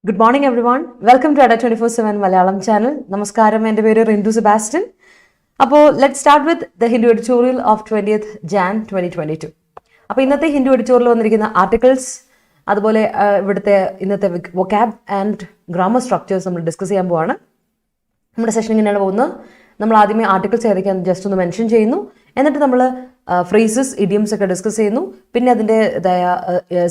Good morning, everyone. Welcome to Ada 24/7 Malayalam channel. Namaskaram, എൻ്റെ പേര് Hindu Sebastian. അപ്പോൾ let's start with the Hindu Editorial of 20th Jan 2022. അപ്പോൾ ഇന്നത്തെ Hindu editorial വന്നിരിക്കുന്ന articles, അതുപോലെ ഇവിടുത്തെ ഇന്നത്തെ വൊക്കാബ് ആൻഡ് ഗ്രാമർ സ്ട്രക്ചേഴ്സ് നമ്മൾ ഡിസ്കസ് ചെയ്യാൻ പോവാണ്. നമ്മുടെ സെഷൻ ഇങ്ങനെയാണ് പോകുന്നത്. നമ്മൾ ആദ്യമേ ആർട്ടിക്കിൾസ് ഏതൊക്കെയാണെന്ന് ജസ്റ്റ് ഒന്ന് മെൻഷൻ ചെയ്യുന്നു, എന്നിട്ട് നമ്മൾ ഫ്രേസസ്, ഇഡിയംസ് ഒക്കെ ഡിസ്കസ് ചെയ്യുന്നു, പിന്നെ അതിൻ്റെതായ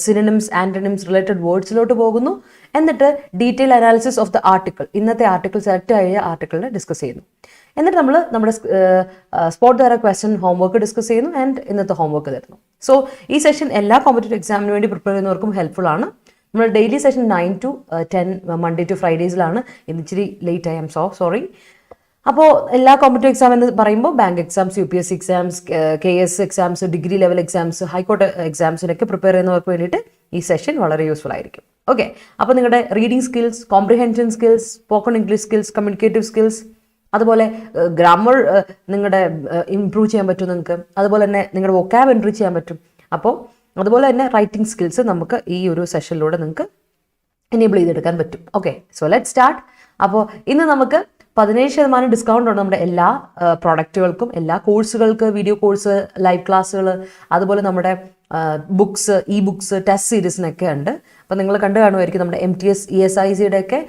സിനോണിംസ്, ആന്റണിംസ്, റിലേറ്റഡ് വേർഡ്സിലോട്ട് പോകുന്നു, എന്നിട്ട് detail analysis of the article, ഇന്നത്തെ ആർട്ടിക്കിൾ സെലക്ട് ആയ ആർട്ടിക്കിളിനെ ഡിസ്കസ് ചെയ്യുന്നു. എന്നിട്ട് നമ്മൾ നമ്മുടെ സ്പോട്ട് തര ക്വസ്റ്റ്യൻ ഹോംവർക്ക് ഡിസ്കസ് ചെയ്യുന്നു ആൻഡ് ഇന്നത്തെ ഹോംവർക്ക് തരുന്നു. സോ ഈ സെഷൻ എല്ലാ കോമ്പറ്റേറ്റീവ് എക്സാമിന് വേണ്ടി പ്രിപ്പയർ ചെയ്യുന്നവർക്കും ഹെൽപ്ഫുൾ ആണ്. നമ്മൾ daily session 9 to 10 Monday to ഫ്രൈഡേസിലാണ്. ഇന്ന് ഇച്ചിരി ലേറ്റ് ആയി, ഐ എം സോറി. അപ്പോൾ എല്ലാ കോമ്പറ്റേറ്റീവ് എക്സാം എന്ന് പറയുമ്പോൾ bank exams, UPSC exams, KS exams, degree level exams, high court എക്സാംസിനൊക്കെ പ്രിപ്പയർ ചെയ്യുന്നവർക്ക് വേണ്ടിയിട്ട് ഈ സെഷൻ വളരെ യൂസ്ഫുൾ ആയിരിക്കും. ഓക്കെ, അപ്പോൾ നിങ്ങളുടെ reading skills, comprehension skills, spoken English skills, communicative skills, അതുപോലെ ഗ്രാമർ നിങ്ങളുടെ ഇംപ്രൂവ് ചെയ്യാൻ പറ്റും നിങ്ങൾക്ക്. അതുപോലെ തന്നെ നിങ്ങളുടെ വൊക്കാബ് ഇംപ്രൂവ് ചെയ്യാൻ പറ്റും. അപ്പോൾ അതുപോലെ തന്നെ റൈറ്റിംഗ് സ്കിൽസ് നമുക്ക് ഈ ഒരു സെഷനിലൂടെ നിങ്ങൾക്ക് എനേബിൾ ചെയ്തെടുക്കാൻ പറ്റും. Okay, so let start. അപ്പോൾ ഇന്ന് നമുക്ക് 17% ഡിസ്കൗണ്ട് ഉണ്ട് നമ്മുടെ എല്ലാ പ്രോഡക്റ്റുകൾക്കും, എല്ലാ കോഴ്സുകൾക്ക്, വീഡിയോ കോഴ്സ്, ലൈവ് ക്ലാസ്സുകൾ, അതുപോലെ നമ്മുടെ ബുക്സ്, ബുക്സ്, ടെസ്റ്റ് സീരീസിനൊക്കെ ഉണ്ട്. അപ്പോൾ നിങ്ങൾ കണ്ടു കാണുമായിരിക്കും നമ്മുടെ MTS ESICയുടെ ഒക്കെ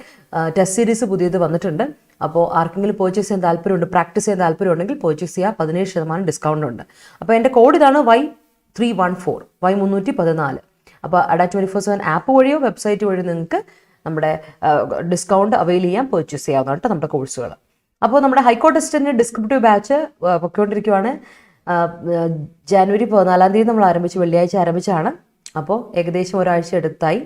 ടെസ്റ്റ് സീരീസ് പുതിയത് വന്നിട്ടുണ്ട്. അപ്പോൾ ആർക്കെങ്കിലും പർച്ചേസ് ചെയ്യാൻ താല്പര്യമുണ്ട്, പ്രാക്ടീസ് ചെയ്യാൻ താല്പര്യമുണ്ടെങ്കിൽ പർച്ചേസ് ചെയ്യുക. 17% ഡിസ്കൗണ്ട് ഉണ്ട്. അപ്പോൾ എൻ്റെ കോഡ് ഇതാണ് Y314, Y314. അപ്പോൾ Ada 24/7 ആപ്പ് വഴിയോ വെബ്സൈറ്റ് വഴിയോ നിങ്ങൾക്ക് നമ്മുടെ ഡിസ്കൗണ്ട് അവൈൽ ചെയ്യാൻ പർച്ചേസ് ചെയ്യാവുന്നതാണ് കേട്ടോ നമ്മുടെ കോഴ്സുകൾ. അപ്പോൾ നമ്മുടെ ഹൈക്കോർട്ട് അസിസ്റ്റന്റ് ഡിസ്ക്രിപ്റ്റീവ് ബാച്ച് പൊയ്ക്കൊണ്ടിരിക്കുകയാണ്. ജനുവരി 14 നമ്മൾ ആരംഭിച്ച്, വെള്ളിയാഴ്ച ആരംഭിച്ചാണ്. അപ്പോൾ ഏകദേശം ഒരാഴ്ച എടുത്തായി,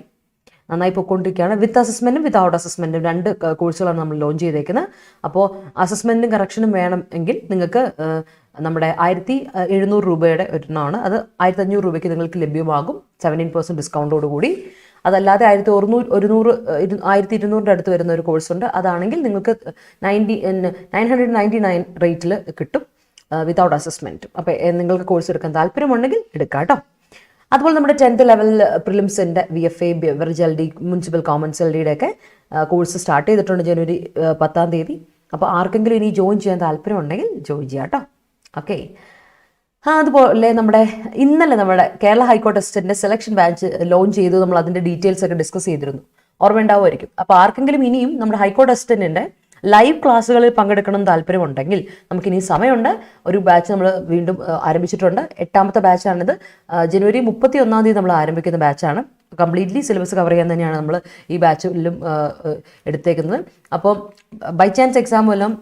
നന്നായി പോയിക്കൊണ്ടിരിക്കുകയാണ്. വിത്ത് അസസ്മെൻറ്റും വിത്തൗട്ട് അസസ്മെൻറ്റും 2 കോഴ്സുകളാണ് നമ്മൾ ലോഞ്ച് ചെയ്തേക്കുന്നത്. അപ്പോൾ അസസ്മെൻറ്റും കറക്ഷനും വേണം എങ്കിൽ നിങ്ങൾക്ക് നമ്മുടെ 1700 രൂപയുടെ ഒരെണ്ണമാണ്, അത് 1500 രൂപയ്ക്ക് നിങ്ങൾക്ക് ലഭ്യമാകും 17% ഡിസ്കൗണ്ടോട് കൂടി. അതല്ലാതെ 1200 അടുത്ത് വരുന്ന ഒരു കോഴ്സുണ്ട്. അതാണെങ്കിൽ നിങ്ങൾക്ക് 999 റേറ്റിൽ കിട്ടും വിത്തൗട്ട് അസസ്മെൻറ്റും. അപ്പോൾ നിങ്ങൾക്ക് കോഴ്സ് എടുക്കാൻ താല്പര്യമുണ്ടെങ്കിൽ എടുക്കാം കേട്ടോ. അതുപോലെ നമ്മുടെ 10th ലെവൽ പ്രിലിംസിൻ്റെ VFA, beverage LD, municipal commons LDയുടെ ഒക്കെ കോഴ്സ് സ്റ്റാർട്ട് ചെയ്തിട്ടുണ്ട് ജനുവരി 10. അപ്പോൾ ആർക്കെങ്കിലും ഇനി ജോയിൻ ചെയ്യാൻ താല്പര്യമുണ്ടെങ്കിൽ ജോയിൻ ചെയ്യാം കേട്ടോ. ഓക്കെ, അതുപോലെ ഇന്നലെ നമ്മുടെ കേരള ഹൈക്കോർട്ട് അസിസ്റ്റന്റിന്റെ സെലക്ഷൻ ബാച്ച് ലോഞ്ച് ചെയ്തു. നമ്മൾ അതിന്റെ ഡീറ്റെയിൽസ് ഒക്കെ ഡിസ്കസ് ചെയ്തിരുന്നു, ഓർമ്മ ഉണ്ടാവുമായിരിക്കും. അപ്പോൾ ആർക്കെങ്കിലും ഇനിയും നമ്മുടെ ഹൈക്കോർട്ട് അസിസ്റ്റന്റിന്റെ ലൈവ് ക്ലാസ്സുകളിൽ പങ്കെടുക്കണം താല്പര്യമുണ്ടെങ്കിൽ നമുക്കിനി സമയമുണ്ട്. ഒരു ബാച്ച് നമ്മൾ വീണ്ടും ആരംഭിച്ചിട്ടുണ്ട്. 8ാമത്തെ ബാച്ചാണിത്. ജനുവരി 31 നമ്മൾ ആരംഭിക്കുന്ന ബാച്ചാണ്. കംപ്ലീറ്റ്ലി സിലബസ് കവർ ചെയ്യാൻ തന്നെയാണ് നമ്മൾ ഈ ബാച്ചിലും എടുത്തേക്കുന്നത്. അപ്പോൾ ബൈ ചാൻസ് എക്സാം എല്ലാം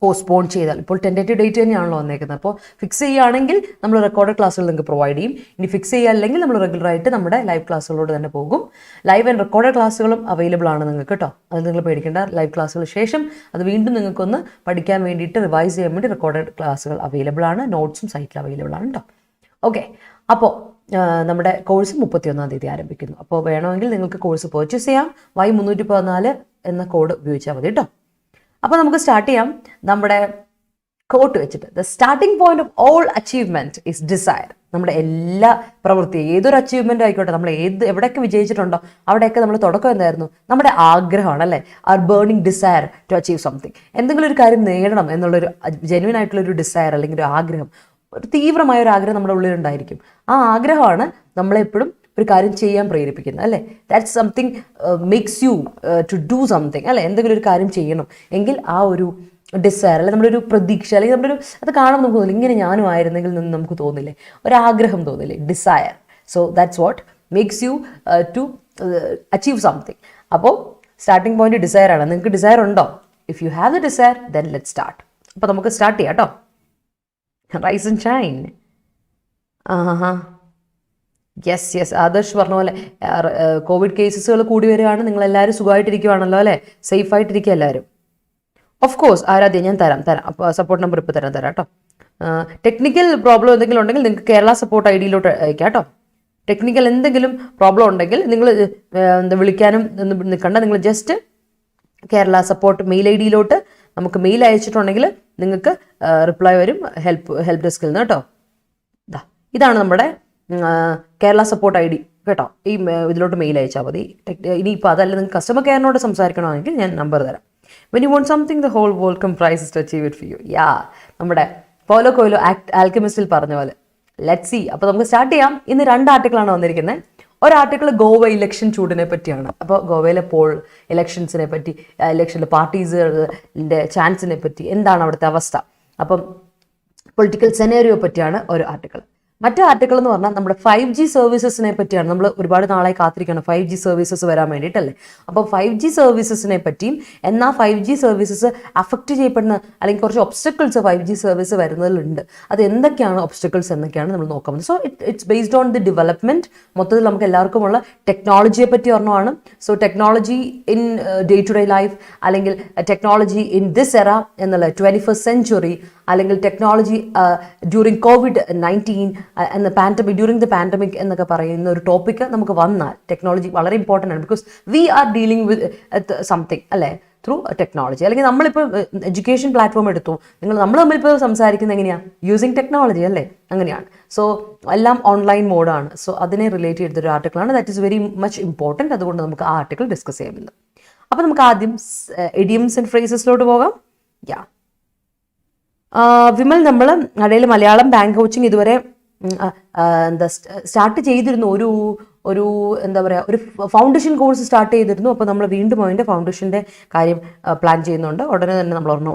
പോസ്റ്റ്പോൺ ചെയ്താൽ, ഇപ്പോൾ ടെൻറ്റേറ്റീവ് ഡേറ്റ് തന്നെയാണല്ലോ വന്നേക്കുന്നത്. അപ്പോൾ ഫിക്സ് ചെയ്യുകയാണെങ്കിൽ നമ്മൾ റെക്കോർഡ് ക്ലാസ്സുകൾ നിങ്ങൾക്ക് പ്രൊവൈഡ് ചെയ്യും. ഇനി ഫിക്സ് ചെയ്യുകയല്ലെങ്കിൽ നമ്മൾ റെഗുലറായിട്ട് നമ്മുടെ ലൈവ് ക്ലാസ്സുകളോട് തന്നെ പോകും. ലൈവ് ആൻഡ് റെക്കോർഡ് ക്ലാസ്സുകളും അവൈലബിൾ ആണ് നിങ്ങൾക്ക് കേട്ടോ. അത് നിങ്ങൾ പേടിക്കേണ്ട. ലൈവ് ക്ലാസ്സുകൾ ശേഷം അത് വീണ്ടും നിങ്ങൾക്കൊന്ന് പഠിക്കാൻ വേണ്ടിയിട്ട്, റിവൈസ് ചെയ്യാൻ വേണ്ടി റെക്കോർഡ് ക്ലാസ്സുകൾ അവൈലബിൾ ആണ്. നോട്ട്സും സൈറ്റിൽ അവൈലബിൾ ആണ് കേട്ടോ. ഓക്കെ, അപ്പോൾ നമ്മുടെ കോഴ്സ് 31 ആരംഭിക്കുന്നു. അപ്പോൾ വേണമെങ്കിൽ നിങ്ങൾക്ക് കോഴ്സ് പർച്ചേസ് ചെയ്യാം. Y314 എന്ന കോഡ് ഉപയോഗിച്ചാൽ മതി കേട്ടോ. അപ്പോൾ നമുക്ക് സ്റ്റാർട്ട് ചെയ്യാം നമ്മുടെ കോട്ട് വെച്ചിട്ട്. The starting point of all achievement is desire. നമ്മുടെ എല്ലാ പ്രവൃത്തി, ഏതൊരു അച്ചീവ്മെന്റ് ആയിക്കോട്ടെ, നമ്മൾ എവിടെയൊക്കെ വിജയിച്ചിട്ടുണ്ടോ അവിടെയൊക്കെ നമ്മൾ തുടക്കം എന്തായിരുന്നു? നമ്മുടെ ആഗ്രഹമാണ് അല്ലേ? Our burning desire to achieve something. എന്തെങ്കിലും ഒരു കാര്യം നേടണം എന്നുള്ളൊരു ജെന്യുവൻ ആയിട്ടുള്ളൊരു ഡിസയർ അല്ലെങ്കിൽ ഒരു ആഗ്രഹം, ഒരു തീവ്രമായ ഒരു ആഗ്രഹം നമ്മുടെ ഉള്ളിലുണ്ടായിരിക്കും. ആ ആഗ്രഹമാണ് നമ്മളെപ്പോഴും ഒരു കാര്യം ചെയ്യാൻ പ്രേരിപ്പിക്കുന്നത് അല്ലേ? That's something makes you to do something അല്ലേ? എന്തെങ്കിലും ഒരു കാര്യം ചെയ്യണം എങ്കിൽ ആ ഒരു ഡിസയർ, അല്ലെങ്കിൽ നമ്മുടെ ഒരു പ്രതീക്ഷ, അല്ലെങ്കിൽ നമ്മുടെ ഒരു അത് കാണുമ്പോൾ നമുക്ക് തോന്നില്ല, ഇങ്ങനെ ഞാനും ആയിരുന്നെങ്കിൽ നിന്ന് നമുക്ക് തോന്നില്ലേ, ഒരാഗ്രഹം തോന്നില്ലേ? Desire. So that's what makes you to achieve something. അപ്പോൾ സ്റ്റാർട്ടിംഗ് പോയിന്റ് ഡിസയർ ആണ്. നിങ്ങൾക്ക് ഡിസയർ ഉണ്ടോ? If you have the desire then let start. അപ്പോൾ നമുക്ക് സ്റ്റാർട്ട് ചെയ്യാം കേട്ടോ. Rise and shine. Yes, Adarsh പറഞ്ഞ പോലെ കോവിഡ് കേസസുകൾ കൂടി വരികയാണ്. നിങ്ങളെല്ലാവരും സുഖമായിട്ടിരിക്കുവാണല്ലോ അല്ലേ? സേഫ് ആയിട്ടിരിക്കുക എല്ലാവരും. ഓഫ് കോഴ്സ് ആരാധ്യ, ഞാൻ തരാം. അപ്പോൾ സപ്പോർട്ട് നമ്പർ ഇപ്പോൾ തരാം കേട്ടോ. ടെക്നിക്കൽ പ്രോബ്ലം എന്തെങ്കിലും ഉണ്ടെങ്കിൽ നിങ്ങൾക്ക് കേരള സപ്പോർട്ട് ID-യിലോട്ട് അയക്കാം കേട്ടോ. ടെക്നിക്കൽ എന്തെങ്കിലും പ്രോബ്ലം ഉണ്ടെങ്കിൽ നിങ്ങൾ വിളിക്കാനും നിൽക്കണ്ട. നിങ്ങൾ ജസ്റ്റ് കേരള സപ്പോർട്ട് മെയിൽ ID-യിലോട്ട് നമുക്ക് മെയിൽ അയച്ചിട്ടുണ്ടെങ്കിൽ നിങ്ങൾക്ക് റിപ്ലൈ വരും ഹെൽപ്പ് ഡെസ്കിൽ നിന്ന് കേട്ടോ. ഇതാണ് നമ്മുടെ കേരള സപ്പോർട്ട് ID കേട്ടോ. ഈ ഇതിലോട്ട് മെയിൽ അയച്ചാൽ മതി. ഇനിയിപ്പോൾ അതല്ല നിങ്ങൾക്ക് കസ്റ്റമർ കെയറിനോട് സംസാരിക്കണമെങ്കിൽ ഞാൻ നമ്പർ തരാം. When you want something the whole world comprises to achieve it for you. നമ്മുടെ പോലോ കൊയിലോ ആൽക്കെമിസ്റ്റിൽ പറഞ്ഞ പോലെ ലെറ്റ്സ് സീ. അപ്പോൾ നമുക്ക് സ്റ്റാർട്ട് ചെയ്യാം. ഇന്ന് 2 ആർട്ടിക്കിളാണ് വന്നിരിക്കുന്നത്. ഒരു ആർട്ടിക്കിൾ ഗോവ ഇലക്ഷൻ ചൂടിനെ പറ്റിയാണ്. അപ്പോൾ ഗോവയിലെ ഇലക്ഷൻസിനെ പറ്റി, ഇലക്ഷനിൽ പാർട്ടീസിൻ്റെ ചാൻസിനെ പറ്റി, എന്താണ് അവിടുത്തെ അവസ്ഥ, അപ്പം പൊളിറ്റിക്കൽ സെനേറിയോ പറ്റിയാണ് ഒരു ആർട്ടിക്കിൾ. മറ്റേ ആർട്ടിക്കിൾ എന്ന് പറഞ്ഞാൽ നമ്മുടെ 5G സർവീസസിനെ പറ്റിയാണ്. നമ്മൾ ഒരുപാട് നാളായി കാത്തിരിക്കണം 5G സർവീസസ് വരാൻ വേണ്ടിയിട്ടല്ലേ. അപ്പോൾ 5G സർവീസസിനെ പറ്റിയും എന്നാൽ 5G സർവീസസ് അഫക്റ്റ് ചെയ്യപ്പെടുന്ന അല്ലെങ്കിൽ കുറച്ച് ഒബ്സ്റ്റക്കിൾസ് 5G സർവീസ് വരുന്നതിലുണ്ട്. അത് എന്തൊക്കെയാണ് ഒബ്സ്റ്റക്കിൾസ് എന്നൊക്കെയാണ് നമ്മൾ നോക്കാൻ പോകുന്നത്. So it's based on the development. മൊത്തത്തിൽ നമുക്ക് എല്ലാവർക്കുമുള്ള ടെക്നോളജിയെ പറ്റി ഒരെണ്ണമാണ്. So technology in day to day life, അല്ലെങ്കിൽ ടെക്നോളജി ഇൻ ദിസ് എറ എന്നുള്ള 21st സെഞ്ച്വറി, അല്ലെങ്കിൽ ടെക്നോളജി ഡ്യൂറിങ് COVID-19 എന്ന ഡ്യൂറിങ് ദ പാൻഡമിക് എന്നൊക്കെ പറയുന്ന ഒരു ടോപ്പിക്ക് നമുക്ക് വന്നാൽ ടെക്നോളജി വളരെ ഇമ്പോർട്ടൻ്റ് ആണ്. Because we are dealing with something അല്ലേ ത്രൂ ടെക്നോളജി. അല്ലെങ്കിൽ നമ്മളിപ്പോൾ എഡ്യൂക്കേഷൻ പ്ലാറ്റ്ഫോം എടുത്തു, നമ്മൾ തമ്മിലിപ്പോൾ സംസാരിക്കുന്നത് എങ്ങനെയാണ്? യൂസിങ് ടെക്നോളജി അല്ലേ, അങ്ങനെയാണ്. സോ എല്ലാം ഓൺലൈൻ മോഡാണ്. സോ അതിനെ റിലേറ്റ് ചെയ്തൊരു ആർട്ടിക്കിളാണ്. That is very much important. അതുകൊണ്ട് നമുക്ക് ആ ആർട്ടിക്കിൾ ഡിസ്കസ് ചെയ്യാമല്ലോ. അപ്പോൾ നമുക്ക് ആദ്യം ഇഡിയംസ് ആൻഡ് ഫ്രേസസിലോട്ട് പോകാം. വിമൽ, നമ്മൾ ഇടയിൽ മലയാളം ബാങ്ക് കോച്ചിങ് ഇതുവരെ സ്റ്റാർട്ട് ചെയ്തിരുന്നു. ഒരു എന്താ പറയുക, ഒരു ഫൗണ്ടേഷൻ കോഴ്സ് സ്റ്റാർട്ട് ചെയ്തിരുന്നു. അപ്പോൾ നമ്മൾ വീണ്ടും അതിൻ്റെ ഫൗണ്ടേഷൻ്റെ കാര്യം പ്ലാൻ ചെയ്യുന്നുണ്ട്. ഉടനെ തന്നെ നമ്മൾ ഒരെണ്ണം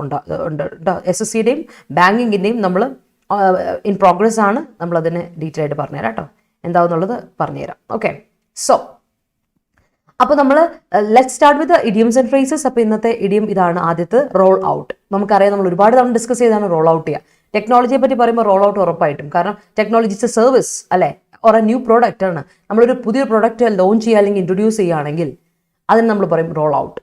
ഉണ്ട്. SSCയുടെയും ബാങ്കിങ്ങിൻ്റെയും നമ്മൾ ഇൻ പ്രോഗ്രസ് ആണ്. നമ്മളതിനെ ഡീറ്റെയിൽ ആയിട്ട് പറഞ്ഞുതരാം കേട്ടോ, എന്താണെന്നുള്ളത് പറഞ്ഞുതരാം. ഓക്കെ, സോ അപ്പോൾ നമ്മൾ let start with idioms and phrases. അപ്പോൾ ഇന്നത്തെ ഇഡിയം ഇതാണ്. ആദ്യത്തെ റോൾ ഔട്ട്. നമുക്കറിയാം, നമ്മൾ ഒരുപാട് തവണ ഡിസ്കസ് ചെയ്താണ് റോൾ ഔട്ട് ചെയ്യുക. ടെക്നോളജിയെ പറ്റി പറയുമ്പോൾ റോൾ ഔട്ട് ഉറപ്പായിട്ടും, കാരണം ടെക്നോളജി ഇസ് എ സർവീസ് അല്ലേ, ഓർ എ ന്യൂ പ്രോഡക്റ്റ് ആണ്. നമ്മളൊരു പുതിയ പ്രോഡക്റ്റ് ലോഞ്ച് ചെയ്യുക അല്ലെങ്കിൽ ഇൻട്രൊഡ്യൂസ് ചെയ്യുകയാണെങ്കിൽ അതിന് നമ്മൾ പറയും റോൾ ഔട്ട്.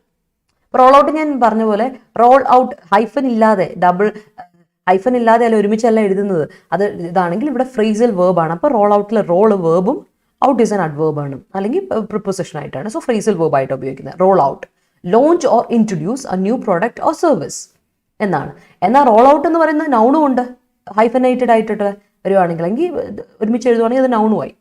റോൾ ഔട്ട് ഞാൻ പറഞ്ഞ പോലെ റോൾ ഔട്ട് ഹൈഫൻ ഇല്ലാതെ, ഹൈഫൻ ഇല്ലാതെ അല്ല ഒരുമിച്ചല്ല എഴുതുന്നത്. അത് ഇതാണെങ്കിൽ ഇവിടെ ഫ്രേസൽ വേർബാണ്. അപ്പോൾ റോൾ ഔട്ടിലെ റോൾ വേർബും ഔട്ട് ഈസ് ആൻ അഡ്വേർബ് ആണ്, അല്ലെങ്കിൽ പ്രിപ്പോസിഷൻ ആയിട്ടാണ്. സോ ഫ്രേസൽ വേർബ് ആയിട്ട് ഉപയോഗിക്കുന്നത്. Roll out, launch or introduce a new product or service എന്നാണ്. എന്നാൽ റോൾ ഔട്ട് എന്ന് പറയുന്നത് നൗണും ഉണ്ട്. ഹൈഫനൈറ്റഡ് ആയിട്ട് വരുവാണെങ്കിൽ, അല്ലെങ്കിൽ ഒരുമിച്ച് എഴുതുവാണെങ്കിൽ അത് നൗണുമായി.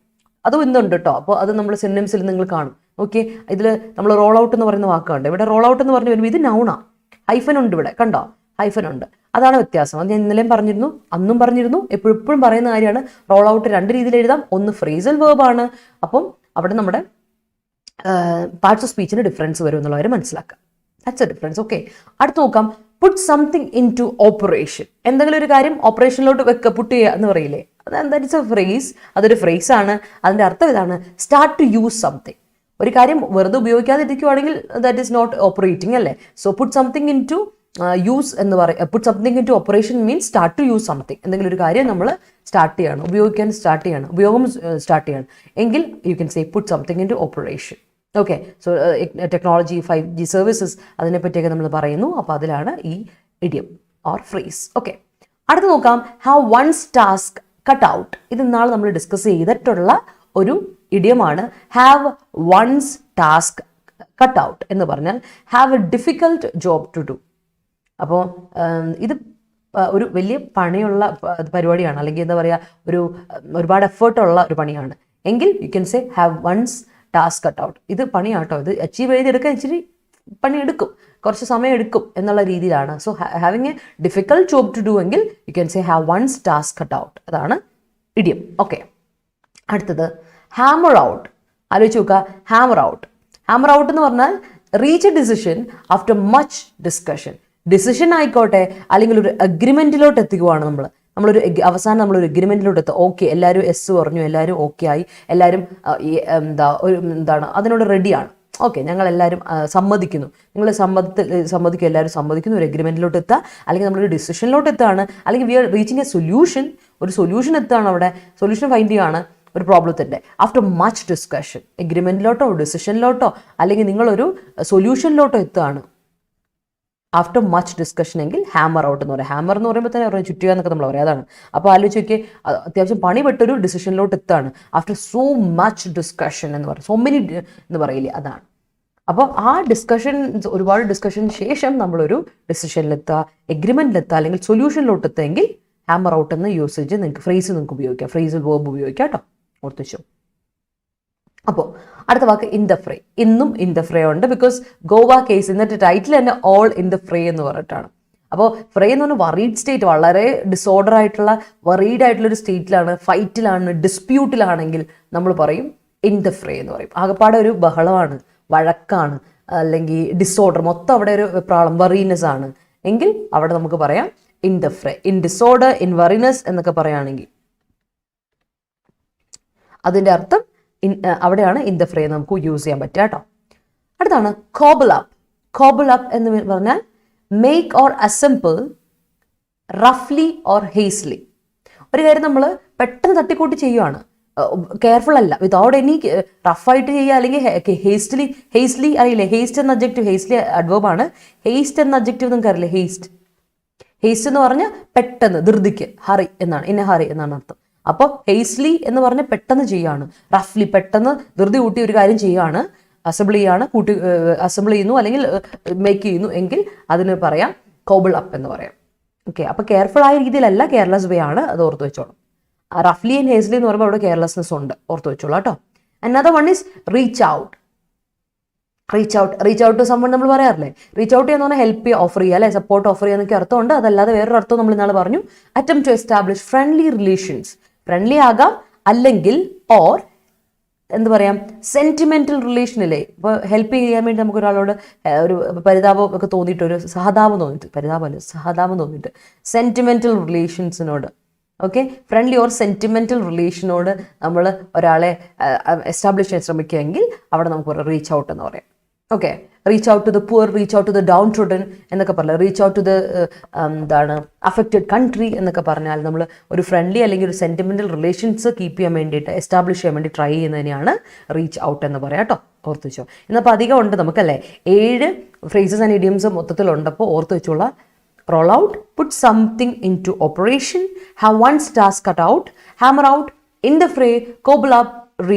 അതും ഇന്നുണ്ട് കേട്ടോ. അപ്പോൾ അത് നമ്മൾ സിനോണിംസിൽ നിങ്ങൾ കാണും. ഓക്കെ, ഇതിൽ നമ്മൾ റോൾ ഔട്ട് എന്ന് പറയുന്ന വാക്കുണ്ട്. ഇവിടെ റോൾ ഔട്ട് എന്ന് പറഞ്ഞു വരുമ്പോൾ ഇത് നൗണാണ്. ഹൈഫൻ ഉണ്ട് ഇവിടെ, കണ്ടോ, ഹൈഫൻ ഉണ്ട്. അതാണ് വ്യത്യാസം. അത് ഞാൻ ഇന്നലെയും പറഞ്ഞിരുന്നു, അന്നും പറഞ്ഞിരുന്നു, എപ്പോഴും പറയുന്ന കാര്യമാണ്. റോൾ ഔട്ട് 2 രീതിയിൽ എഴുതാം. ഒന്ന് ഫ്രേസൽ വേർബാണ്. അപ്പം അവിടെ നമ്മുടെ പാർട്സ് ഓഫ് സ്പീച്ചിന് ഡിഫറൻസ് വരും എന്നുള്ളവർ മനസ്സിലാക്കുക. That's A difference. ഓക്കെ, അടുത്ത് നോക്കാം. Put something in to operation. എന്തെങ്കിലും ഒരു കാര്യം ഓപ്പറേഷനിലോട്ട് പുട്ട് ചെയ്യുക എന്ന് പറയില്ലേ, ദാറ്റ് ഇസ് എ ഫ്രേസ്. അതൊരു ഫ്രേസ് ആണ്. അതിൻ്റെ അർത്ഥം ഇതാണ്, സ്റ്റാർട്ട് ടു യൂസ് സംതിങ്. ഒരു കാര്യം വെറുതെ ഉപയോഗിക്കാതെ ഇരിക്കുവാണെങ്കിൽ ദാറ്റ് ഈസ് നോട്ട് ഓപ്പറേറ്റിംഗ് അല്ലേ. So put something in to use എന്ന് പറയും. Put something in to operation means start to use something. എന്തെങ്കിലും ഒരു കാര്യം നമ്മൾ സ്റ്റാർട്ട് ചെയ്യണം, ഉപയോഗിക്കാൻ സ്റ്റാർട്ട് ചെയ്യണം, ഉപയോഗം സ്റ്റാർട്ട് ചെയ്യണം എങ്കിൽ you can say put something in to operation. Okay, so technology 5G services അതിനെപ്പറ്റിയൊക്കെ നമ്മൾ പറയുന്നു. അപ്പോൾ അതിലാണ് ഈ ഇഡിയം ഓർ ഫ്രേസ്. ഓക്കെ, അടുത്ത് നോക്കാം. Have one's task cut out. ഇത് നാളെ നമ്മൾ ഡിസ്കസ് ചെയ്തിട്ടുള്ള ഒരു ഇഡിയമാണ്. Have one's task cut out എന്ന് പറഞ്ഞാൽ have a difficult job to do. അപ്പോൾ ഇത് ഒരു വലിയ പണിയുള്ള പരിപാടിയാണ്, അല്ലെങ്കിൽ എന്താ പറയുക, ഒരുപാട് എഫേർട്ടുള്ള ഒരു പണിയാണ് എങ്കിൽ you can say have one's task cut out. ഇത് പണിയാട്ടോ, ഇത് അച്ചീവ് ചെയ്തെടുക്കാൻ ഇച്ചിരി പണിയെടുക്കും, കുറച്ച് സമയം എടുക്കും എന്നുള്ള രീതിയിലാണ്. So having a difficult job to do എങ്കിൽ you can say have one's task cut out. അതാണ് ഇഡിയം. ഓക്കെ, അടുത്തത് ഹാമർ ഔട്ട്. ആലോചിച്ച് നോക്കുക, ഹാമർ ഔട്ട്. ഹാമർ ഔട്ട് എന്ന് പറഞ്ഞാൽ reach a decision after much discussion. Decision ആയിക്കോട്ടെ, അല്ലെങ്കിൽ ഒരു അഗ്രിമെൻറ്റിലോട്ട് എത്തിക്കുവാണ് നമ്മളൊരു അവസാനം നമ്മളൊരു അഗ്രിമെൻറ്റിലോട്ട് എത്തുക. ഓക്കെ, എല്ലാവരും എസ് പറഞ്ഞു, എല്ലാവരും ഓക്കെ ആയി, എല്ലാവരും എന്താണ് അതിനോട് റെഡിയാണ്. ഓക്കെ, ഞങ്ങളെല്ലാവരും സമ്മതിക്കുന്നു, നിങ്ങൾ സമ്മതിക്കും, എല്ലാവരും സമ്മതിക്കുന്നു, ഒരു അഗ്രിമെൻറ്റിലോട്ട് എത്തുക, അല്ലെങ്കിൽ നമ്മളൊരു ഡിസിഷനിലോട്ട് എത്തുകയാണ്, അല്ലെങ്കിൽ we are reaching a solution, ഒരു സൊല്യൂഷൻ എത്തുകയാണ്, അവിടെ സൊല്യൂഷൻ ഫൈൻഡ് ചെയ്യുകയാണ് ഒരു പ്രോബ്ലത്തിൻ്റെ. ആഫ്റ്റർ മച്ച് ഡിസ്കഷൻ, എഗ്രിമെൻറ്റിലോട്ടോ ഡിസിഷനിലോട്ടോ അല്ലെങ്കിൽ നിങ്ങളൊരു സൊല്യൂഷനിലോട്ടോ എത്തുകയാണ് ആഫ്റ്റർ മച്ച് ഡിസ്കഷൻ എങ്കിൽ ഹാമർ ഔട്ട് എന്ന് പറയും. ഹാമർ എന്ന് പറയുമ്പോൾ തന്നെ പറയും ചുറ്റുക എന്നൊക്കെ നമ്മൾ പറയും. അതാണ്. അപ്പോൾ ആലോചിച്ച് നോക്കിയേ, അത്യാവശ്യം പണിപ്പെട്ടൊരു ഡിസിഷനിലോട്ട് എത്താണ് ആഫ്റ്റർ സോ മച്ച് ഡിസ്കഷൻ എന്ന് പറയും. സോ മെനി എന്ന് പറയില്ലേ, അതാണ്. അപ്പോൾ ആ ഡിസ്കഷൻ, ഒരുപാട് ഡിസ്കഷന് ശേഷം നമ്മളൊരു ഡിസിഷനിലെത്തുക, എഗ്രിമെൻറ്റിലെത്തുക, അല്ലെങ്കിൽ സൊല്യൂഷനിലോട്ട് എത്തുമെങ്കിൽ ഹാമർ ഔട്ട് എന്ന യൂസേജ് നിങ്ങൾക്ക്, ഫ്രേസ് നിങ്ങൾക്ക് ഉപയോഗിക്കാം, ഫ്രേസിൽ വേർബ് ഉപയോഗിക്കാം കേട്ടോ, ഓർത്ത് വെച്ചോ. അപ്പോൾ അടുത്ത വാക്ക് ഇൻ ദ ഫ്രേ. ഇന്നും ഇൻ ദ ഫ്രേ ഉണ്ട്, ബിക്കോസ് ഗോവ കേസ് ഇന്നത്തെ ടൈറ്റിൽ തന്നെ ഓൾ ഇൻ ദ ഫ്രേ എന്ന് പറഞ്ഞിട്ടാണ്. അപ്പോൾ ഫ്രേ എന്ന് പറഞ്ഞാൽ വറീഡ് സ്റ്റേറ്റ്, വളരെ ഡിസോർഡർ ആയിട്ടുള്ള വറീഡ് ആയിട്ടുള്ള ഒരു സ്റ്റേറ്റിലാണ്, ഫൈറ്റിലാണ്, ഡിസ്പ്യൂട്ടിലാണെങ്കിൽ നമ്മൾ പറയും ഇൻ ദ ഫ്രേ എന്ന് പറയും. ആകപ്പാടെ ഒരു ബഹളമാണ്, വഴക്കാണ്, അല്ലെങ്കിൽ ഡിസോർഡർ, മൊത്തം അവിടെ ഒരു പ്രോബ്ലം, വറീനെസ് ആണ് എങ്കിൽ അവിടെ നമുക്ക് പറയാം in the fray. In disorder, in worriness എന്നൊക്കെ പറയുകയാണെങ്കിൽ അതിൻ്റെ അർത്ഥം അവിടെയാണ് ഇൻ ദ ഫ്രേ നമുക്ക് യൂസ് ചെയ്യാൻ പറ്റുക കേട്ടോ. അടുത്താണ് കോബിൾ അപ്പ്. കോബിൾ അപ്പ് എന്ന് പറഞ്ഞാൽ മേക്ക് ഓർ അസംബിൾ റഫ്ലി ഓർ ഹേസ്ലി. ഒരു കാര്യം നമ്മൾ പെട്ടെന്ന് തട്ടിക്കൂട്ടി ചെയ്യുവാണ്, കെയർഫുൾ അല്ല, വിതൗട്ട് എനി റഫായിട്ട് ചെയ്യുക, അല്ലെങ്കിൽ ഹേസ്ലി അറിയില്ലേ, ഹേസ്റ്റ് എന്ന അഡ്ജക്റ്റീവ്, ഹേസ്ലി അഡ്വേർബാണ്. ഹേസ്റ്റ് എന്ന അഡ്ജക്റ്റീവ് നിങ്ങൾക്ക് അറിയില്ലേ, ഹേസ്റ്റ് എന്ന് പറഞ്ഞാൽ പെട്ടെന്ന്, ധൃതിക്ക്, ഹറി എന്നാണ്, ഇന്ന ഹറി എന്നാണ് അർത്ഥം. അപ്പോൾ ഹേസ്ലി എന്ന് പറഞ്ഞ് പെട്ടെന്ന് ചെയ്യുകയാണ്, റഫ്ലി പെട്ടെന്ന് ധൃതി കൂട്ടി ഒരു കാര്യം ചെയ്യുകയാണ്, അസംബിൾ ചെയ്യുന്നു അല്ലെങ്കിൽ മേക്ക് ചെയ്യുന്നു എങ്കിൽ അതിന് പറയാം കോബിൾ അപ്പ് എന്ന് പറയാം. ഓക്കെ, അപ്പോൾ കെയർഫുൾ ആയ രീതിയിലല്ല, കെയർലെസ് വേ ആണ്, അത് ഓർത്ത് വെച്ചോളാം. റഫ്ലി ആൻഡ് ഹേസ്ലി എന്ന് പറയുമ്പോൾ അവിടെ കെയർലെസ്നെസ് ഉണ്ട്, ഓർത്ത് വെച്ചോളാം കേട്ടോ. Another one is reach out. Reach out to summon നമ്മൾ പറയാറില്ലേ, റീച്ച് ഔട്ട് ചെയ്യുന്ന പറഞ്ഞാൽ ഹെൽപ്പ് ചെയ്യുക, ഓഫർ ചെയ്യുക അല്ലെ, സപ്പോർട്ട് ഓഫർ ചെയ്യുക എന്നൊക്കെ അർത്ഥമുണ്ട്. അതല്ലാതെ വേറൊരു അർത്ഥം നമ്മൾ ഇന്നാൾ പറഞ്ഞു, attempt to establish friendly relations. Friendly ആകാം, അല്ലെങ്കിൽ ഓർ എന്ത് പറയാം, സെന്റിമെന്റൽ റിലേഷനില്ലേ, ഇപ്പോൾ ഹെൽപ്പ് ചെയ്യാൻ വേണ്ടി നമുക്ക് ഒരാളോട് ഒരു പരിതാപം ഒക്കെ തോന്നിയിട്ട്, ഒരു സഹതാപം തോന്നിയിട്ട് സെന്റിമെന്റൽ റിലേഷൻസിനോട്, ഓക്കെ, ഫ്രണ്ട്ലി ഓർ സെന്റിമെന്റൽ റിലേഷനോട് നമ്മൾ ഒരാളെ എസ്റ്റാബ്ലിഷ് ചെയ്യാൻ ശ്രമിക്കുകയെങ്കിൽ അവിടെ നമുക്ക് റീച്ച് ഔട്ട് എന്ന് പറയാം. Okay, reach out to the poor, reach out to the downtrodden എന്നൊക്കെ പറഞ്ഞാൽ, റീച്ച് ഔട്ട് ടു ദ എന്താണ് അഫക്റ്റഡ് കൺട്രി എന്നൊക്കെ പറഞ്ഞാൽ നമ്മൾ ഒരു ഫ്രണ്ട്ലി അല്ലെങ്കിൽ ഒരു സെന്റിമെന്റൽ റിലേഷൻസ് കീപ്പ് ചെയ്യാൻ വേണ്ടിയിട്ട്, എസ്റ്റാബ്ലിഷ് ചെയ്യാൻ വേണ്ടി ട്രൈ ചെയ്യുന്നതിനെയാണ് റീച്ച് ഔട്ട് എന്ന് പറയാം കേട്ടോ. ഓർത്ത് വെച്ചോ. ഇന്നപ്പോൾ അധികം ഉണ്ട് നമുക്കല്ലേ, 7 ഫ്രേസസ് ആൻഡ് ഇഡിയംസ് മൊത്തത്തിലുണ്ടപ്പോൾ ഓർത്ത് വെച്ചോളാം. Roll out, put something in to operation, have one's task cut out, hammer out, in the fray, cobble up,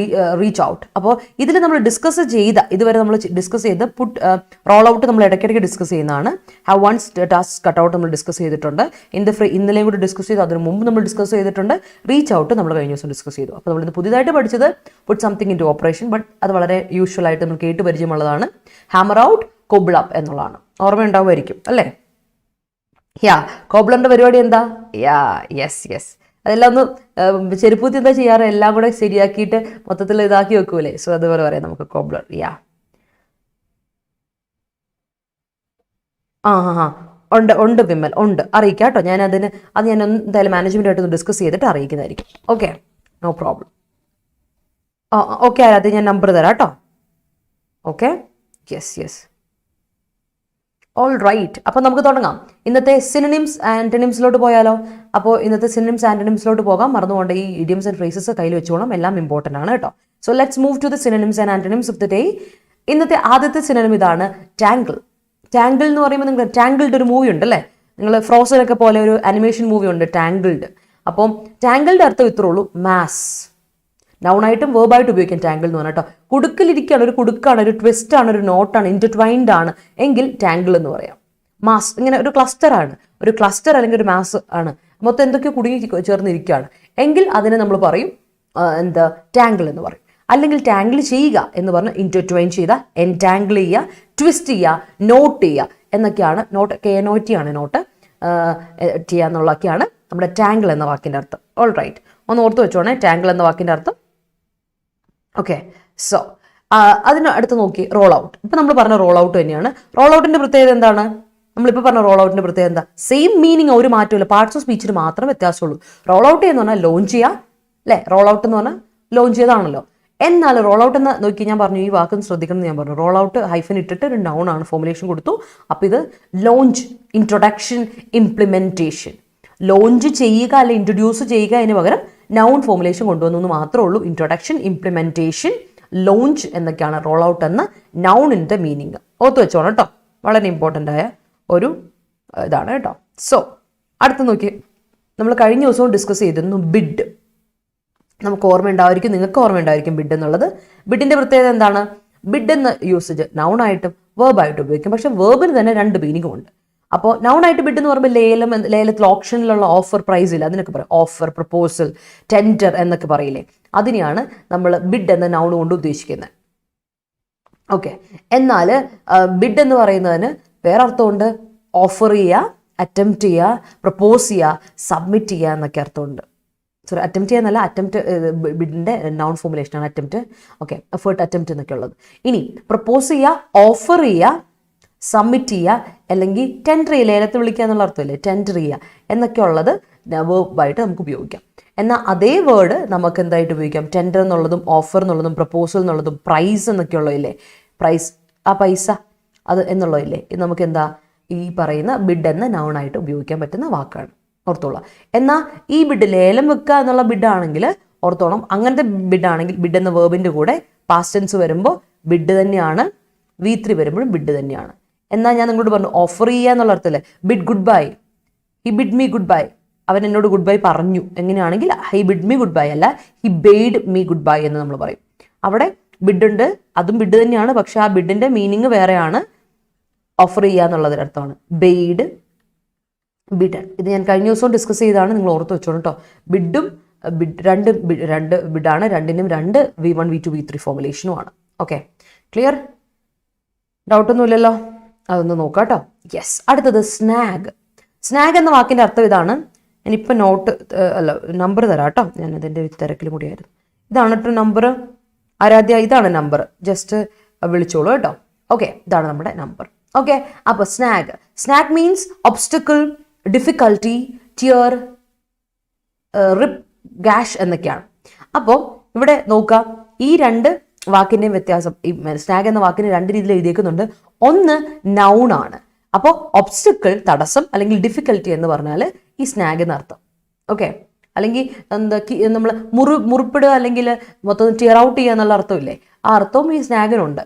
reach out. അപ്പോൾ ഇതിൽ നമ്മൾ ഇതുവരെ നമ്മൾ ഡിസ്കസ് ചെയ്ത് റോൾ ഔട്ട് നമ്മൾ ഇടയ്ക്കിടയ്ക്ക് ഡിസ്കസ് ചെയ്യുന്നതാണ്. Have one's task cut out നമ്മൾ ഡിസ്കസ് ചെയ്തിട്ടുണ്ട്. ഇൻ ദ ഫ്രേ ഇന്നലെയും കൂടി ഡിസ്കസ് ചെയ്തു, അതിന് മുമ്പ് നമ്മൾ ഡിസ്കസ് ചെയ്തിട്ടുണ്ട്. റീച്ച് ഔട്ട് നമ്മൾ കഴിഞ്ഞ ദിവസം ഡിസ്കസ് ചെയ്തു. അപ്പോൾ നമ്മളിത് പുതിയതായിട്ട് പഠിച്ചത് put something in to operation, but അത് വളരെ യൂഷ്വൽ ആയിട്ട് നമ്മൾ കേട്ട് പരിചയമുള്ളതാണ്. ഹാമർ ഔട്ട്, കോബിൾ അപ്പ് എന്നുള്ളതാണ്. ഓർമ്മയുണ്ടാവുമായിരിക്കും അല്ലേ? കോബ്ലറിന്റെ പരിപാടി എന്താ? യെസ് അതെല്ലാം ഒന്ന് ചെരുപ്പൂത്തി എന്താ ചെയ്യാറ്, എല്ലാം കൂടെ ശരിയാക്കിയിട്ട് മൊത്തത്തിൽ ഇതാക്കി വെക്കൂലേ, സോ അതുപോലെ പറയാം നമുക്ക് കോബ്ലർ. ഉണ്ട് വിമൽ, ഉണ്ട്, അറിയിക്കാം കേട്ടോ. അത് ഞാൻ എന്തായാലും മാനേജ്മെന്റായിട്ട് ഡിസ്കസ് ചെയ്തിട്ട് അറിയിക്കുന്നതായിരിക്കും. Okay, no problem. ഓക്കെ, അത് ഞാൻ നമ്പർ തരാം കേട്ടോ. Okay, yes all right. അപ്പോൾ നമുക്ക് തുടങ്ങാം. ഇന്നത്തെ സിനോണിംസ് ആന്റണിംസിലോട്ട് പോയാലോ? അപ്പോൾ ഇന്നത്തെ സിനോണിംസ് ആന്റണിംസിലോട്ട് പോകാം. മറന്നുകൊണ്ട് ഈ ഇഡിയംസ് ആൻഡ് ഫ്രേസസ് കയ്യിൽ വെച്ചോളാം, എല്ലാം ഇമ്പോർട്ടൻ്റ് ആണ് കേട്ടോ. So let's move to the synonyms and antonyms of the day. ഇന്നത്തെ ആദ്യത്തെ സിനോണിം ഇതാണ്, ടാങ്കിൾ. ടാങ്കിൾ എന്ന് പറയുമ്പോൾ നിങ്ങൾ ടാങ്കിൾഡ് ഒരു മൂവി ഉണ്ട് അല്ലേ, നിങ്ങൾ ഫ്രോസനൊക്കെ പോലെ ഒരു അനിമേഷൻ മൂവി ഉണ്ട് ടാങ്കിൾഡ്. അപ്പം ടാങ്കിൾഡ് അർത്ഥം ഇത്രേ ഉള്ളൂ, മാസ്. നൗണായിട്ടും വേർബായിട്ട് ഉപയോഗിക്കാം ടാങ്കിൾ എന്ന് പറഞ്ഞാൽ കേട്ടോ. കുടുക്കിലിരിക്കുകയാണ്, ഒരു കുടുക്കാണ്, ഒരു ട്വിസ്റ്റ് ആണ്, ഒരു നോട്ടാണ്, ഇന്റർട്വൈൻഡ് ആണ് എങ്കിൽ ടാങ്കിൾ എന്ന് പറയാം. മാസ് ഇങ്ങനെ ഒരു ക്ലസ്റ്ററാണ്, ഒരു ക്ലസ്റ്റർ അല്ലെങ്കിൽ ഒരു മാസ് ആണ്, മൊത്തം എന്തൊക്കെയോ കുടുങ്ങി ചേർന്നിരിക്കുകയാണ് എങ്കിൽ അതിനെ നമ്മൾ പറയും എന്താ, ടാങ്കിൾ എന്ന് പറയും. അല്ലെങ്കിൽ ടാങ്കിൾ ചെയ്യുക എന്ന് പറഞ്ഞാൽ ഇന്റർട്വൈൻ ചെയ്ത, എൻടാങ്കിൾ ചെയ്യുക, ട്വിസ്റ്റ് ചെയ്യുക, നോട്ട് ചെയ്യുക എന്നൊക്കെയാണ്. നോട്ട് KNOT ആണ് നോട്ട് ചെയ്യുക എന്നുള്ളതൊക്കെയാണ് നമ്മുടെ ടാങ്കിൾ എന്ന വാക്കിൻ്റെ അർത്ഥം. ഓൾ റൈറ്റ്, ഒന്ന് ഓർത്ത് വെച്ചോണേ ടാങ്കിൾ എന്ന വാക്കിൻ്റെ അർത്ഥം. ഓക്കെ, സോ അതിന് അടുത്ത് നോക്കി റോൾ ഔട്ട്. ഇപ്പം നമ്മൾ പറഞ്ഞ റോൾ ഔട്ട് തന്നെയാണ്. റോൾ ഔട്ടിൻ്റെ പ്രത്യേകത എന്താണ്? നമ്മളിപ്പോൾ പറഞ്ഞ റോൾ ഔട്ടിൻ്റെ പ്രത്യേകത എന്താ? സെയിം മീനിങ്, ഒരു മാറ്റമില്ല, പാർട്സ് ഓഫ് സ്പീച്ചിന് മാത്രം വ്യത്യാസമുള്ളൂ. റോൾ ഔട്ട് എന്ന് പറഞ്ഞാൽ ലോഞ്ച് ചെയ്യുക അല്ലേ, റോൾ ഔട്ട് എന്ന് പറഞ്ഞാൽ ലോഞ്ച് ചെയ്താണല്ലോ. എന്നാൽ റോൾ ഔട്ട് എന്ന് നോക്കി, ഞാൻ പറഞ്ഞു ഈ വാക്ക് ശ്രദ്ധിക്കണം എന്ന് ഞാൻ പറഞ്ഞു. റോൾ ഔട്ട് ഹൈഫൻ ഇട്ടിട്ട് ഒരു നൗൺ ആണ്, ഫോർമുലേഷൻ കൊടുത്തു. അപ്പോൾ ഇത് ലോഞ്ച്, ഇൻട്രൊഡക്ഷൻ, ഇംപ്ലിമെന്റേഷൻ. ലോഞ്ച് ചെയ്യുക അല്ലെ ഇൻട്രൊഡ്യൂസ് ചെയ്യുക അതിന് പകരം നൗൺ ഫോർമുലേഷൻ കൊണ്ടുവന്നു എന്ന് മാത്രമേ ഉള്ളൂ. ഇൻട്രൊഡക്ഷൻ, ഇംപ്ലിമെന്റേഷൻ, ലോഞ്ച് എന്നൊക്കെയാണ് റോൾ ഔട്ട് എന്ന നൗണിൻ്റെ മീനിങ്. ഓർത്ത് വെച്ചോണം കേട്ടോ, വളരെ ഇമ്പോർട്ടൻ്റ് ആയ ഒരു ഇതാണ് കേട്ടോ. സോ അടുത്ത് നോക്കി, നമ്മൾ കഴിഞ്ഞ ദിവസവും ഡിസ്കസ് ചെയ്തിരുന്നു ബിഡ്. നമുക്ക് ഓർമ്മയുണ്ടായിരിക്കും, നിങ്ങൾക്ക് ഓർമ്മയുണ്ടായിരിക്കും ബിഡ് എന്നുള്ളത്. ബിഡിൻ്റെ പ്രത്യേകത എന്താണ്? ബിഡ് എന്ന യൂസേജ് നൗണായിട്ടും വേർബായിട്ടും ഉപയോഗിക്കും. പക്ഷെ വേർബിന് തന്നെ 2 മീനിങ്ങും ഉണ്ട്. അപ്പോൾ നൗണായിട്ട് ബിഡ് എന്ന് പറയുമ്പോൾ ലേലത്തിൽ ഓപ്ഷനിലുള്ള ഓഫർ പ്രൈസ് ഇല്ല, അതിനൊക്കെ പറയും ഓഫർ, പ്രപ്പോസൽ, ടെൻഡർ എന്നൊക്കെ പറയില്ലേ, അതിനെയാണ് നമ്മൾ ബിഡ് എന്ന നൗൺ കൊണ്ട് ഉദ്ദേശിക്കുന്നത്. ഓക്കെ, എന്നാൽ ബിഡ് എന്ന് പറയുന്നതിന് വേറെ അർത്ഥമുണ്ട്. ഓഫർ ചെയ്യുക, അറ്റംപ്റ്റ് ചെയ്യുക, പ്രപ്പോസ് ചെയ്യുക, സബ്മിറ്റ് ചെയ്യുക എന്നൊക്കെ അർത്ഥമുണ്ട്. സോറി, അറ്റംപ്റ്റ് ചെയ്യാന്നല്ല, അറ്റംപ്റ്റ് ബിഡിൻ്റെ നൗൺ ഫോർമുലേഷനാണ് അറ്റംപ്റ്റ്. ഓക്കെ, എഫേർട്ട്, അറ്റംപ്റ്റ് എന്നൊക്കെ ഉള്ളത്. ഇനി പ്രപ്പോസ് ചെയ്യുക, ഓഫർ ചെയ്യുക, സബ്മിറ്റ് ചെയ്യുക, അല്ലെങ്കിൽ ടെൻഡർ ചെയ്യുക, ലേലത്തിൽ വിളിക്കുക എന്നുള്ള അർത്ഥമില്ലേ, ടെൻഡർ ചെയ്യുക എന്നൊക്കെ ഉള്ളത് വേർബായിട്ട് നമുക്ക് ഉപയോഗിക്കാം. എന്നാൽ അതേ വേർഡ് നമുക്ക് എന്തായിട്ട് ഉപയോഗിക്കാം, ടെൻഡർ എന്നുള്ളതും ഓഫർ എന്നുള്ളതും പ്രപ്പോസൽ എന്നുള്ളതും പ്രൈസ് എന്നൊക്കെ ഉള്ളതില്ലേ, പ്രൈസ്, ആ പൈസ അത് എന്നുള്ളതില്ലേ, ഇത് നമുക്ക് എന്താ ഈ പറയുന്ന ബിഡ് എന്ന നൗണായിട്ട് ഉപയോഗിക്കാൻ പറ്റുന്ന വാക്കാണ്, ഓർത്തോളാം. എന്നാൽ ഈ ബിഡ് ലേലം വെക്കുക എന്നുള്ള ബിഡാണെങ്കിൽ ഓർത്തോളം, അങ്ങനത്തെ ബിഡാണെങ്കിൽ ബിഡ് എന്ന വേർബിൻ്റെ കൂടെ പാസ്റ്റ് ടെൻസ് വരുമ്പോൾ ബിഡ് തന്നെയാണ്, V3 വരുമ്പോഴും ബിഡ് തന്നെയാണ്. എന്നാൽ ഞാൻ നിങ്ങളോട് പറഞ്ഞു ഓഫർ ചെയ്യുക എന്നുള്ള അർത്ഥമല്ലേ, bid goodbye, he bid me goodbye, അവൻ എന്നോട് ഗുഡ് ബൈ പറഞ്ഞു. എങ്ങനെയാണെങ്കിൽ he bid me goodbye അല്ല, he bade me goodbye എന്ന് നമ്മൾ പറയും. അവിടെ ബിഡ് ഉണ്ട്, അതും ബിഡ് തന്നെയാണ്, പക്ഷെ ആ ബിഡിൻ്റെ മീനിങ് വേറെയാണ്. ഓഫർ ചെയ്യുക എന്നുള്ളതിനർത്ഥമാണ് ബെയ്ഡ്, ബിഡ്. ഇത് ഞാൻ കഴിഞ്ഞ ദിവസവും ഡിസ്കസ് ചെയ്താണ്, നിങ്ങൾ ഓർത്ത് വെച്ചോളൂ കേട്ടോ. ബിഡും രണ്ട് ബിഡാണ്, രണ്ടിനും രണ്ട് V1, V2, V3 ഫോർമുലേഷനുമാണ്. Okay, clear? ഡൗട്ടൊന്നുമില്ലല്ലോ, അതൊന്ന് നോക്കാം കേട്ടോ. യെസ്, അടുത്തത് സ്നാഗ്. സ്നാഗ് എന്ന വാക്കിൻ്റെ അർത്ഥം ഇതാണ്. ഞാനിപ്പോൾ നമ്പർ തരാം കേട്ടോ, ഞാൻ അതിൻ്റെ തിരക്കിലും കൂടിയായിരുന്നു. ഇതാണ് കേട്ടോ നമ്പർ, ആരാധ്യ, ഇതാണ് നമ്പർ, ജസ്റ്റ് വിളിച്ചോളൂ കേട്ടോ. ഓക്കെ, ഇതാണ് നമ്മുടെ നമ്പർ. ഓക്കെ, അപ്പോൾ snag means obstacle, difficulty, tear, rip, gash എന്നൊക്കെയാണ്. അപ്പോൾ ഇവിടെ നോക്കാം, ഈ രണ്ട് വാക്കിൻ്റെയും വ്യത്യാസം. ഈ സ്നാഗ് എന്ന വാക്കിന് രണ്ട് രീതിയിൽ എഴുതിയേക്കുന്നുണ്ട്. ഒന്ന് നൗൺ ആണ്, അപ്പോൾ ഒബ്സ്റ്റക്കിൾ, തടസ്സം, അല്ലെങ്കിൽ ഡിഫിക്കൽട്ടി എന്ന് പറഞ്ഞാൽ ഈ സ്നാഗ് എന്നർത്ഥം. ഓക്കെ, അല്ലെങ്കിൽ എന്താ നമ്മൾ മുറിപ്പിടുക അല്ലെങ്കിൽ മൊത്തം ടിയർ ഔട്ട് ചെയ്യുക എന്നുള്ള അർത്ഥമില്ലേ, ആ അർത്ഥവും ഈ സ്നാഗിനുണ്ട്.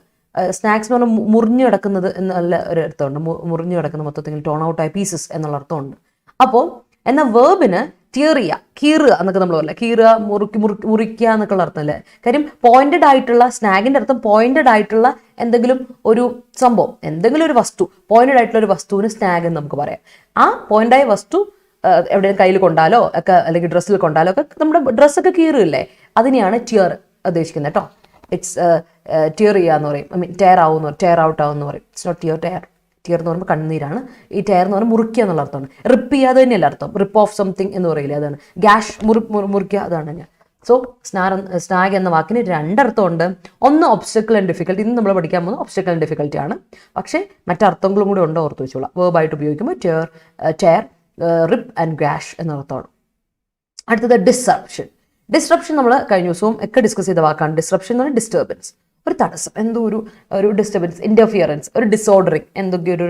സ്നാക്സ് എന്ന് പറഞ്ഞാൽ മുറിഞ്ഞു കിടക്കുന്നത് എന്നുള്ള ഒരു അർത്ഥമുണ്ട്, മുറിഞ്ഞു കിടക്കുന്ന മൊത്തത്തിൽ ടോൺ ഔട്ട് ആയ പീസസ് എന്നുള്ള അർത്ഥമുണ്ട്. അപ്പോൾ എന്നാൽ വേർബിന് ടിയർ ചെയ്യുക, കീറുക എന്നൊക്കെ നമ്മൾ പറയില്ല, കീറുക, മുറിക്കുക എന്നൊക്കെയുള്ള അർത്ഥമല്ലേ. കാര്യം പോയിന്റഡ് ആയിട്ടുള്ള, സ്നാഗിൻ്റെ അർത്ഥം പോയിന്റഡ് ആയിട്ടുള്ള എന്തെങ്കിലും ഒരു സംഭവം, എന്തെങ്കിലും ഒരു വസ്തു, പോയിന്റഡ് ആയിട്ടുള്ള ഒരു വസ്തുവിന് സ്നാഗ് എന്ന് നമുക്ക് പറയാം. ആ പോയിന്റായ വസ്തു എവിടെയും കയ്യിൽ കൊണ്ടാലോ ഒക്കെ അല്ലെങ്കിൽ ഡ്രസ്സിൽ കൊണ്ടാലോ ഒക്കെ നമ്മുടെ ഡ്രസ്സൊക്കെ കീറുകയില്ലേ, അതിനെയാണ് ടിയർ ഉദ്ദേശിക്കുന്നത് കേട്ടോ. ഇറ്റ്സ് ടിയർ ചെയ്യുക എന്ന് പറയും, ഐ മീൻ ടയർ ആവുമെന്ന് പറയും, ടയർ ഔട്ട് ആവുമെന്ന് പറയും. It's not tear, tire. Tear എന്ന് പറയുമ്പോൾ കണ്ണീരാണ്, ഈ ടയർ എന്ന് പറഞ്ഞാൽ മുറിക്കുക എന്നുള്ള അർത്ഥമാണ്. റിപ്പ് ചെയ്യുക അത് തന്നെയല്ല അർത്ഥം, റിപ്പ് ഓഫ് സംതിങ് എന്ന് പറയില്ലേ, അതാണ്. ഗാഷ്, മുറിക്കുക, അതാണ് ഞാൻ. സോ സ്നാഗ് എന്ന വാക്കിന് രണ്ടർത്ഥമുണ്ട്. ഒന്ന് ഒബ്സ്റ്റക്കിൾ ആൻഡ് ഡിഫിക്കൽട്ടി, ഇന്ന് നമ്മൾ പഠിക്കാൻ പോകുന്നത് ഒബ്സ്റ്റക്കിൾ ആൻഡ് ഡിഫിക്കൽട്ടി ആണ്. പക്ഷേ മറ്റർത്ഥങ്ങളും കൂടി ഉണ്ടോ ഓർത്ത് വെച്ചോളാം. വേർബായിട്ട് ഉപയോഗിക്കുമ്പോൾ ടയർ, റിപ്പ് ആൻഡ് ഗാഷ് എന്നർത്ഥമാണ്. അടുത്തത് ഡിസ്റപ്ഷൻ നമ്മൾ കഴിഞ്ഞ ദിവസവും ഒക്കെ ഡിസ്കസ് ചെയ്ത വാക്കാണ്. ഡിസ്റപ്ഷൻ എന്ന് പറഞ്ഞാൽ ഡിസ്റ്റർബൻസ്, ഒരു തടസ്സം, എന്തോ ഒരു ഡിസ്റ്റർബൻസ്, ഇന്റർഫിയറൻസ്, ഒരു ഡിസോർഡറിങ്, എന്തൊക്കെ ഒരു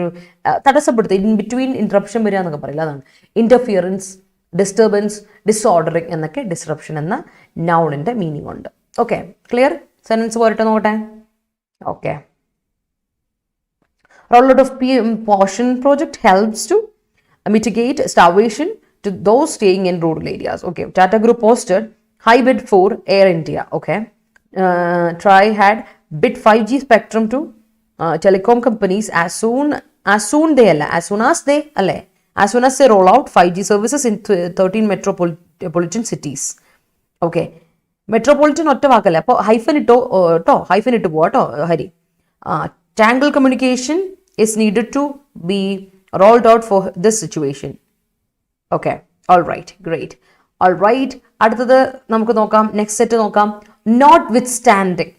തടസ്സപ്പെടുത്തുക, ഇൻ ബിറ്റ്വീൻ ഇന്ററപ്ഷൻ വരിക എന്നൊക്കെ പറയില്ല, അതാണ് ഇന്റർഫിയറൻസ്, ഡിസ്റ്റർബൻസ്, ഡിസോർഡറിങ് എന്നൊക്കെ ഡിസ്റപ്ഷൻ എന്ന നൗണിൻ്റെ മീനിങ് ഉണ്ട്. Okay, clear? സെൻറ്റൻസ് പോരട്ടെ നോക്കട്ടെ. Okay, rollout of portion project helps to mitigate starvation to those staying in rural areas. Okay, Tata Group posted high bid for Air India. Okay, Try had bid 5G spectrum to telecom companies as soon as they roll out 5G services in 13 metropolitan cities. Okay, metropolitan ഒറ്റ വാക്കല്ലേ, അപ്പോൾ hyphen ഇട്ട് പോവാട്ടോ Hari. Tangle communication is needed to be rolled out for this situation. Okay, all right, great. All right, അടുത്തത് നമുക്ക് നോക്കാം, next set നോക്കാം. Notwithstanding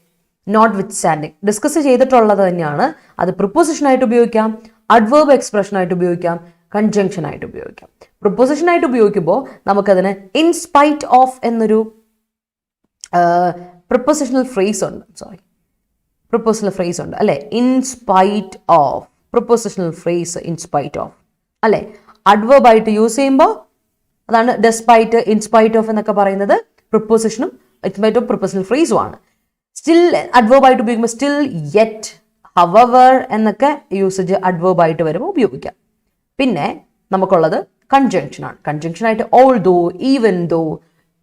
discuss ചെയ്തിട്ടുള്ളത് തന്നെയാണ്. അത് പ്രിപ്പോസിഷനായിട്ട് ഉപയോഗിക്കാം, അഡ്വേർബ് എക്സ്പ്രഷനായിട്ട് ഉപയോഗിക്കാം, കൺജങ്ഷനായിട്ട് ഉപയോഗിക്കാം. പ്രിപ്പോസിഷനായിട്ട് ഉപയോഗിക്കുമ്പോൾ നമുക്കതിന് ഇൻ സ്പൈറ്റ് ഓഫ് എന്നൊരു പ്രിപ്പോസിഷണൽ ഫ്രേസ് ഉണ്ട്, അല്ലേ? In spite of, prepositional phrase in spite of, അല്ലേ? അഡ്വേർബായിട്ട് യൂസ് ചെയ്യുമ്പോൾ അതാണ് ഡെസ്പൈറ്റ്, ഇൻസ്പൈറ്റ് ഓഫ് എന്നൊക്കെ പറയുന്നത് പ്രിപ്പോസിഷനും ഇൻസ്പൈറ്റ് ഓഫ് പ്രിപ്പോസിഷണൽ ഫ്രേസും ആണ്. സ്റ്റിൽ അഡ്വേർബായിട്ട് ഉപയോഗിക്കുമ്പോൾ സ്റ്റിൽ, യെറ്റ്, ഹവവർ എന്നൊക്കെ യൂസേജ് അഡ്വേർബായിട്ട് വരുമ്പോൾ ഉപയോഗിക്കാം. പിന്നെ നമുക്കുള്ളത് കൺജങ്ഷനാണ്. കൺജങ്ഷനായിട്ട് ഓൾ ദോ, ഈവൻ ദോ,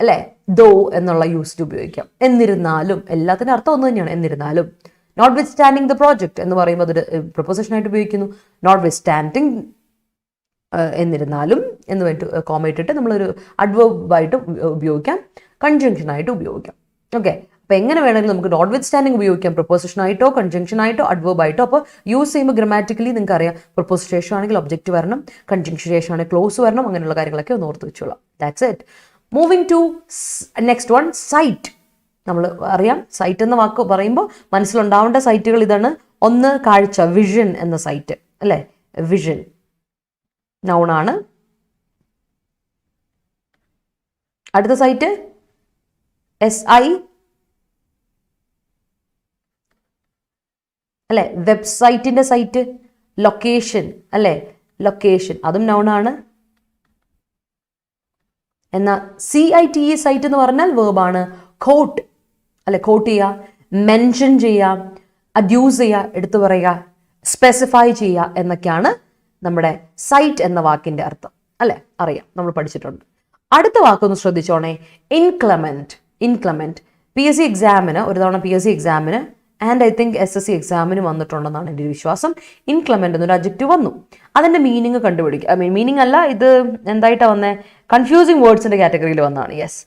അല്ലേ? ദോ എന്നുള്ള യൂസേജ് ഉപയോഗിക്കാം. എന്നിരുന്നാലും, എല്ലാത്തിൻ്റെ അർത്ഥം ഒന്ന് തന്നെയാണ്, എന്നിരുന്നാലും. Notwithstanding the project എന്ന് പറയുമ്പോൾ അതൊരു പ്രൊപ്പോസിഷനായിട്ട് ഉപയോഗിക്കുന്നു. നോട്ട് വിത്ത് സ്റ്റാൻഡിങ് എന്നിരുന്നാലും എന്ന് വേണ്ടി കോമ ഇട്ടിട്ട് നമ്മളൊരു അഡ്വേർബായിട്ട് ഉപയോഗിക്കാം, കൺജങ്ഷനായിട്ട് ഉപയോഗിക്കാം. ഓക്കെ, അപ്പോൾ എങ്ങനെ വേണമെങ്കിലും നമുക്ക് നോട്ട് വിത്ത് സ്റ്റാൻഡിങ് ഉപയോഗിക്കാം, പ്രൊപ്പോസിഷനായിട്ടോ കൺജങ്ഷനായിട്ടോ അഡ്വേർബായിട്ടോ. അപ്പോൾ യൂസ് ചെയ്യുമ്പോൾ ഗ്രാമാറ്റിക്കലി നിങ്ങൾക്ക് അറിയാം, പ്രൊപ്പോസിഷൻ ശേഷം ആണെങ്കിൽ ഒബ്ജക്റ്റ് വരണം, കൺജങ്ഷൻ ശേഷം ആണെങ്കിൽ ക്ലോസ് വരണം, അങ്ങനെയുള്ള കാര്യങ്ങളൊക്കെ ഒന്ന് ഓർത്ത് വെച്ചോളാം. That's it. Moving to next one, sight. നമ്മൾ അറിയാം, സൈറ്റ് എന്ന വാക്ക് പറയുമ്പോൾ മനസ്സിലുണ്ടാവേണ്ട സൈറ്റുകൾ ഇതാണ്. ഒന്ന്, കാഴ്ച, വിഷൻ എന്ന സൈറ്റ് അല്ലേ, വിഷൻ നൗണാണ്. അടുത്ത സൈറ്റ് SI അല്ലെ, വെബ്സൈറ്റിന്റെ സൈറ്റ്. ലൊക്കേഷൻ അല്ലെ, ലൊക്കേഷൻ അതും നൗണാണ്. എന്നാൽ CITE സൈറ്റ് എന്ന് പറഞ്ഞാൽ വേർബാണ്. കോട്ട് അല്ലെ, കോട്ട് ചെയ്യുക, മെൻഷൻ ചെയ്യുക, അഡ്യൂസ് ചെയ്യുക, എടുത്തു പറയുക, സ്പെസിഫൈ ചെയ്യുക എന്നൊക്കെയാണ് നമ്മുടെ സൈറ്റ് എന്ന വാക്കിന്റെ അർത്ഥം അല്ലെ, അറിയാം, നമ്മൾ പഠിച്ചിട്ടുണ്ട്. അടുത്ത വാക്കൊന്ന് ശ്രദ്ധിച്ചോണേ, ഇൻക്ലമെന്റ്. ഇൻക്ലമെന്റ് PSC എക്സാമിന് ഒരു തവണ PSC എക്സാമിന് ആൻഡ് ഐ തിങ്ക് SSC എക്സാമിന് വന്നിട്ടുണ്ടെന്നാണ് എൻ്റെ ഒരു വിശ്വാസം. ഇൻക്ലമെന്റ് എന്നൊരു അഡ്ജക്റ്റീവ് വന്നു. അതിന്റെ മീനിങ് കണ്ടുപിടിക്കുക. മീനിങ് അല്ല, ഇത് എന്തായിട്ടാണ് വന്നേ, കൺഫ്യൂസിങ് വേർഡ്സിന്റെ കാറ്റഗറിയിൽ വന്നതാണ്. യെസ്,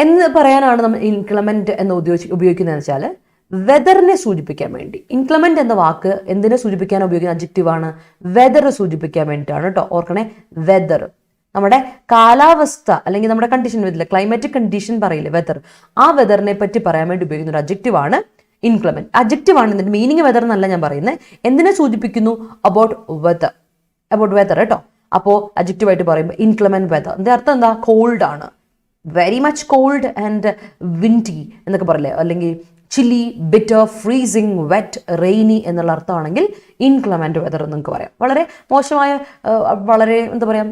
എന്ന് പറയാനാണ് നമ്മൾ ഇൻക്ലമെന്റ് എന്ന് ഉപയോഗിക്കുന്നതെന്ന് വെച്ചാൽ വെതറിനെ സൂചിപ്പിക്കാൻ വേണ്ടി. ഇൻക്ലമെന്റ് എന്ന വാക്ക് എന്തിനെ സൂചിപ്പിക്കാൻ ഉപയോഗിക്കുന്ന അഡ്ജക്റ്റീവാണ്, വെതർ സൂചിപ്പിക്കാൻ വേണ്ടിയിട്ടാണ് കേട്ടോ. ഓർക്കണേ, വെതർ നമ്മുടെ കാലാവസ്ഥ അല്ലെങ്കിൽ നമ്മുടെ കണ്ടീഷൻ വരില്ല, ക്ലൈമാറ്റിക് കണ്ടീഷൻ പറയില്ലേ, വെതർ. ആ വെതറിനെ പറ്റി പറയാൻ വേണ്ടി ഉപയോഗിക്കുന്ന ഒരു അഡ്ജക്റ്റീവാണ് ഇൻക്ലമെന്റ്. അഡ്ജക്റ്റീവ് ആണ്, ഇതിന്റെ മീനിങ് വെതർ എന്നല്ല ഞാൻ പറയുന്നത്. എന്തിനെ സൂചിപ്പിക്കുന്നു, അബൌട്ട് വെതർ, അബൌട്ട് വെതർ കേട്ടോ. അപ്പോൾ അഡ്ജക്റ്റീവായിട്ട് പറയുമ്പോൾ ഇൻക്ലമെന്റ് വെതർ, അതിന്റെ അർത്ഥം എന്താ, കോൾഡ് ആണ്, very much cold and windy എന്നൊക്കെ പറയില്ലേ, അല്ലെങ്കിൽ chilly, bitter, freezing, wet, rainy എന്നുള്ള അർത്ഥമാണെങ്കിൽ ഇൻക്ലമെന്റ് വെതർ എന്ന് നിങ്ങൾക്ക് പറയാം. വളരെ മോശമായ, വളരെ എന്താ പറയാ,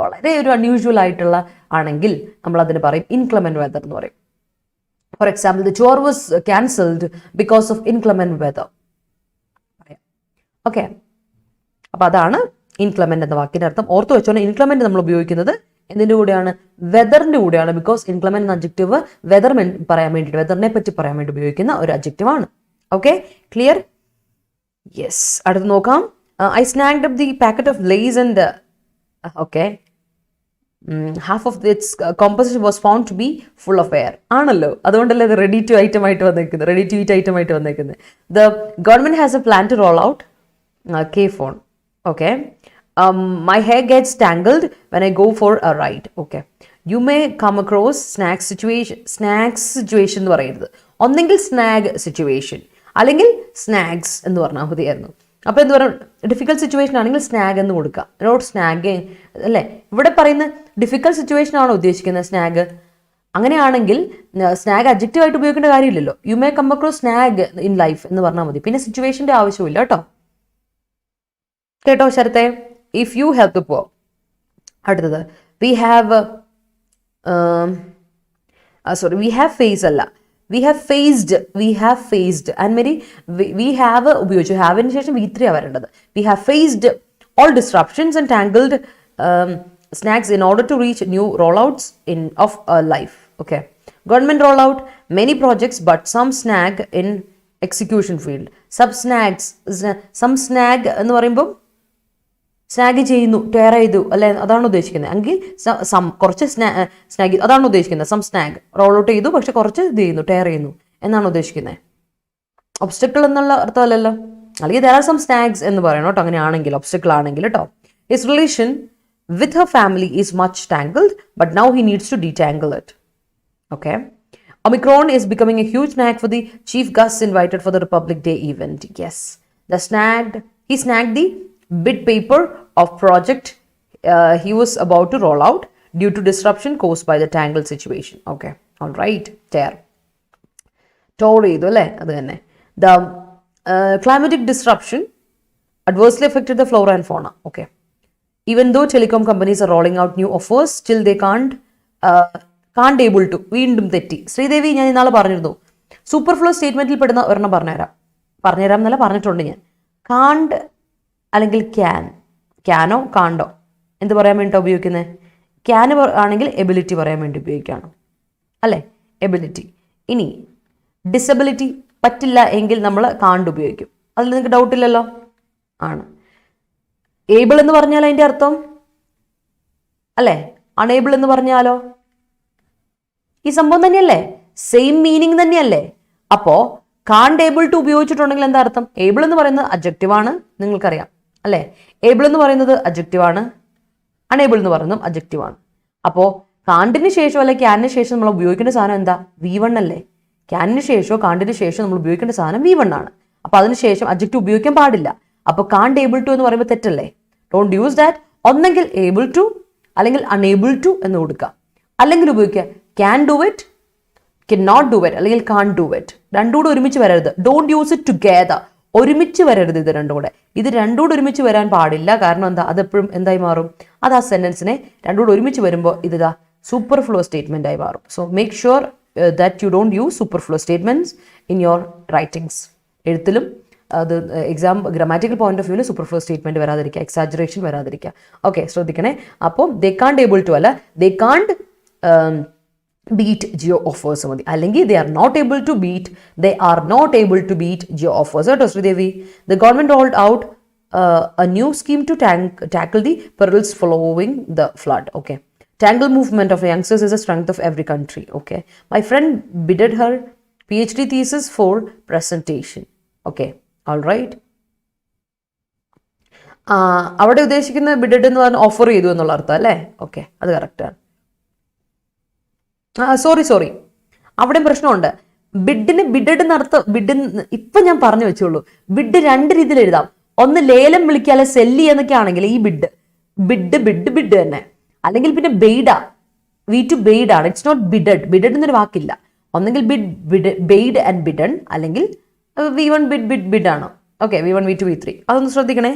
വളരെ ഒരു അൺയൂഷ്വൽ ആയിട്ടുള്ള ആണെങ്കിൽ നമ്മൾ അതിന് പറയും ഇൻക്ലമെന്റ് വെതർ എന്ന് പറയും. For example, the tour was cancelled because of inclement weather. Okay, അപ്പൊ അതാണ് ഇൻക്ലമെന്റ് എന്ന വാക്കിന്റെ അർത്ഥം. ഓർത്ത് വെച്ചോണ്ട് ഇൻക്ലമെന്റ് നമ്മൾ ഉപയോഗിക്കുന്നത് എന്തിന്റെ കൂടെയാണ്, വെതറിന്റെ കൂടെയാണ്. ബിക്കോസ് ഇൻക്ലമെന്റ് എന്ന അഡ്ജക്റ്റീവ് വെതർ പറയാൻ വേണ്ടിയിട്ട്, വെതറിനെ പറ്റി പറയാൻ വേണ്ടി ഉപയോഗിക്കുന്ന ഒരു അഡ്ജക്റ്റീവ് ആണ്. Okay, clear? യെസ്, അടുത്ത് നോക്കാം. I snagged up the packet of Lay's and half of its composition was found to be full of air. ആണല്ലോ, അതുകൊണ്ടല്ലേ അത് റെഡി ടു ഐറ്റം ആയിട്ട് വന്നേക്കുന്നത്, റെഡി ടു ഈറ്റ് ഐറ്റം ആയിട്ട് വന്നേക്കുന്നത്. The government has a plan to roll out K-phone. Okay, my hair gets tangled when I go for a ride. Okay, you may come across snacks situation എന്ന് പറയുന്നത് ഒന്നെങ്കിൽ snag situation അല്ലെങ്കിൽ സ്നാഗ്സ് എന്ന് പറഞ്ഞാൽ മതിയായിരുന്നു. അപ്പോൾ എന്ത് പറയുക, ഡിഫിക്കൽട്ട് സിറ്റുവേഷൻ ആണെങ്കിൽ സ്നാഗ് എന്ന് കൊടുക്കുക, നോട്ട് സ്നാഗ് അല്ലേ. ഇവിടെ പറയുന്ന ഡിഫിക്കൽട്ട് സിറ്റുവേഷൻ ആണോ ഉദ്ദേശിക്കുന്നത് സ്നാഗ്? അങ്ങനെയാണെങ്കിൽ സ്നാഗ് അഡ്ജക്റ്റീവ് ആയിട്ട് ഉപയോഗിക്കേണ്ട കാര്യമില്ലല്ലോ. You may come across snag in life എന്ന് പറഞ്ഞാൽ മതി, പിന്നെ സിറ്റുവേഷൻ്റെ ആവശ്യമില്ല കേട്ടോ. കേട്ടോ ശരത്തെ? If you help the poor. അടുത്തത് വി ഹാവ് ഫേസ് അല്ല, we have faced and many we have ഉപയോഗിച്ചു, ഹാവിന് ശേഷം V3 വരേണ്ടത്. we have faced all disruptions and tangled snags in order to reach new rollouts of life. Okay, government roll out many projects but some snag in execution field. some snag എന്ന് പറയുമ്പോൾ snag ചെയ്യുന്നു, tyre ചെയ്തു അല്ലെ, അതാണ് ഉദ്ദേശിക്കുന്നത്. എങ്കിൽ കുറച്ച് snag അതാണ് ഉദ്ദേശിക്കുന്നത്. സം സ്നാഗ് റോൾ ഔട്ട് ചെയ്തു പക്ഷെ കുറച്ച് ഇത് ചെയ്യുന്നു, ടയർ ചെയ്യുന്നു എന്നാണ് ഉദ്ദേശിക്കുന്നത്. ഒബ്സ്റ്റക്കിൾ എന്നുള്ള അർത്ഥമല്ലല്ലോ. അല്ലെങ്കിൽ there are some snags എന്ന് പറയണം കേട്ടോ, അങ്ങനെയാണെങ്കിൽ ഒബ്സ്റ്റക്കിൾ ആണെങ്കിൽ കേട്ടോ. His relation with her family is much tangled but now he needs to detangle it. Okay, Omicron is becoming a huge snag for the chief guests invited for the Republic Day event. Yes, he snagged the bid paper of project he was about to roll out due to disruption caused by the tangled situation. Okay, all right, tore ചെയ്തു അല്ലേ, അത് തന്നെ. The climatic disruption adversely affected the flora and fauna. Okay, even though telecom companies are rolling out new offers, still they can't able to. വീണ്ടും തെറ്റി. ശ്രീദേവി, ഞാൻ ഇന്നാളെ പറഞ്ഞിരുന്നു, super flow സ്റ്റേറ്റ്മെന്റിൽ പെടുന്ന ഒരെണ്ണം പറഞ്ഞുതരാം എന്നല്ല പറഞ്ഞിട്ടുണ്ട് ഞാൻ. കാണ്ട് അല്ലെങ്കിൽ ക്യാനോ കാണ്ടോ എന്ത് പറയാൻ വേണ്ടിയിട്ടാണ് ഉപയോഗിക്കുന്നത്? ക്യാന് ആണെങ്കിൽ എബിലിറ്റി പറയാൻ വേണ്ടി ഉപയോഗിക്കുകയാണ് അല്ലേ, എബിലിറ്റി. ഇനി ഡിസബിലിറ്റി പറ്റില്ല എങ്കിൽ നമ്മൾ കാണ്ട് ഉപയോഗിക്കും. അതിൽ നിങ്ങൾക്ക് ഡൗട്ടില്ലല്ലോ? ആണ്. ഏബിൾ എന്ന് പറഞ്ഞാൽ അതിന്റെ അർത്ഥം അല്ലേ? അണേബിൾ എന്ന് പറഞ്ഞാലോ ഈ സംഭവം തന്നെയല്ലേ? സെയിം മീനിങ് തന്നെയല്ലേ? അപ്പോ കാണ്ട് ഏബിൾ ടു ഉപയോഗിച്ചിട്ടുണ്ടെങ്കിൽ എന്താ അർത്ഥം? ഏബിൾ എന്ന് പറയുന്നത് അഡ്ജക്റ്റീവ് ആണ്, നിങ്ങൾക്കറിയാം അല്ലേ? ഏബിൾ എന്ന് പറയുന്നത് അഡ്ജക്റ്റീവ് ആണ്, അണേബിൾ എന്ന് പറയുന്നതും അഡ്ജക്റ്റീവ് ആണ്. അപ്പോ കാണ്ടിന് ശേഷം അല്ലെ ക്യാനിന് ശേഷം നമ്മൾ ഉപയോഗിക്കേണ്ട സാധനം എന്താ? V1 അല്ലേ? ക്യാനിന് ശേഷമോ കാണ്ടിന് ശേഷം നമ്മൾ ഉപയോഗിക്കേണ്ട സാധനം V1 ആണ്. അപ്പൊ അതിനുശേഷം അഡ്ജക്റ്റീവ് ഉപയോഗിക്കാൻ പാടില്ല. അപ്പൊ കാണ്ട് ഏബിൾ ടു എന്ന് പറയുമ്പോൾ തെറ്റല്ലേ? Don't use that. ഒന്നെങ്കിൽ ഏബിൾ ടു അല്ലെങ്കിൽ അൺഏബിൾ ടു എന്ന് കൊടുക്കുക, അല്ലെങ്കിൽ ഉപയോഗിക്കുക can do it, can not do it, അല്ലെങ്കിൽ കാൺ ഡു ഇറ്റ്. രണ്ടുകൂടെ ഒരുമിച്ച് വരരുത്. Don't use it together. ഒരുമിച്ച് വരരുത് ഇത് രണ്ടുകൂടെ. ഇത് രണ്ടുകൂടെ ഒരുമിച്ച് വരാൻ പാടില്ല. കാരണം എന്താ? അതെപ്പോഴും എന്തായി മാറും? അത് ആ സെന്റൻസിനെ രണ്ടുകൂടെ ഒരുമിച്ച് വരുമ്പോൾ ഇതാ സൂപ്പർഫ്ലോ സ്റ്റേറ്റ്മെന്റ് ആയി മാറും. So make sure that you don't use superfluous statements in your writings. എഴുത്തിലും അത് എക്സാം ഗ്രാമാറ്റിക്കൽ പോയിന്റ് ഓഫ് വ്യൂവിൽ സൂപ്പർഫ്ലോ സ്റ്റേറ്റ്മെന്റ് വരാതിരിക്കുക, എക്സാജറേഷൻ വരാതിരിക്കുക. ഓക്കെ, ശ്രദ്ധിക്കണേ. അപ്പോൾ ദേ കാണ്ട് ഏബിൾ ടു അല്ല, ദേ കാണ്ട് beat geo offers മതി. അല്ലെങ്കിൽ they are not able to beat geo offers. കേട്ടോ Sridevi. The government rolled out a new scheme to tackle the perils following the flood. Okay. Tangle movement of youngsters is a strength of every country. Okay. My friend bidded her PhD thesis for presentation. Okay. All right. അവിടെ ഉദ്ദേശിക്കുന്ന ബിഡഡ് എന്ന് പറഞ്ഞാൽ offer ചെയ്തു എന്നുള്ള അർത്ഥം അല്ലേ? Okay, അത് കറക്റ്റാണ്. സോറി, അവിടെ പ്രശ്നമുണ്ട്. ബിഡഡ് എന്നർത്ഥം ബിഡ് ഇപ്പൊ ഞാൻ പറഞ്ഞു വെച്ചോളൂ. ബിഡ് രണ്ട് രീതിയിൽ എഴുതാം. ഒന്ന് ലേലം വിളിക്കുക, അല്ലെ സെല്ലി എന്നൊക്കെ ആണെങ്കിൽ ഈ ബിഡ് തന്നെ. അല്ലെങ്കിൽ പിന്നെ ബെയ്ഡാ, ബെയ്ഡ് ആണ്. ഇറ്റ്സ് നോട്ട് ബിഡഡ് എന്നൊരു വാക്കില്ല. ഒന്നെങ്കിൽ ബെയ്ഡ് ആൻഡ് ബിഡൺ, അല്ലെങ്കിൽ V1 ബിഡ് ആണ്. ഓക്കെ, V1 V2 V3 അതൊന്ന് ശ്രദ്ധിക്കണേ.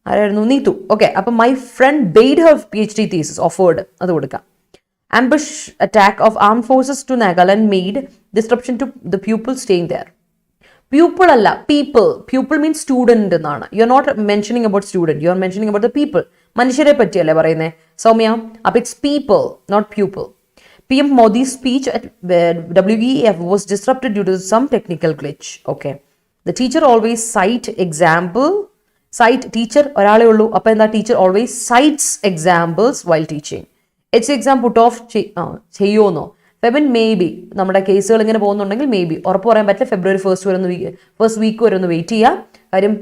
ആരായിരുന്നു? നീതു. ഓക്കെ, അപ്പൊ my friend bade Har PhD thesis offered, അത് കൊടുക്കാം. Ambush attack of armed forces to Nagaland made disruption to the pupils staying there. Pupil alla, people. Pupil means student എന്നാണ്. You are not mentioning about student. You are mentioning about the people. മനുഷ്യരെ പറ്റിയല്ലേ പറയുന്നേ സൗമ്യ? അപ്പൊ it's people, not pupil. PM Modi's speech at WEF was disrupted due to some technical glitch. Okay. The teacher always teacher ഒരാളേ ഉള്ളൂ. അപ്പൊ എന്താ? Teacher always cites examples while teaching. Exam put off ചെയ്യുമെന്നോ? Febin may be. നമ്മുടെ കേസുകൾ ഇങ്ങനെ പോകുന്നുണ്ടെങ്കിൽ may be. ഉറപ്പ് പറയാൻ പറ്റില്ല. ഫെബ്രുവരി ഫസ്റ്റ് വീക്ക് വരെ ഒന്ന് വെയിറ്റ് ചെയ്യാം. കാര്യം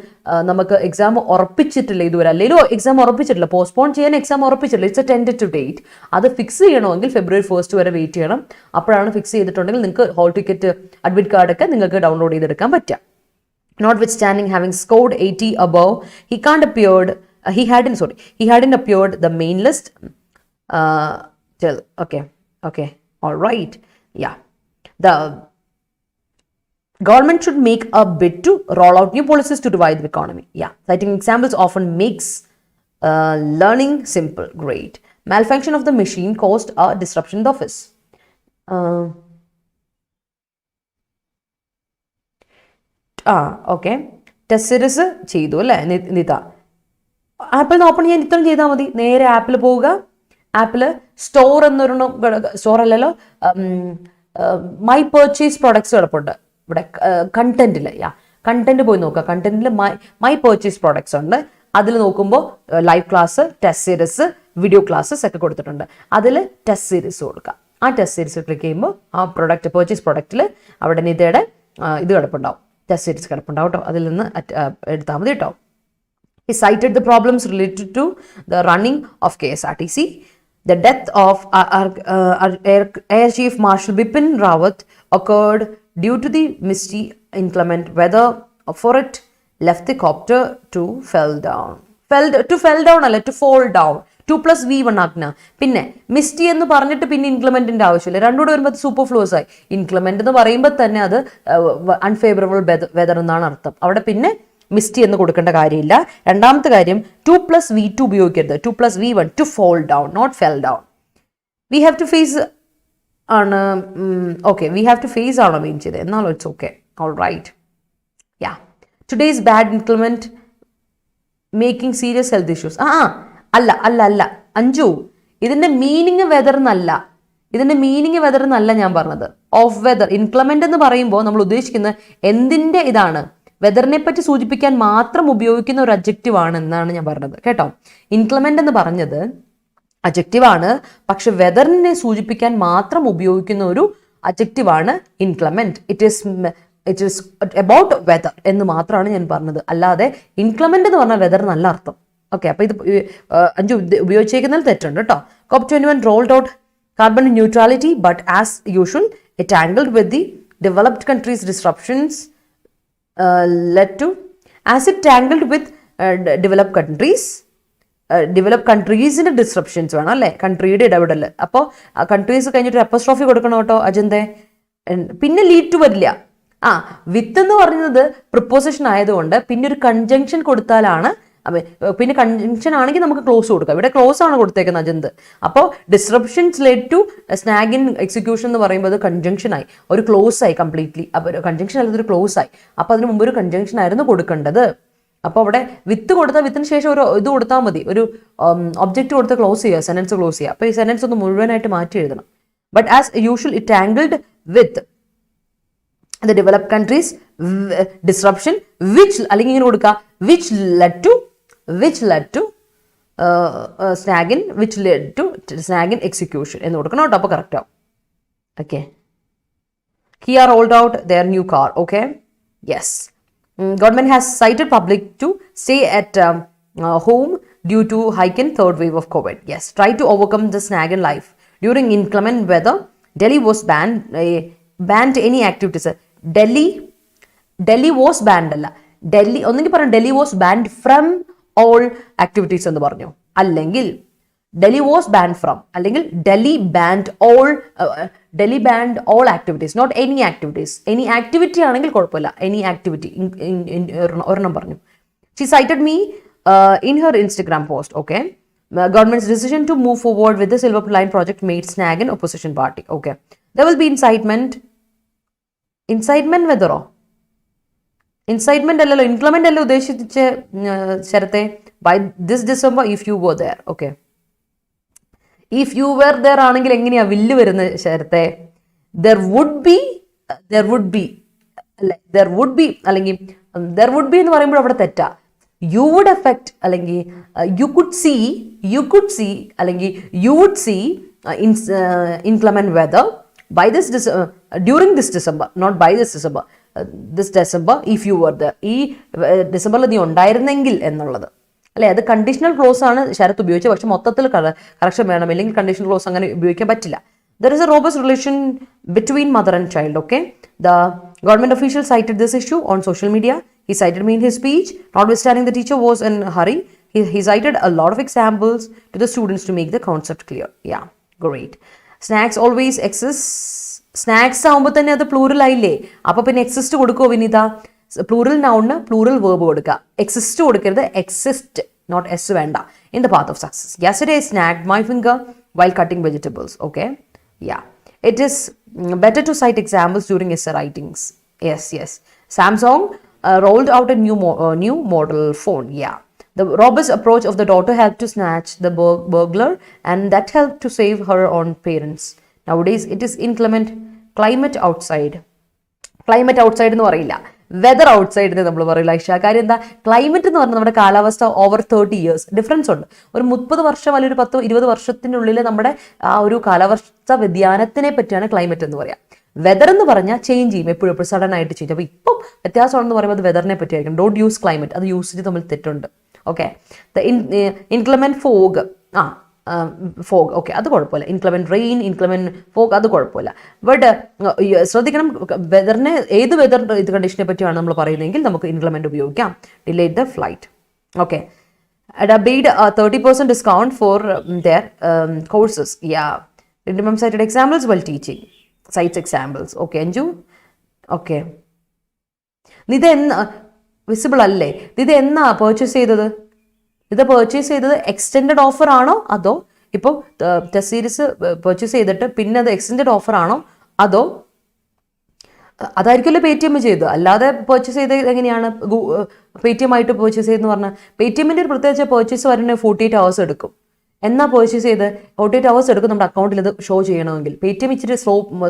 നമുക്ക് എക്സാം ഉറപ്പിച്ചിട്ടില്ല ഇതുവരെ. അല്ലെങ്കിൽ എക്സാം ഉറപ്പിച്ചിട്ടില്ല, പോസ്റ്റ്പോൺ ചെയ്യാൻ എക്സാം ഉറപ്പിച്ചിട്ടില്ല. It's a tentative date. അത് ഫിക്സ് ചെയ്യണമെങ്കിൽ ഫെബ്രുവരി 1 വരെ വെയിറ്റ് ചെയ്യണം. അപ്പോഴാണ് ഫിക്സ് ചെയ്തിട്ടുണ്ടെങ്കിൽ നിങ്ങൾക്ക് ഹോൾ ടിക്കറ്റ്, അഡ്മിറ്റ് കാർഡൊക്കെ നിങ്ങൾക്ക് ഡൗൺലോഡ് ചെയ്തെടുക്കാൻ പറ്റുക. Notwithstanding having scored 80 above, he hadn't appeared the main list. Okay, all right. Yeah, the government should make a bid to roll out new policies to revive the economy. Yeah, citing examples often makes learning simple. Great. Malfunction of the machine caused a disruption in the office. Okay. Test series ചെയ്തു അല്ലേ Nita? Apple open ചെയ്യാൻ ഇത്രയും ചെയ്താൽ മതി. നേരെ ആപ്പിൽ പോവുക. ആപ്പിൽ സ്റ്റോർ എന്നൊരെണ്ണം, സ്റ്റോർ അല്ലല്ലോ, മൈ പർച്ചേസ് പ്രൊഡക്ട്സ് കിടപ്പുണ്ട് ഇവിടെ കണ്ടന്റിൽ. കണ്ടന്റ് പോയി നോക്കുക. കണ്ടന്റിൽ മൈ പർച്ചേസ് പ്രൊഡക്ട്സ് ഉണ്ട്. അതിൽ നോക്കുമ്പോൾ live class, test series, video classes ഒക്കെ കൊടുത്തിട്ടുണ്ട്. അതിൽ ടെസ്റ്റ് സീരീസ് കൊടുക്കുക. ആ ടെസ്റ്റ് സീരീസ് ക്ലിക്ക് ചെയ്യുമ്പോൾ ആ പ്രൊഡക്റ്റ്, പർച്ചേസ് പ്രൊഡക്റ്റിൽ അവിടെ നിതയുടെ ഇത് കിടപ്പുണ്ടാവും, ടെസ്റ്റ് സീരീസ് കിടപ്പുണ്ടാവും കേട്ടോ. അതിൽ നിന്ന് എടുത്താൽ മതി കേട്ടോ. He cited the problems related to the running of KSRTC. The death of Air Chief Marshal Bipin Rawat occurred due to the misty inclement weather for it left the copter to fall down. അല്ല, to fall down. 2+V1 ആജ്ഞ. പിന്നെ misty എന്ന് പറഞ്ഞിട്ട് പിന്നെ ഇൻക്ലിമെന്റിന്റെ ആവശ്യമില്ല. രണ്ടുകൂടെ വരുമ്പോൾ super flows ആയി. ഇൻക്ലിമെന്റ് എന്ന് പറയുമ്പോൾ തന്നെ അത് അൺഫേവറബിൾ വെതർ എന്നാണ് അർത്ഥം. അവിടെ പിന്നെ മിസ്റ്റി എന്ന് കൊടുക്കേണ്ട കാര്യമില്ല. രണ്ടാമത്തെ കാര്യം 2+V2 ഉപയോഗിക്കരുത്. 2+V1 to fall down, not fell down. We have to face ആണ്. Okay, we have to face ആണോ മീൻ ചെയ്തത്? എന്നാലും it's okay. All right. Yeah, today's bad inclement making serious health issues. അല്ല അഞ്ജു, ഇതിന്റെ മീനിങ് വെതർ എന്നല്ല ഞാൻ പറഞ്ഞത്. Of weather. ഇൻക്ലമെന്റ് എന്ന് പറയുമ്പോൾ നമ്മൾ ഉദ്ദേശിക്കുന്നത് എന്തിന്റെ ഇതാണ്? വെതറിനെ പറ്റി സൂചിപ്പിക്കാൻ മാത്രം ഉപയോഗിക്കുന്ന ഒരു അഡ്ജക്റ്റീവ് ആണ് എന്നാണ് ഞാൻ പറഞ്ഞത് കേട്ടോ. ഇൻക്ലമെന്റ് എന്ന് പറഞ്ഞത് അഡ്ജക്റ്റീവ് ആണ്, പക്ഷെ വെതറിനെ സൂചിപ്പിക്കാൻ മാത്രം ഉപയോഗിക്കുന്ന ഒരു അഡ്ജക്റ്റീവ് ആണ് ഇൻക്ലമെന്റ്. ഇറ്റ് ഈസ് അബൌട്ട് വെതർ എന്ന് മാത്രമാണ് ഞാൻ പറഞ്ഞത്. അല്ലാതെ ഇൻക്ലമെന്റ് എന്ന് പറഞ്ഞാൽ വെതർ നല്ല അർത്ഥം. ഓക്കെ, അപ്പൊ ഇത് 5 ഉപയോഗിച്ചേക്കുന്നതിൽ തെറ്റുണ്ട് കേട്ടോ. COP21 rolled out carbon neutrality, but as usual, it tangled with the developed countries' disruptions led to, as it tangled with developed കൺട്രീസിന്റെ ഡിസ്റപ്ഷൻസ് വേണം അല്ലേ, കൺട്രിയുടെ ഇടപെടൽ. അപ്പോൾ കൺട്രീസ് കഴിഞ്ഞിട്ട് അപ്പോസ്ട്രോഫി കൊടുക്കണം കേട്ടോ അജന്തെ. പിന്നെ ലീഡ് ടു വരില്ല. വിത്ത് എന്ന് പറയുന്നത് പ്രിപ്പോസിഷൻ ആയതുകൊണ്ട് പിന്നെ ഒരു കൺജങ്ഷൻ കൊടുത്താലാണ്, പിന്നെ കൺജങ്ഷൻ ആണെങ്കിൽ നമുക്ക് ക്ലോസ് കൊടുക്കാം. ഇവിടെ ക്ലോസ് ആണ് കൊടുത്തേക്കുന്നത് അജന്ത്. അപ്പോൾ disruptions lead to snag in execution എന്ന് പറയുമ്പോൾ അത് കൺജങ്ഷൻ ആയി, ഒരു ക്ലോസ് ആയി കംപ്ലീറ്റ്ലി. അപ്പോൾ കൺജങ്ഷൻ അല്ലാതെ ഒരു ക്ലോസ് ആയി. അപ്പോൾ അതിന് മുമ്പ് ഒരു കൺജങ്ഷൻ ആയിരുന്നു കൊടുക്കേണ്ടത്. അപ്പോൾ അവിടെ വിത്ത് കൊടുത്താൽ വിത്തിന് ശേഷം ഒരു ഇത് കൊടുത്താൽ മതി, ഒരു ഒബ്ജക്റ്റ് കൊടുത്ത് ക്ലോസ് ചെയ്യുക, സെന്റൻസ് ക്ലോസ് ചെയ്യുക. അപ്പോൾ ഈ സെന്റൻസ് ഒന്ന് മുഴുവനായിട്ട് മാറ്റി എഴുതണം. But as usual it tangled with the developed countries disruption which, അല്ലെങ്കിൽ ഇങ്ങനെ കൊടുക്കുക, which led to snag in execution എന്ന് കൊടുക്കണം കേട്ടോ. അപ്പോൾ കറക്റ്റ് ആവും. ഓക്കെ, Kia rolled out their new car. Okay, yes. Government has cited public to stay at home due to hike in third wave of COVID. Yes, try to overcome the snag in life. During inclement weather, Delhi was banned any activities. Delhi was banned അല്ല, Delhi ഒന്നെങ്കിൽ പറഞ്ഞു Delhi was banned from all activities എന്ന് പറഞ്ഞു, അല്ലെങ്കിൽ Delhi was banned from, അല്ലെങ്കിൽ Delhi banned all activities, not any activities. Any activity ആണെങ്കിൽ കുഴപ്പമില്ല, any activity ഒരെണ്ണം പറഞ്ഞു. She cited me in her Instagram post. Okay, government's decision to move forward with the Silver Line project made snag in opposition party. Okay, there will be incitement വെതറോ, incitement അല്ലല്ലോ, inclement അല്ലേ ഉദ്ദേശിച്ച ശരത്തെ. By this December if you were there. Okay, if you were there ആണെങ്കിൽ എങ്ങനെയാ will വരുന്ന ശരത്തെ? There would be അല്ലെ, ദർ വുഡ് ബി അല്ലെങ്കിൽ ദർ വുഡ് ബി എന്ന് പറയുമ്പോൾ അവിടെ തെറ്റാ. യു വുഡ് എഫക്ട് അല്ലെങ്കിൽ യു കുഡ് സീ അല്ലെങ്കിൽ you would see inclement weather by this during this December, not by this December, this December if you were there. ഈ ഡിസംബറിൽ നീ ഉണ്ടായിരുന്നെങ്കിൽ എന്നുള്ളത് അല്ലെ, അത് കണ്ടീഷണൽ ക്ലോസ് ആണ് ശരത്ത് ഉപയോഗിച്ചത്. പക്ഷെ മൊത്തത്തിൽ കറക്ഷൻ വേണം, അല്ലെങ്കിൽ കണ്ടീഷണൽ ക്ലോസ് അങ്ങനെ ഉപയോഗിക്കാൻ പറ്റില്ല. There is a robust relation between mother and child. Okay, the government official cited this issue on social media. He cited me in his speech, notwithstanding the teacher was in a hurry. He cited a lot of examples to the students to make the concept clear. Yeah, great. Snacks always exist. Snacks ആകുമ്പോൾ തന്നെ അത് plural ആയില്ലേ, അപ്പോൾ പിന്നെ exist കൊടുക്കുമോ വിനീത? Plural നൗണിന് plural verb കൊടുക്കുക, exist കൊടുക്കരുത്, exist not S വേണ്ട. In the path of success, yesterday snagged my finger while cutting vegetables. Okay, yeah, it is better to cite examples during essay writings. Yes. Samsung rolled out a new model phone. Yeah, the robust approach of the daughter helped to snatch the burglar, and that helped to save her own parents. Nowadays it is inclement climate outside എന്ന് പറയില്ല, whether outside എന്ന് നമ്മൾ പറയില്ല ഐഷ. കാര്യം എന്താ, climate എന്ന് പറഞ്ഞാൽ നമ്മുടെ കാലാവസ്ഥ ഓവർ 30 years ഡിഫറൻസ് ഉണ്ട്. ഒരു 30 വർഷം അല്ലെങ്കിൽ ഒരു 10-20 വർഷത്തിനുള്ളിൽ നമ്മുടെ ആ ഒരു കാലാവസ്ഥ വ്യതിയാനത്തിനെ പറ്റിയാണ് ക്ലൈമറ്റ് എന്ന് പറയാം. വെദർ എന്ന് പറഞ്ഞാൽ ചേഞ്ച് ചെയ്യും, എപ്പോഴും സഡൻ ആയിട്ട് ചേഞ്ച്. അപ്പോൾ ഇപ്പം വ്യത്യാസമാണെന്ന് പറയുമ്പോൾ അത് വെദറിനെ പറ്റിയായിരിക്കും. ഡോണ്ട് യൂസ് ക്ലൈമറ്റ്, അത് യൂസേജ് തമ്മിൽ തെറ്റുണ്ട്. Okay, the inclement fog, fog okay, അത് കുഴപ്പമില്ല. ഇൻക്ലമെന്റ് റെയിൻ, ഇൻക്ലമെന്റ് ഫോഗ്, അത് കുഴപ്പമില്ല. ബട്ട് ശ്രദ്ധിക്കണം, വെദറിനെ ഏത് വെദർ ഇത് കണ്ടീഷനെ പറ്റിയാണ് നമ്മൾ പറയുന്നതെങ്കിൽ നമുക്ക് ഇൻക്ലമെന്റ് ഉപയോഗിക്കാം. Delayed the flight. Okay, beid 30% discount for their courses. Yeah, Indimam cited examples while teaching. Cites examples. Okay, Anju. Okay, ഇത് എന്നാ വിസിബിൾ അല്ലേ? ഇത് എന്നാ പർച്ചേസ് ചെയ്തത്? ഇത് പർച്ചേസ് ചെയ്തത് എക്സ്റ്റെൻഡഡ് ഓഫർ ആണോ, അതോ ഇപ്പോൾ ടെസ്റ്റ് സീരീസ് പർച്ചേസ് ചെയ്തിട്ട് പിന്നെ അത് എക്സ്റ്റെൻഡഡ് ഓഫർ ആണോ, അതോ അതായിരിക്കുമല്ലോ PayTM ചെയ്ത്. അല്ലാതെ പർച്ചേസ് ചെയ്ത് എങ്ങനെയാണ് PayTM ആയിട്ട് പർച്ചേസ് ചെയ്തെന്ന് പറഞ്ഞാൽ? PayTMന്റെ ഒരു പ്രത്യേകിച്ച് പർച്ചേസ് വരുന്നത് 48 hours എടുക്കും. എന്നാ പർച്ചേസ് ചെയ്ത് 48 hours എടുക്കും നമ്മുടെ അക്കൗണ്ടിൽ ഇത് ഷോ ചെയ്യണമെങ്കിൽ. PayTM ഇച്ചിരി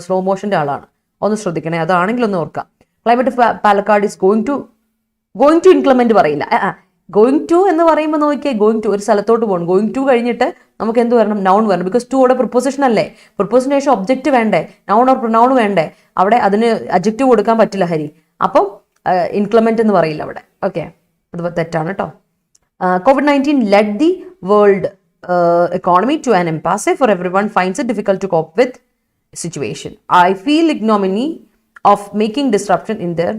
സ്ലോ മോഷൻ്റെ ആളാണ്, ഒന്ന് ശ്രദ്ധിക്കണേ. അതാണെങ്കിൽ ഒന്ന് ഓർക്കാം. Climate Palakkad is going to going to increment പറയില്ല. ഗോയിങ് ടു എന്ന് പറയുമ്പോൾ നോക്കിയേ, ഗോയിങ് ടു ഒരു സ്ഥലത്തോട്ട് പോകണം. ഗോയിങ് ടു കഴിഞ്ഞിട്ട് നമുക്ക് എന്ത് വരണം? നൗൺ വരണം. ബിക്കോസ് ടു അവിടെ പ്രിപ്പോസിഷൻ അല്ലേ. പ്രിപ്പോസിഷന് ശേഷം ഒബ്ജക്റ്റ് വേണ്ടേ, നൗൺ ഓർ പ്രൊനൗൺ വേണ്ടേ. അവിടെ അതിന് അഡ്ജക്റ്റീവ് കൊടുക്കാൻ പറ്റില്ല ഹരി. അപ്പം ഇൻക്രിമെന്റ് എന്ന് പറയില്ല അവിടെ. ഓക്കെ, അത് തെറ്റാണ് കേട്ടോ. COVID-19 led the world economy to an impasse, for everyone finds it difficult to cope with situation. I feel ignominy of making disruption in their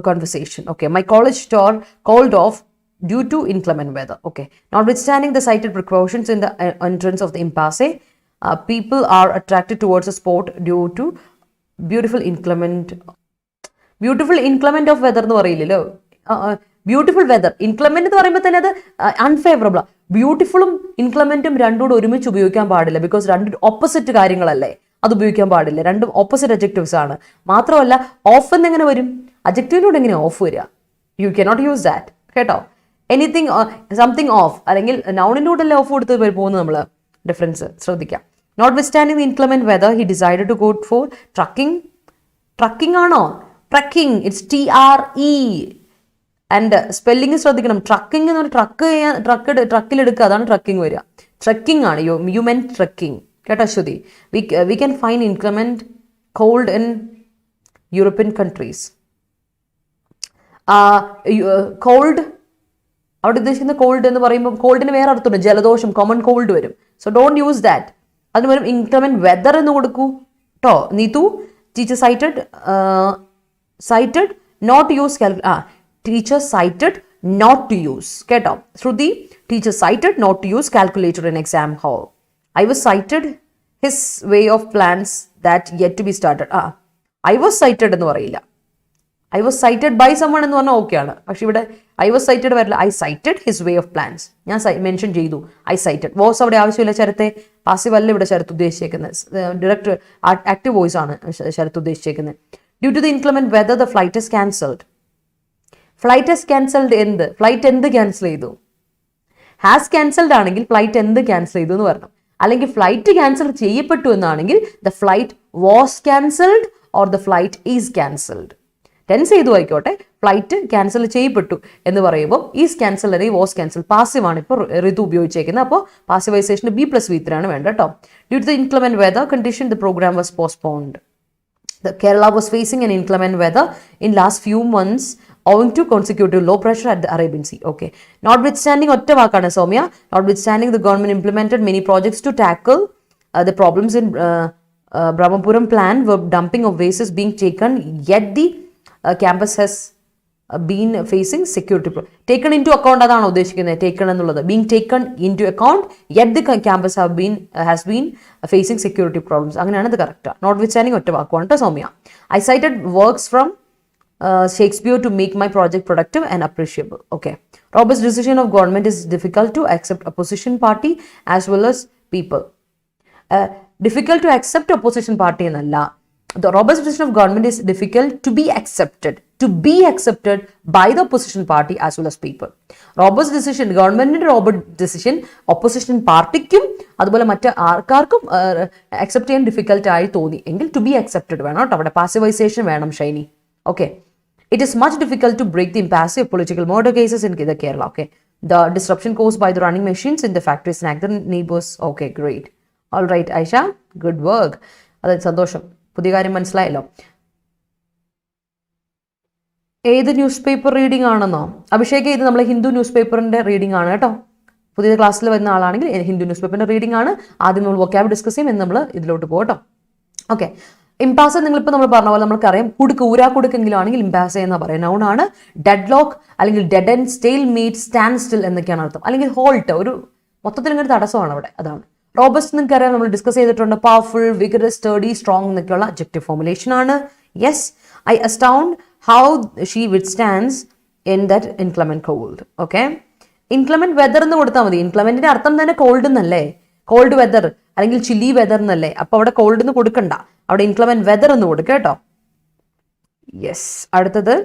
conversation. Okay, my college tour called off due to inclement weather. Okay, notwithstanding the cited precautions in the entrance of the impasse, people are attracted towards the sport due to beautiful inclement of weather എന്ന് പറയില്ലല്ലോ. Beautiful weather. ഇൻക്ലമെന്റ് എന്ന് പറയുമ്പോൾ തന്നെ അത് unfavourable. ബ്യൂട്ടിഫുളും ഇൻക്ലമെന്റും രണ്ടും ഉപയോഗിച്ച് ഉപയോഗിക്കാൻ പാടില്ല. ബിക്കോസ് രണ്ടും ഓപ്പോസിറ്റ് കാര്യങ്ങളല്ലേ, അത് ഉപയോഗിക്കാൻ പാടില്ല. രണ്ടും ഓപ്പോസിറ്റ് അഡ്ജക്റ്റീവ്സ് ആണ്. മാത്രമല്ല ഓഫ് എന്നെങ്ങനെ വരും? അഡ്ജക്റ്റീവിനോട് എങ്ങനെ ഓഫ് വരിക? യു കനോട്ട് യൂസ് ദാറ്റ് കേട്ടോ. എനിത്തിങ് സംതിങ് ഓഫ് അല്ലെങ്കിൽ നൗണിൻ്റെ കൂടെ അല്ലേ ഓഫ് കൊടുത്ത് പോകുന്നത്. നമ്മൾ ഡിഫറൻസ് ശ്രദ്ധിക്കാം. Notwithstanding the inclement weather he decided to go for trekking ആണോ? Trekking, it's TRE. And spelling ശ്രദ്ധിക്കണം. ട്രക്കിംഗ് എന്ന് പറഞ്ഞാൽ ട്രക്കിലെടുക്കുക, അതാണ് ട്രക്കിംഗ് വരിക. ട്രക്കിംഗ് ആണ്. യു മെൻ ട്രക്കിംഗ് കേട്ടോ Shruthi. We can find inclement cold in European countries. Cold അവിടെ ഉദ്ദേശിക്കുന്ന കോൾഡ് എന്ന് പറയുമ്പോൾ കോൾഡിന് വേറെ അർത്ഥമുണ്ട്. ജലദോഷം, കോമൺ കോൾഡ് വരും. So don't use that. അതിന് വരും ഇൻക്രിമെന്റ് വെദർ എന്ന് കൊടുക്കൂ കേട്ടോ. Neethu teacher cited not use teacher cited not to use. കേട്ടോ ശ്രുതി, teacher cited not to use calculator in exam hall. I was cited his way of plans that yet to be started. I was cited എന്ന് പറയില്ല. I was cited by someone എന്ന് പറഞ്ഞാൽ okay ആണ്. പക്ഷെ ഇവിടെ I was cited വരില്ല. I cited his way of plans. ഞാൻ mention ചെയ്തു. I cited. വോസ് അവിടെ ആവശ്യമില്ല. ശരത്തെ പാസീവ് അല്ല ഇവിടെ ശരത്ത് ഉദ്ദേശിച്ചേക്കുന്നത്. ഡയറക്റ്റ് ആക്റ്റീവ് വോയിസ് ആണ് ശരത്ത് ഉദ്ദേശിച്ചേക്കുന്നത്. Due to the inclement weather, the flight is cancelled. Flight has cancelled. എന്ത് ഫ്ലൈറ്റ് എന്ത് ക്യാൻസൽ ചെയ്തു? ഹാസ് ക്യാൻസൽഡ് ആണെങ്കിൽ ഫ്ലൈറ്റ് എന്ത് ക്യാൻസൽ ചെയ്തു എന്ന് പറഞ്ഞു. അല്ലെങ്കിൽ ഫ്ലൈറ്റ് ക്യാൻസൽ ചെയ്യപ്പെട്ടു എന്നാണെങ്കിൽ the flight was cancelled or the flight is cancelled. Tense ചെയ്തു ആയിക്കോട്ടെ. ഫ്ലൈറ്റ് ക്യാൻസൽ ചെയ്യപ്പെട്ടു എന്ന് പറയുമ്പോൾ ഈസ് ക്യാൻസൽ അല്ലെങ്കിൽ വാസ് ക്യാൻസൽ പാസീവ് ആണ് ഇപ്പോൾ ഋതു ഉപയോഗിച്ചേക്കുന്നത്. അപ്പോൾ പാസിവൈസേഷന് B+V3 ആണ് വേണ്ടത് കേട്ടോ. Due to the inclement weather condition the programme was postponed. Kerala was facing an inclement weather in last few months owing to consecutive low pressure at the Arabian Sea. Okay. Notwithstanding ഒറ്റ വാക്കാണ് Soumya. Notwithstanding the government implemented many projects to tackle the problems in Brahmapuram plan were dumping of waste is being taken, yet the campus has been facing security taken into account. അതാണ് ഉദ്ദേശിക്കുന്നത് taken എന്നുള്ളത്. Being taken into account, yet the campus has been facing security problems. അങ്ങനെയാണ് ഇത് correct. Notwithstanding ഒറ്റ വാക്കുമാണ് കേട്ടോ Soumya. I cited works from Shakespeare to make my project productive and appreciable. Okay. Robust decision of government is difficult to accept opposition party as well as people. Difficult to accept opposition party എന്നല്ല. The robust decision of government is difficult to be accepted by the opposition party as well as people. Robust decision, ഗവൺമെന്റിന്റെ robust decision opposition പാർട്ടിക്കും അതുപോലെ മറ്റ് ആൾക്കാർക്കും accept ചെയ്യാൻ difficult ആയി തോന്നി എങ്കിൽ ടു ബി അക്സെപ്റ്റഡ് വേണം കേട്ടോ. അവിടെ പാസിവൈസേഷൻ വേണം Shiny. Okay. It is much difficult to break the impasse of political murder cases in the Kerala. Okay. The disruption caused by the running machines in the factories and the neighbors. Okay, great. All right, Aisha, good work. അതായത് സന്തോഷം. പുതിയ കാര്യം മനസ്സിലായല്ലോ. ഏത് news paper reading ആണെന്നോ അഭിഷേക്? ഇത് നമ്മൾ Hindu news പേപ്പറിന്റെ റീഡിംഗ് ആണ് കേട്ടോ. പുതിയ ക്ലാസ്സിൽ വരുന്ന ആളാണെങ്കിൽ ഹിന്ദു ന്യൂസ് പേപ്പറിന്റെ റീഡിംഗ് ആണ്. ആദ്യം നമ്മൾ വൊക്കാബ് ഡിസ്കസ് ചെയ്യും എന്ന് നമ്മൾ ഇതിലോട്ട് പോകട്ടോ. ഓക്കെ. ഇംപാസ് നിങ്ങളിപ്പോൾ നമ്മൾ പറഞ്ഞ പോലെ നമുക്കറിയാം. ഊരാക്കുടുക്കെങ്കിലും ആണെങ്കിൽ ഇംപാസ് എന്ന് പറയാം. നൗൺ ആണ്. ഡെഡ് ലോക്ക് അല്ലെങ്കിൽ dead and stale meat stand still എന്നൊക്കെയാണ് അർത്ഥം. അല്ലെങ്കിൽ ഹോൾട്ട്, ഒരു മൊത്തത്തിൽ ഇങ്ങനെ തടസ്സമാണ് അവിടെ. അതാണ്. റോബസ്റ്റ് നിങ്ങൾക്കറിയാം, നമ്മൾ ഡിസ്കസ് ചെയ്തിട്ടുണ്ട്. പവർഫുൾ, വിഗറസ്, സ്റ്റഡി, സ്ട്രോങ് എന്നൊക്കെയുള്ള അഡ്ജക്റ്റീവ് ഫോർമുലേഷൻ ആണ്. Yes. I astound how she withstands in that inclement cold. Okay. Inclement weather എന്ന് കൊടുത്താൽ മതി. ഇൻക്ലമെന്റിന്റെ അർത്ഥം തന്നെ കോൾഡ് എന്നല്ലേ. കോൾഡ് വെദർ അല്ലെങ്കിൽ ചില്ലി വെദർ എന്നല്ലേ. അപ്പൊ അവിടെ കോൾഡ് എന്ന് കൊടുക്കണ്ട, അവിടെ ഇൻക്ലമെന്റ് വെദർ എന്ന് കൊടുക്കുക കേട്ടോ. യെസ്. അടുത്തത്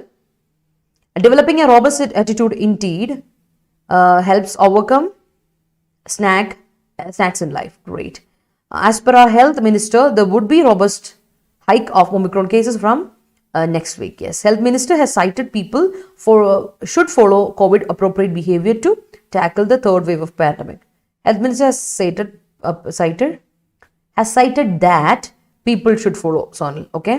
developing A robust attitude indeed helps overcome snacks in life. Great. As per our health minister, there would be robust hike of Omicron cases from next week. Yes, Health Minister has cited people should follow COVID appropriate behavior to tackle the third wave of pandemic. Health Minister has cited that people should follow. Sonal, okay.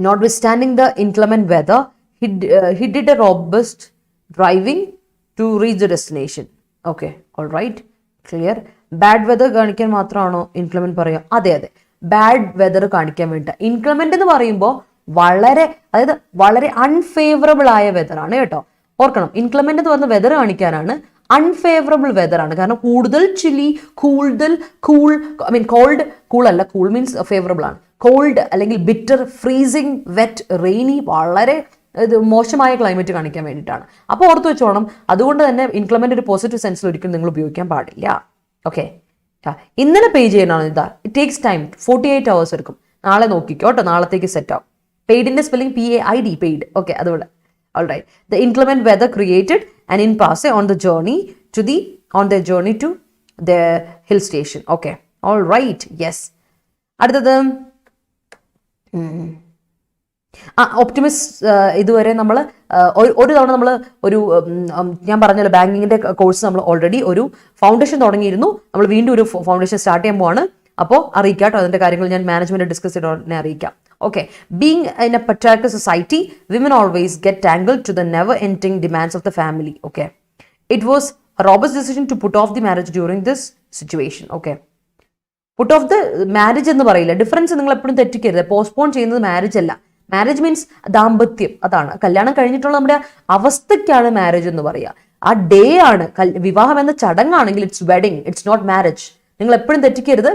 Notwithstanding the inclement weather, he did a robust driving to reach the destination. Okay, all right, clear. Bad weather കാണിക്കാൻ മാത്രമാണോ inclement പറയുക? അതെ, bad weather കാണിക്കാൻ വേണ്ടി. Increment എന്ന് പറയുമ്പോൾ വളരെ unfavourable ആയ വെതർ ആണ് കേട്ടോ. ഓർക്കണം, ഇൻക്രിമെന്റ് എന്ന് പറഞ്ഞ വെതർ കാണിക്കാനാണ്, അൺഫേവറബിൾ വെതർ ആണ്. കാരണം കൂടുതൽ ചില്ലി, കോൾഡ്, കൂളല്ല, കൂൾ മീൻസ് ഫേവറബിൾ ആണ്. കോൾഡ് അല്ലെങ്കിൽ ബിറ്റർ, ഫ്രീസിങ്, വെറ്റ്, റെയിനി, വളരെ മോശമായ ക്ലൈമറ്റ് കാണിക്കാൻ വേണ്ടിയിട്ടാണ്. അപ്പോൾ ഓർത്ത് വെച്ചോണം. അതുകൊണ്ട് തന്നെ ഇൻക്രിമെന്റ് ഒരു പോസിറ്റീവ് സെൻസിൽ ഒരിക്കലും നിങ്ങൾ ഉപയോഗിക്കാൻ പാടില്ല. ഓക്കെ, ഇന്നലെ പേ ചെയ്യണമാണ്. ഇതാ, ഇറ്റ് ടേക്സ് ടൈം, 48 hours എടുക്കും. നാളെ നോക്കിക്കോ കേട്ടോ, നാളത്തേക്ക് സെറ്റ് ആവും. പെയ്ഡിന്റെ സ്പെല്ലിംഗ് PAID, പെയ്ഡ്. ഓക്കെ, അതുപോലെ. All right. The inclement weather created an impasse on their journey to the hill station. Okay. All right. Yes. അടുത്തത് ഒപ്റ്റിമിസ്റ്റ്. ഇതുവരെ നമ്മൾ ഒരു തവണ നമ്മൾ ഞാൻ പറഞ്ഞല്ലോ, ബാങ്കിങ്ങിന്റെ കോഴ്സ് നമ്മൾ ഓൾറെഡി ഒരു ഫൗണ്ടേഷൻ തുടങ്ങിയിരുന്നു. നമ്മൾ വീണ്ടും ഒരു ഫൗണ്ടേഷൻ സ്റ്റാർട്ട് ചെയ്യാൻ പോവാണ്. അപ്പോൾ അറിയിക്കാം കേട്ടോ, അതിന്റെ കാര്യങ്ങൾ ഞാൻ മാനേജ്മെന്റ് ഡിസ്കസ് ചെയ്തോടെ അറിയിക്കാം. Okay, being in a patriarchal society, women always get tangled to the never-ending demands of the family. Okay, it was a robust decision to put off the marriage during this situation. Okay, put off the marriage എന്ന് പറയില്ല. Difference നിങ്ങൾ എപ്പോഴും തെറ്റിക്കരുത്. Postpone ചെയ്യുന്നത് marriage അല്ല. Marriage means ദാമ്പത്യം, അതാണ്. കല്യാണം കഴിഞ്ഞിട്ടുള്ള നമ്മുടെ അവസ്ഥയ്ക്കാണ് മാരേജ് എന്ന് പറയുക. ആ ഡേ ആണ് വിവാഹം എന്ന ചടങ്ങാണെങ്കിൽ it's wedding, it's not marriage. നിങ്ങൾ എപ്പോഴും തെറ്റിക്കരുത്.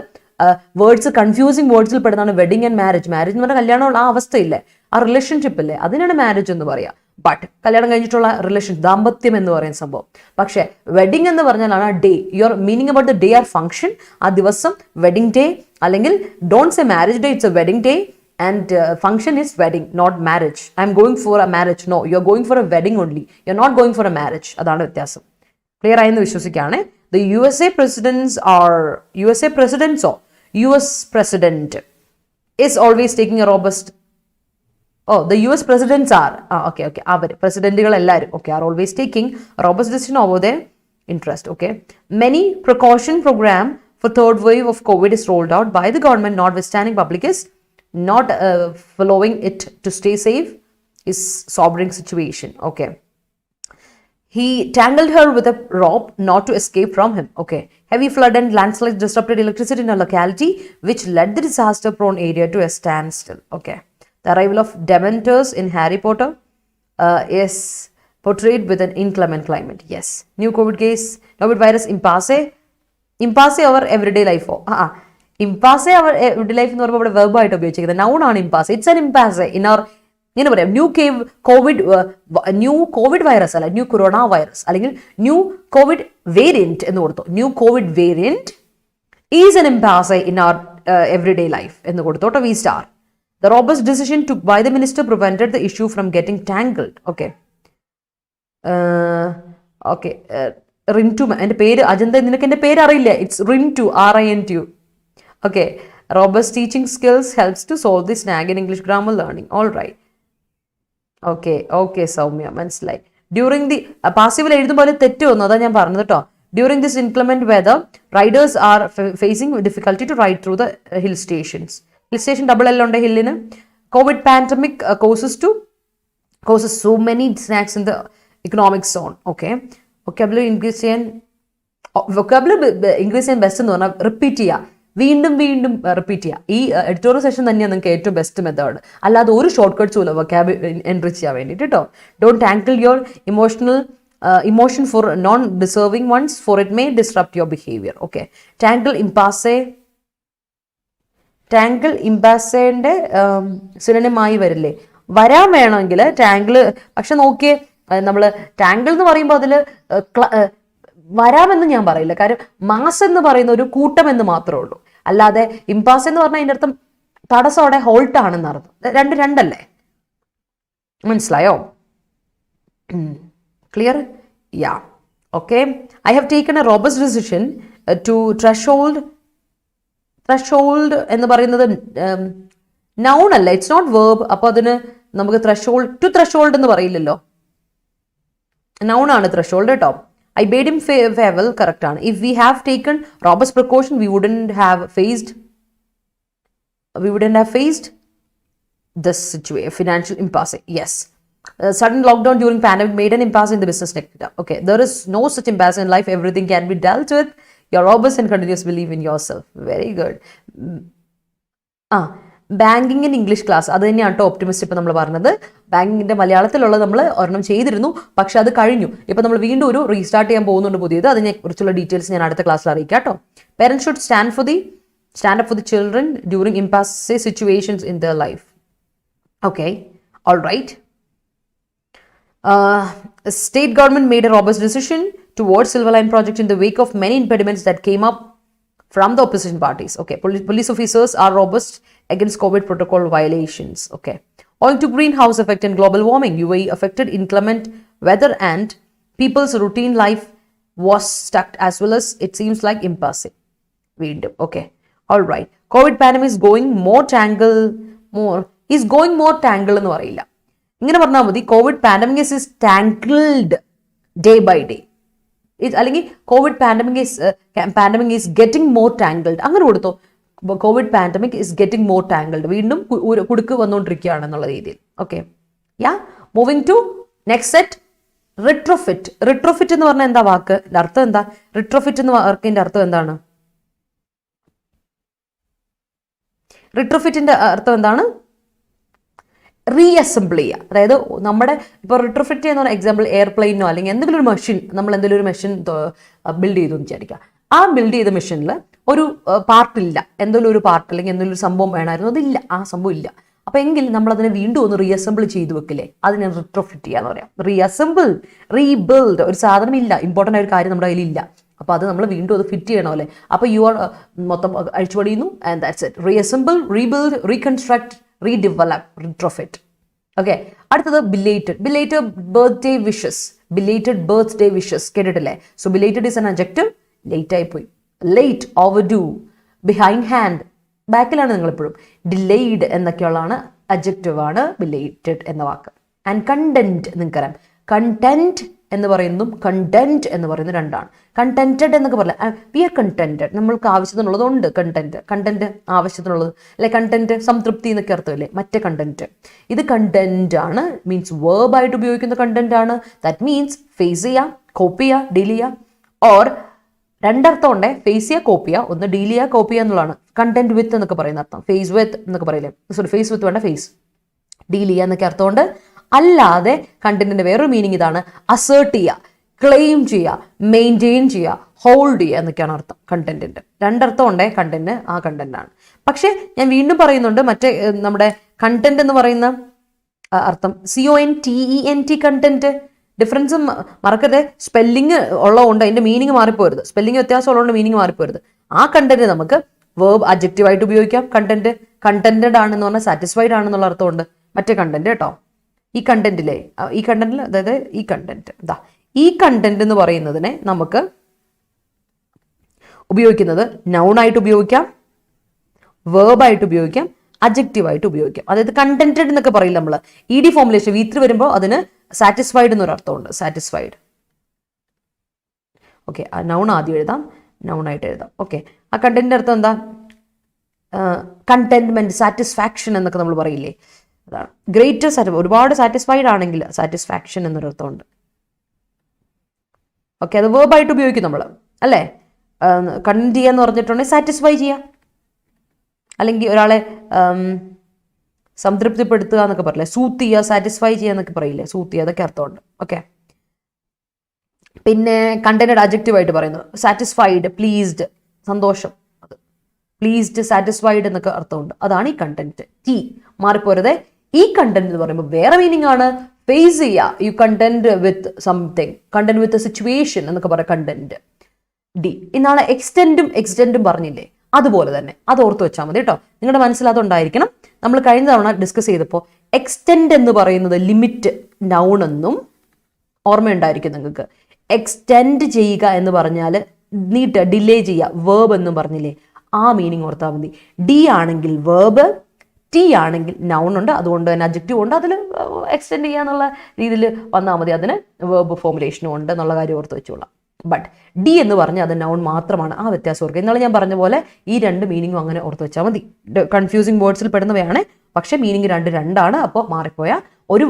വേർഡ്സ്, കൺഫ്യൂസിങ് വേർഡ്സിൽ പെടുന്നതാണ് വെഡിങ് ആൻഡ് മാരേജ്. മാരേജ് എന്ന് പറഞ്ഞാൽ കല്യാണമുള്ള ആ അവസ്ഥയില്ലേ, ആ റിലേഷൻഷിപ്പ് ഇല്ലേ, അതിനാണ് മാരേജ് എന്ന് പറയാ. ബട്ട് കല്യാണം കഴിഞ്ഞിട്ടുള്ള റിലേഷൻ, ദാമ്പത്യം എന്ന് പറയുന്ന സംഭവം. പക്ഷേ വെഡിങ് എന്ന് പറഞ്ഞാലാണ് day. Your meaning about the day or function. ആ ദിവസം വെഡിങ് ഡേ, അല്ലെങ്കിൽ don't say marriage day, it's a wedding day and function is wedding, not marriage. I am going for a marriage. No, you are going for a wedding only, you are not going for a marriage. അതാണ് വ്യത്യാസം. Clear ആയെന്ന് വിശ്വസിക്കുകയാണ്. The US president is always taking a robust. Oh, the US presidents are. Okay. Presidential ellarum. Okay, are always taking a robust decision over their interest. Okay. Many precaution program for third wave of COVID is rolled out by the government, notwithstanding public is not following it to stay safe is sobering situation. Okay. He tangled her with a rope not to escape from him. Okay. Heavy flood and landslides disrupted electricity in a locality which led the disaster-prone area to a standstill. Okay. The arrival of Dementors in Harry Potter is portrayed with an inclement climate. Yes. New COVID case, COVID virus impasse our everyday life. Impasse our everyday life എന്ന് പറയുമ്പോൾ ഇവിടെ verb ആയിട്ട് ഉപയോഗിച്ചിരിക്കുന്നത്. Noun ആണ് impasse. It's an impasse in our ഇങ്ങനെ പറയാം. New covid virus അല്ല, new corona virus, അല്ലെങ്കിൽ ന്യൂ കോവിഡ് വേരിയന്റ് എന്ന് കൊടുത്തു. New covid variant is an impasse in our everyday life എന്ന് കൊടുത്തോട്ടോ. We star. The robust decision took by the minister prevented the issue from getting tangled. Okay. Rintu, എൻ്റെ പേര് അജന്ത, നിനക്ക് എൻ്റെ പേര് അറിയില്ല. It's Rintu, RINTU. Okay. Robust teaching skills helps to solve the snag in English grammar learning. All right. Okay Soumya, മനസ്സിലായി. During the പാസീവിൽ എഴുതുമ്പോൾ തെറ്റ് വന്നു, അതാ ഞാൻ പറഞ്ഞത് കേട്ടോ. During this inclement weather riders are facing difficulty to ride through the hill stations. Hill station double L ഉണ്ട് ഹില്ലിന്. Covid pandemic causes so many snacks in the economic zone. Okay. Vocabulary increase ചെയ്യാൻ best എന്ന് പറഞ്ഞാൽ repeat ചെയ്യുക, വീണ്ടും repeat ചെയ്യുക. ഈ editorial session തന്നെയാണ് നിങ്ങൾക്ക് ഏറ്റവും ബെസ്റ്റ് മെത്തേഡ്. അല്ലാതെ ഒരു ഷോർട്ട് കട്ട്സും ഇല്ല വൊക്കാബുലറി എൻറിച്ച് ചെയ്യാൻ വേണ്ടിയിട്ട് കേട്ടോ. Don't tangle your emotion for non deserving ones, for it may disrupt your behaviour. Okay. Tangle ഇംപാസേന്റെ സിനോണിമായി വരില്ലേ? വരാൻ വേണമെങ്കിൽ ടാങ്കിൾ. പക്ഷെ നോക്കിയേ, നമ്മൾ ടാങ്കിൾ എന്ന് പറയുമ്പോൾ അതിൽ വരാമെന്ന് ഞാൻ പറയില്ല. കാര്യം മാസ് എന്ന് പറയുന്ന ഒരു കൂട്ടം എന്ന് മാത്രമേ ഉള്ളൂ. അല്ലാതെ ഇംപാസ് എന്ന് പറഞ്ഞാൽ അതിൻ്റെ അർത്ഥം തടസ്സോടെ ഹോൾട്ട് ആണെന്ന് അർത്ഥം. രണ്ടല്ലേ? മനസ്സിലായോ? Clear? Yeah. Okay. I have taken a robust decision to threshold എന്ന് പറയുന്നത് നൗൺ അല്ല, ഇറ്റ്സ് നോട്ട് വേർബ്. അപ്പൊ അതിന് നമുക്ക് ത്രഷോൾഡ് ടു ത്രഷോൾഡ് എന്ന് പറയില്ലല്ലോ. നൗൺ ആണ് ത്രഷോൾഡ് കേട്ടോ. I bade him farewell correct ആണ്. If we have taken robust precaution we wouldn't have faced this situation, financial impasse. Yes. Sudden lockdown during pandemic made an impasse in the business sector. Okay, there is no such impasse in life. Everything can be dealt with. You're robust and continuous believe in yourself. Very good. Banking in English class അത് തന്നെയാണ് കേട്ടോ optimist. ഇപ്പം നമ്മൾ പറഞ്ഞത് ബാങ്കിങ്ങിന്റെ മലയാളത്തിലുള്ളത് നമ്മൾ ഒരെണ്ണം ചെയ്തിരുന്നു, പക്ഷെ അത് കഴിഞ്ഞു. ഇപ്പം നമ്മൾ വീണ്ടും ഒരു റീസ്റ്റാർട്ട് ചെയ്യാൻ പോകുന്നുണ്ട് പുതിയത്. അതിനെ കുറിച്ചുള്ള ഡീറ്റെയിൽസ് ഞാൻ അടുത്ത ക്ലാസ്സിൽ അറിയിക്കാം കേട്ടോ. Parents should stand up for the children during impasse situations in their life. Okay, all right. State government made a robust decision towards Silver Line project in the wake of many impediments that came up from the opposition parties. Okay, police officers are robust against COVID protocol violations. Okay, owing to greenhouse effect and global warming, UAE affected inclement weather and people's routine life was stuck as well as it seems like impasse. Okay, all right. COVID pandemic is going more tangled എന്ന് പറയില്ല, ഇങ്ങനെ പറഞ്ഞാൽ മതി. Covid pandemic is tangled day by day, അല്ലെങ്കിൽ covid pandemic is getting more tangled, അങ്ങനെ കൊടുത്തോ. Covid pandemic is getting more tangled, വീണ്ടും കുടുക്ക് വന്നുകൊണ്ടിരിക്കുകയാണെന്നുള്ള രീതിയിൽ. Okay, moving to next set. Retrofit എന്ന് പറഞ്ഞാൽ എന്താ വാക്ക് അർത്ഥം എന്താ? റിട്രോഫിറ്റ് എന്ന വാക്കിന്റെ അർത്ഥം എന്താണ്? റിട്രോഫിറ്റിന്റെ അർത്ഥം എന്താണ്? റീഅസംബിൾ ചെയ്യുക. അതായത് നമ്മുടെ ഇപ്പോൾ റിട്രോഫിറ്റ് ചെയ്യുന്ന എക്സാമ്പിൾ എയർപ്ലെയിനോ അല്ലെങ്കിൽ എന്തെങ്കിലും ഒരു മെഷീൻ, നമ്മൾ എന്തെങ്കിലും ഒരു മെഷീൻ ബിൽഡ് ചെയ്തു എന്ന് വിചാരിക്കുക. ആ ബിൽഡ് ചെയ്ത മെഷീനിൽ ഒരു പാർട്ടില്ല, എന്തെങ്കിലും ഒരു പാർട്ട് അല്ലെങ്കിൽ എന്തെങ്കിലും ഒരു സംഭവം വേണമായിരുന്നു, അതില്ല, ആ സംഭവം ഇല്ല. അപ്പോൾ എങ്കിൽ നമ്മൾ അതിനെ വീണ്ടും ഒന്ന് റീഅസംബിൾ ചെയ്ത് വെക്കില്ലേ, അതിനെ റിട്രോഫിറ്റ് ചെയ്യാന്ന് പറയാം. Reassemble, rebuild. ഒരു സാധനം ഇല്ല, ഇമ്പോർട്ടൻ്റ് ആയ ഒരു കാര്യം നമ്മുടെ കയ്യിലില്ല, അപ്പോൾ അത് നമ്മൾ വീണ്ടും അത് ഫിറ്റ് ചെയ്യണം അല്ലേ. അപ്പോൾ മൊത്തം അഴിച്ചുപടിയുന്നു. And that's it. Reassemble, rebuild, reconstruct, redevelop, retrofit. Okay, അടുത്തത് ബിലേറ്റഡ് ബർത്ത്ഡേ വിഷസ് കേട്ടിട്ടില്ലേ? So belated is an adjective. Late ആയി പോയി, ലേറ്റ്, ഓവർഡ്യൂ, ബിഹൈൻഡ് ഹാൻഡ്, ബാക്കിലാണ് നിങ്ങളിപ്പോഴും. ഡിലേയ്ഡ് എന്നൊക്കെയുള്ളതാണ് അഡ്ജക്റ്റീവ് ആണ് ബിലേറ്റഡ് എന്ന വാക്ക്. ആൻഡ് കണ്ടന്റ് നിങ്ങൾക്കറിയാം, കണ്ടന്റ് എന്ന് പറയുന്നതും കണ്ടന്റ് എന്ന് പറയുന്നത് രണ്ടാണ്. കണ്ടന്റഡ് എന്നൊക്കെ പറയില്ല, വി ആർ കണ്ടന്റഡ്, നമ്മൾക്ക് ആവശ്യത്തിനുള്ളതുണ്ട്. കണ്ടന്റ് ആവശ്യത്തിനുള്ളത് അല്ലെ, കണ്ടന്റ് സംതൃപ്തി എന്നൊക്കെ അർത്ഥമില്ലേ. മറ്റേ കണ്ടന്റ്, ഇത് കണ്ടന്റ് ആണ്, മീൻസ് വേർബായിട്ട് ഉപയോഗിക്കുന്ന കണ്ടന്റ് ആണ്. ദാറ്റ് മീൻസ് ഫേസ് ചെയ്യുക, കോപ്പി ചെയ്യുക, ഡീൽ ചെയ്യുക. ഓർ രണ്ടർത്ഥം ഉണ്ടേ, ഫേസ് ചെയ്യുക, കോപ്പി ചെയ്യുക. ഒന്ന് ഡീൽ ചെയ്യുക, കോപ്പി ചെയ്യുക എന്നുള്ളതാണ്. കണ്ടന്റ് വിത്ത് എന്നൊക്കെ പറയുന്ന അർത്ഥം. ഫേസ് വിത്ത് എന്നൊക്കെ പറയില്ലേ, സോറി ഫേസ് വിത്ത് വേണ്ട, ഫേസ് ഡീൽ ചെയ്യുക എന്നൊക്കെ അർത്ഥമുണ്ട്. അല്ലാതെ കണ്ടന്റിന്റെ വേറൊരു മീനിങ് ഇതാണ്, അസേർട്ട് ചെയ്യുക, ക്ലെയിം ചെയ്യുക, മെയിൻറ്റെയിൻ ചെയ്യുക, ഹോൾഡ് ചെയ്യുക എന്നൊക്കെയാണ് അർത്ഥം കണ്ടന്റിന്റെ. രണ്ടർത്ഥം ഉണ്ടേ കണ്ടന്റ്, ആ കണ്ടന്റ് ആണ്. പക്ഷെ ഞാൻ വീണ്ടും പറയുന്നുണ്ട്, മറ്റേ നമ്മുടെ കണ്ടന്റ് എന്ന് പറയുന്ന അർത്ഥം CONTENT കണ്ടന്റ്. ഡിഫറൻസ് മറക്കരുത്. സ്പെല്ലിങ് ഉള്ളതുകൊണ്ട് അതിന്റെ മീനിങ് മാറിപ്പോരുത്. സ്പെല്ലിങ് വ്യത്യാസം ഉള്ളതുകൊണ്ട് മീനിങ് മാറിപ്പോരുത്. ആ കണ്ടന്റ് നമുക്ക് വേർബ് അഡ്ജക്റ്റീവ് ആയിട്ട് ഉപയോഗിക്കാം. കണ്ടന്റഡ് ആണെന്ന് പറഞ്ഞാൽ സാറ്റിസ്ഫൈഡ് ആണെന്നുള്ള അർത്ഥമുണ്ട് മറ്റേ കണ്ടന്റ് കേട്ടോ. ഈ കണ്ടന്റിൽ അതായത് ഈ കണ്ടന്റ് എന്ന് പറയുന്നതിനെ നമുക്ക് ഉപയോഗിക്കുന്നത് നൗണായിട്ട് ഉപയോഗിക്കാം, വേർബായിട്ട് ഉപയോഗിക്കാം, അഡ്ജക്റ്റീവായിട്ട് ഉപയോഗിക്കാം. അതായത് കണ്ടന്റഡ് എന്നൊക്കെ പറയില്ല നമ്മൾ. ED ഫോർമുലേഷൻ V3 വരുമ്പോൾ അതിന് സാറ്റിസ്ഫൈഡ് എന്നൊരു അർത്ഥമുണ്ട്. സാറ്റിസ്ഫൈഡ്. ഓക്കെ, ആ നൗൺ ആദ്യം എഴുതാം, നൗണായിട്ട് എഴുതാം. ഓക്കെ, ആ കണ്ടന്റിന്റെ അർത്ഥം എന്താ? കണ്ടെന്റ്മെന്റ്, സാറ്റിസ്ഫാക്ഷൻ എന്നൊക്കെ നമ്മൾ പറയില്ലേ, അതാണ്. ഗ്രേറ്റർ ഒരുപാട് സാറ്റിസ്ഫൈഡ് ആണെങ്കിൽ സാറ്റിസ്ഫാക്ഷൻ എന്നൊരു അർത്ഥമുണ്ട്. ഓക്കെ, അത് വേർബായിട്ട് ഉപയോഗിക്കും നമ്മൾ അല്ലേ. കണ്ടന്റ് ചെയ്യാന്ന് പറഞ്ഞിട്ടുണ്ടെങ്കിൽ സാറ്റിസ്ഫൈ ചെയ്യുക, അല്ലെങ്കിൽ ഒരാളെ സംതൃപ്തിപ്പെടുത്തുക എന്നൊക്കെ പറയില്ലേ. സൂത്ത് ചെയ്യുക, സാറ്റിസ്ഫൈ ചെയ്യുക എന്നൊക്കെ പറയില്ലേ, സൂത്ത് ചെയ്യുക, അതൊക്കെ അർത്ഥമുണ്ട്. ഓക്കെ, പിന്നെ കണ്ടന്റഡ് അഡ്ജക്റ്റീവായിട്ട് പറയുന്നത് സാറ്റിസ്ഫൈഡ്, പ്ലീസ്ഡ്, സന്തോഷം, അത് പ്ലീസ്ഡ്, സാറ്റിസ്ഫൈഡ് എന്നൊക്കെ അർത്ഥമുണ്ട്. അതാണ് ഈ കണ്ടന്റ്. മാറിപ്പോരുതേ. ഈ കണ്ടന്റ് എന്ന് പറയുമ്പോൾ വേറെ മീനിങ് ആണ്. ഫേസ് ചെയ്യുക, you content with something, content with situation എന്നൊക്കെ പറയാം കണ്ടന്റ്. ഇന്നാളെ എക്സ്റ്റെൻഡും പറഞ്ഞില്ലേ, അതുപോലെ തന്നെ അത് ഓർത്ത് വെച്ചാൽ മതി കേട്ടോ. നിങ്ങളുടെ മനസ്സിലാതുണ്ടായിരിക്കണം. നമ്മൾ കഴിഞ്ഞ തവണ ഡിസ്കസ് ചെയ്തപ്പോൾ എക്സ്റ്റെൻഡ് എന്ന് പറയുന്നത് ലിമിറ്റ് നൗൺ എന്നും ഓർമ്മയുണ്ടായിരിക്കും നിങ്ങൾക്ക്. എക്സ്റ്റെൻഡ് ചെയ്യുക എന്ന് പറഞ്ഞാൽ ഡിലേ ചെയ്യുക, വേർബ് എന്നും പറഞ്ഞില്ലേ, ആ മീനിങ് ഓർത്താൽ മതി. ആണെങ്കിൽ വേർബ്, ടി ആണെങ്കിൽ നൗൺ ഉണ്ട്, അതുകൊണ്ട് തന്നെ അഡ്ജക്റ്റീവ് ഉണ്ട്, അതിൽ എക്സ്റ്റെൻഡ് ചെയ്യാന്നുള്ള രീതിയിൽ വന്നാൽ മതി. അതിന് വേർബ് ഫോമുലേഷനും ഉണ്ട് എന്നുള്ള കാര്യം ഓർത്ത് വെച്ചോളാം. ബട്ട് ഡി എന്ന് പറഞ്ഞാൽ അത് നൗൺ മാത്രമാണ്. ആ വ്യത്യാസം ഓർക്കുക. ഇന്നാളെ ഞാൻ പറഞ്ഞ പോലെ ഈ രണ്ട് മീനിങ്ങും അങ്ങനെ ഓർത്ത് വെച്ചാൽ മതി. കൺഫ്യൂസിങ് വേർഡ്സിൽ പെടുന്നവയാണ്, പക്ഷേ മീനിങ് രണ്ടാണ്. അപ്പോൾ മാറിപ്പോയാൽ ഒരു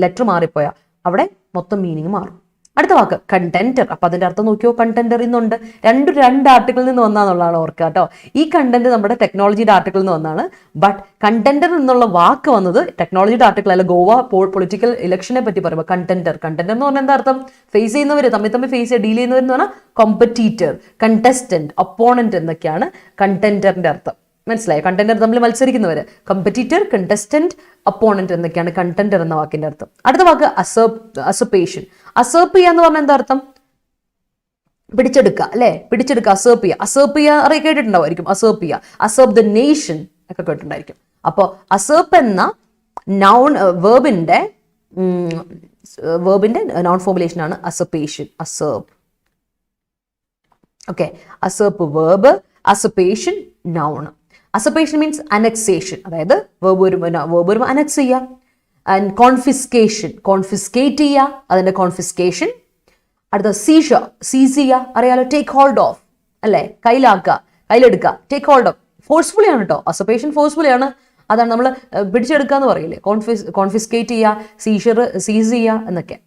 ലെറ്റർ മാറിപ്പോയാൽ അവിടെ മൊത്തം മീനിങ് മാറും. അടുത്ത വാക്ക് കണ്ടന്റർ. അപ്പൊ അതിന്റെ അർത്ഥം നോക്കിയോ, കണ്ടന്റർ ഇന്നുണ്ട്. രണ്ട് ആർട്ടിക്കിളിൽ നിന്ന് വന്നാന്നുള്ളതാണ് ഓർക്കുക കേട്ടോ. ഈ കണ്ടന്റ് നമ്മുടെ ടെക്നോളജിയുടെ ആർട്ടിക്കിളിൽ നിന്ന് വന്നാണ്. ബട്ട് കണ്ടന്റർ എന്നുള്ള വാക്ക് വന്നത് ടെക്നോളജിയുടെ ആർട്ടിക്കിൾ അല്ല. ഗോവ പൊളിറ്റിക്കൽ ഇലക്ഷനെ പറ്റി പറയുമ്പോൾ കണ്ടന്റർ എന്ന് പറഞ്ഞാൽ എന്താ അർത്ഥം? ഫേസ് ചെയ്യുന്നവർ, തമ്മിൽ ഫേസ് ചെയ്യുക, ഡീൽ ചെയ്യുന്നവർ എന്ന് പറഞ്ഞാൽ കോമ്പറ്റീറ്റർ, കണ്ടസ്റ്റന്റ്, ഒപ്പോണന്റ് എന്നൊക്കെയാണ് കണ്ടന്ററിന്റെ അർത്ഥം. മനസ്സിലായോ? കണ്ടന്റർ തമ്മിൽ മത്സരിക്കുന്നവർ, കമ്പറ്റീറ്റർ, കണ്ടസ്റ്റന്റ്, അപ്പോണന്റ് എന്നൊക്കെയാണ് കണ്ടന്റർ എന്ന വാക്കിന്റെ അർത്ഥം. അടുത്ത വാക്ക് അസർപ്പേഷൻ. അസേർപ്പ് ചെയ്യുക എന്ന് പറഞ്ഞാൽ എന്താ അർത്ഥം? പിടിച്ചെടുക്കുക അല്ലെ? പിടിച്ചെടുക്കുക, അസേർപ്പ് ചെയ്യുക. അസേർപ്പ് ചെയ്യുക കേട്ടിട്ടുണ്ടാവുമായിരിക്കും. അസേർപ്പ് ചെയ്യുക, അസേർപ്പ് ദ നേഷൻ ഒക്കെ കേട്ടിട്ടുണ്ടായിരിക്കും. അപ്പോൾ അസേർപ്പ് എന്ന നൗൺ വേർബിന്റെ നൗൺ ഫോർമുലേഷൻ ആണ് usurpation. Usurp. Okay, usurp verb, usurpation noun. Usurpation means annexation, അതായത് വേർബ് വരുമ്പോൾ അനക്സ് ചെയ്യുക. ആൻഡ് കോൺഫിസ്കേഷൻ, കോൺഫിസ്കേറ്റ് ചെയ്യുക, അതിന്റെ കോൺഫിസ്കേഷൻ. അടുത്ത സീസ് ചെയ്യുക, അറിയാലോ, ടേക്ക് ഹോൾഡ് ഓഫ് അല്ലെ? കയ്യിലെടുക്കുക, ടേക്ക് ഹോൾഡ് ഓഫ്. ഫോഴ്സ്ഫുള്ളി ആണ് കേട്ടോ, അസർപ്പേഷൻ ഫോഴ്സ്ഫുള്ളി ആണ്. അതാണ് നമ്മൾ പിടിച്ചെടുക്കുക എന്ന് പറയില്ലേ, കോൺഫിസ്കേറ്റ് ചെയ്യുക, സീസ് ചെയ്യുക എന്നൊക്കെ.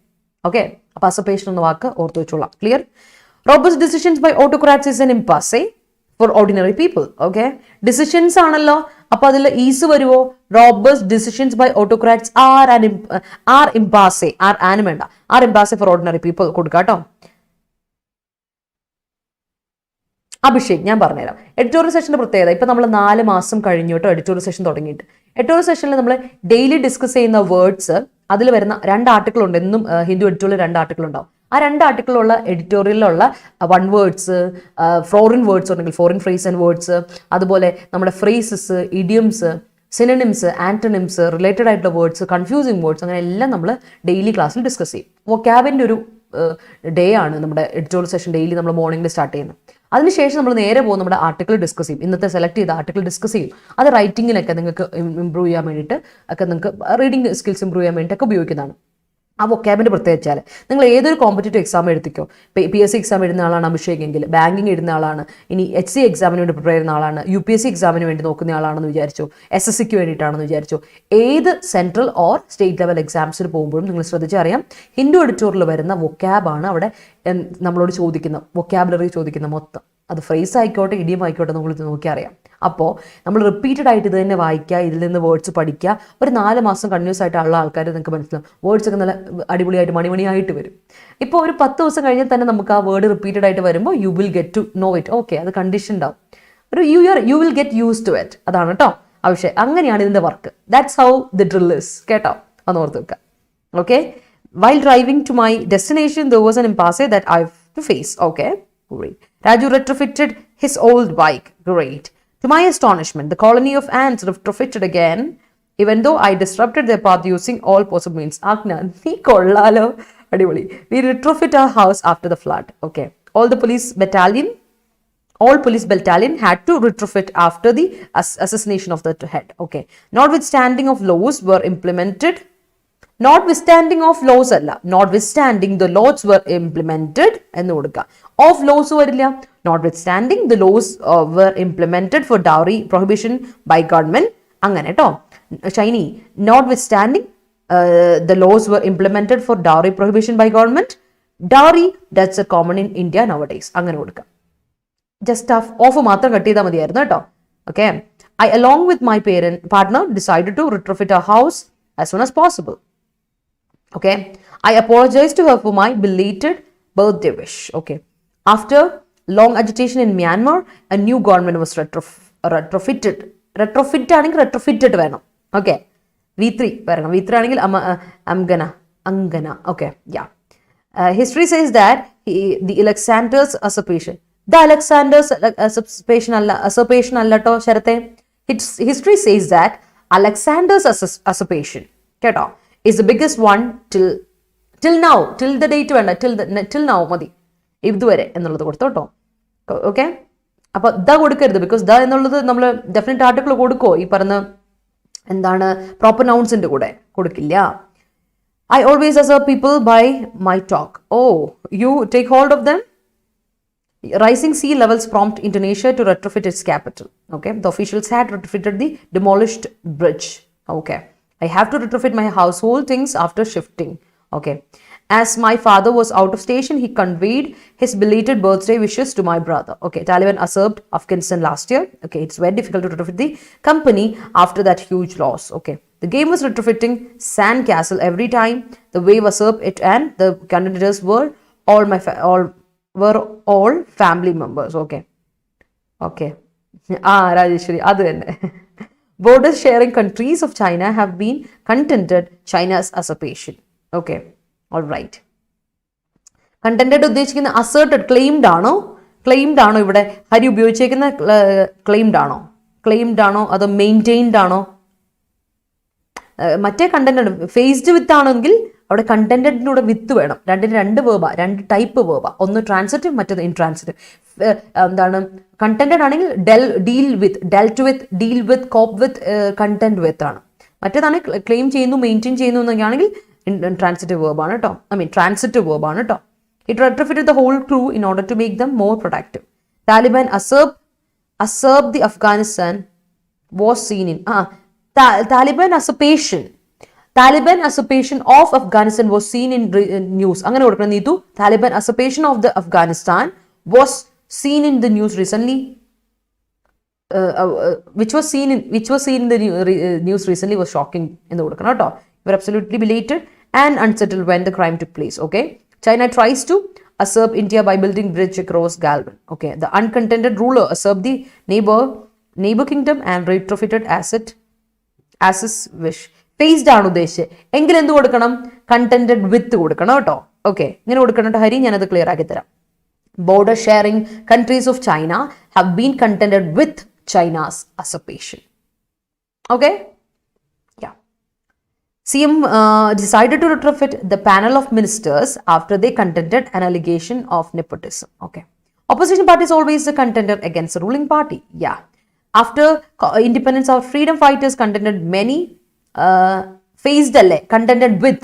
ഓക്കെ, അപ്പൊ അസർപ്പേഷൻ എന്ന വാക്ക് ഓർത്തു വെച്ചോളാം. Clear? Robust decisions by autocrats is an impasse for ordinary people. Okay, decisions ആണല്ലോ, അപ്പൊ അതിൽ ഈസ് വരുവോ? Robust decisions by autocrats are impasse, ആനും വേണ്ട, are impasse for ordinary people കൊടുക്കാം കേട്ടോ. അഭിഷേക്, ഞാൻ പറഞ്ഞുതരാം എഡിറ്റോറിയൽ സെഷന്റെ പ്രത്യേകത. ഇപ്പൊ നമ്മൾ 4 മാസം കഴിഞ്ഞു കേട്ടോ എഡിറ്റോറിയൽ സെഷൻ തുടങ്ങിയിട്ട്. എഡിറ്റോറിയൽ സെഷനിൽ നമ്മൾ ഡെയിലി ഡിസ്കസ് ചെയ്യുന്ന വേർഡ്സ്, അതിൽ വരുന്ന 2 ആർട്ടിക്കിൾ ഉണ്ട്. എന്നും ഹിന്ദു എഡിറ്റോറിയൽ 2 ആർട്ടിക്കിൾ ഉണ്ടാവും. ആ 2 ആർട്ടിക്കിളുള്ള എഡിറ്റോറിയലിലുള്ള വൺ വേർഡ്സ്, ഫോറിൻ വേർഡ്സ് ഉണ്ടെങ്കിൽ ഫോറിൻ ഫ്രേസ് ആൻഡ് വേർഡ്സ്, അതുപോലെ നമ്മുടെ ഫ്രേസസ്, ഇഡിയംസ്, സിനണിംസ്, ആന്റണിംസ്, റിലേറ്റഡ് ആയിട്ടുള്ള വേർഡ്സ്, കൺഫ്യൂസിങ് വേർഡ്സ്, അങ്ങനെ എല്ലാം നമ്മൾ ഡെയിലി ക്ലാസ്സിൽ ഡിസ്കസ് ചെയ്യും. വൊക്കാബിന്റെ ഒരു ഡേ ആണ് നമ്മുടെ എഡിറ്റോറിയൽ സെഷൻ ഡെയിലി നമ്മൾ മോർണിംഗിൽ സ്റ്റാർട്ട് ചെയ്യുന്നത്. അതിനുശേഷം നമ്മൾ നേരെ പോകും നമ്മുടെ ആർട്ടിക്കിൾ ഡിസ്കസ് ചെയ്യും. ഇന്നത്തെ സെലക്ട് ചെയ്ത ആർട്ടിക്കിൾ ഡിസ്കസ് ചെയ്യും. അത് റൈറ്റിങ്ങിനൊക്കെ നിങ്ങൾക്ക് ഇമ്പ്രൂവ് ചെയ്യാൻ വേണ്ടിയിട്ട് ഒക്കെ, നിങ്ങൾക്ക് റീഡിംഗ് സ്കിൽസ് ഇമ്പ്രൂവ് ചെയ്യാൻ വേണ്ടിയിട്ടൊക്കെ ഉപയോഗിക്കുന്നതാണ്. ആ വൊക്കാബിന്റെ പ്രത്യേകിച്ചാൽ നിങ്ങൾ ഏതൊരു കോമ്പറ്റേറ്റീവ് എക്സാം എടുത്തിക്കോ, PSC എക്സാം എഴുതുന്ന ആളാണ് അഭിഷേക് എങ്കിൽ, ബാങ്കിങ് എഴുതുന്ന ആളാണ്, ഇനി HC എക്സാമിന് വേണ്ടി പ്രിപ്പയർ ചെയ്യുന്ന ആളാണ്, UPSC എക്സാമിന് വേണ്ടി നോക്കുന്ന ആളാണെന്ന് വിചാരിച്ചു, SSCക്ക് വേണ്ടിയിട്ടാണെന്ന് വിചാരിച്ചു, ഏത് സെൻട്രൽ ഓർ സ്റ്റേറ്റ് ലെവൽ എക്സാംസിന് പോകുമ്പോഴും നിങ്ങൾ ശ്രദ്ധിച്ചറിയാം, ഹിന്ദു എഡിറ്റോറിയൽ വരുന്ന വൊക്കാബാണ് അവിടെ നമ്മളോട് ചോദിക്കുന്ന, വൊക്കാബുലറി ചോദിക്കുന്ന മൊത്തം. അത് ഫ്രേസ് ആയിക്കോട്ടെ, ഇഡിയം ആയിക്കോട്ടെ, നമ്മൾ ഇത് നോക്കി അറിയാം. അപ്പോൾ നമ്മൾ റിപ്പീറ്റഡ് ആയിട്ട് ഇത് തന്നെ വായിക്കുക, ഇതിൽ നിന്ന് വേർഡ്സ് പഠിക്കുക. ഒരു 4 മാസം കണ്ടിന്യൂസ് ആയിട്ടുള്ള ആൾക്കാർ നിങ്ങൾക്ക് മനസ്സിലാവും, വേർഡ്സ് ഒക്കെ നല്ല അടിപൊളിയായിട്ട് മണിമണിയായിട്ട് വരും. ഇപ്പോൾ ഒരു 10 ദിവസം കഴിഞ്ഞാൽ തന്നെ നമുക്ക് ആ വേർഡ് റിപ്പീറ്റഡ് ആയിട്ട് വരുമ്പോൾ you will get to know it. Okay, അത് കണ്ടീഷൻ ഉണ്ടാവും. ഒരു you will get use to it. അതാണ് കേട്ടോ ആവശ്യം. അങ്ങനെയാണ് ഇതിന്റെ work. That's how the drill is. കേട്ടോ, ഒന്ന് ഓർത്ത് വെക്കുക. Okay, while driving to my destination there was an impasse that I have to face. Okay, great. Raju retrofitted his old bike. Great. To my astonishment, the colony of ants retrofitted again, even though I disrupted their path using all possible means. Agna, nee kollalo. Adivoli. We retrofit our house after the flood. Okay. All police battalion had to retrofit after the assassination of the head. Okay. Notwithstanding the laws were implemented, എന്ന് കൊടുക്കുക. Of laws വരില്ല. Notwithstanding the laws were implemented for dowry prohibition by government. അങ്ങനെ കേട്ടോ. Shiny, നോട്ട്വിത്ത്സ്റ്റാൻഡിങ് the laws were implemented for dowry prohibition by government. Dowry, that's a common in India nowadays. അങ്ങനെ കൊടുക്കുക. Just of മാത്രം cut ചെയ്താൽ മതിയായിരുന്നു കേട്ടോ. Okay. I along with my partner decided to retrofit our house as soon as possible. Okay, I apologize to her for my belated birthday wish. Okay, after long agitation in Myanmar, a new government was retrofitted. ആണെങ്കിൽ retrofitted വേണം. Okay, V3 വരണം. V3 ആണെങ്കിൽ angana. Okay, yeah. History says that the Alexander's usurpation. The Alexander's usurpation alla to sharathe. History says that Alexander's usurpation, keto, is the biggest one till now. Till the date വേണ്ട, till now മതി, ഇതുവരെ എന്നുള്ളത് കൊടുത്തു കേട്ടോ. Okay, അപ്പൊ the കൊടുക്കരുത്. Because the എന്നുള്ളത് നമ്മൾ ഡെഫിനറ്റ് ആർട്ടിക്കിൾ കൊടുക്കോ ഈ പറഞ്ഞ എന്താണ് പ്രോപ്പർ നൗൺസിന്റെ കൂടെ കൊടുക്കില്ല. I always assert people by my talk. Oh, you take hold of them? Rising sea levels prompt Indonesia to retrofit its capital. Okay, the officials had retrofitted the demolished bridge. Okay, I have to retrofit my household things after shifting. Okay, as my father was out of station, he conveyed his belated birthday wishes to my brother. Okay, Taliban usurped Afghanistan last year. Okay, it's very difficult to retrofit the company after that huge loss. Okay, the game was retrofitting sand castle every time the wave usurped it, and the candidates were all family members. Okay. Rajeshwari, adu thenne. Borders sharing countries of China have been contended China's usurpation. Okay, all right. Contended ഉദ്ദേശിക്കുന്ന asserted, claimed ആണോ ഇവിടെ Hari ഉപയോഗിച്ചേക്കുന്ന claimed ആണോ അതോ maintained ആണോ? മറ്റേ contented faced വിത്ത് ആണെങ്കിൽ അവിടെ കണ്ടന്റഡിനൂടെ വിത്ത് വേണം. രണ്ട് വേർബാ, രണ്ട് ടൈപ്പ് വേർബാ, ഒന്ന് ട്രാൻസിറ്റീവ് മറ്റൊന്ന് ഇൻട്രാൻസിറ്റീവ്. എന്താണ് കണ്ടന്റഡ് ആണെങ്കിൽ deal with, dealt with, deal with, cope with, content with ആണ്. മറ്റേതാണെങ്കിൽ ക്ലെയിം ചെയ്യുന്നു, മെയിൻറ്റെയിൻ ചെയ്യുന്നു എന്നൊക്കെയാണെങ്കിൽ ട്രാൻസിറ്റീവ് വേർബാണ് കേട്ടോ. ട്രാൻസിറ്റീവ് വേർബാണ് കേട്ടോ. It retrofitted the whole crew in order to make them more productive. Taliban usurped the Afghanistan was seen in Taliban usurpation of Afghanistan was seen in news. അങ്ങനെ കൊടുക്കണം Neethu. Taliban usurpation of the Afghanistan was seen in the news recently. Which was seen in the news recently was shocking എന്ന് കൊടുക്കണം കേട്ടോ. You were absolutely belated and unsettled when the crime took place. Okay, China tries to usurp India by building bridge across Galvan. Okay, the uncontented ruler usurped the neighbor kingdom and retrofitted as his wish. Faced ആണ് ഉദ്ദേശിച്ചത് എങ്കിൽ എന്ത് കൊടുക്കണം? Contented വിത്ത് കൊടുക്കണം കേട്ടോ. Okay, ഇങ്ങനെ കൊടുക്കണം കേട്ടോ ഹരി, ഞാനത് ക്ലിയർ ആക്കി തരാം. Border sharing countries of China have been contented with China's usurpation. Okay, yeah. CM decided to retrofit the panel of ministers after they contended an allegation of nepotism. Okay, opposition party is always the contender against the ruling party. Yeah, after independence, our freedom fighters contended many contended with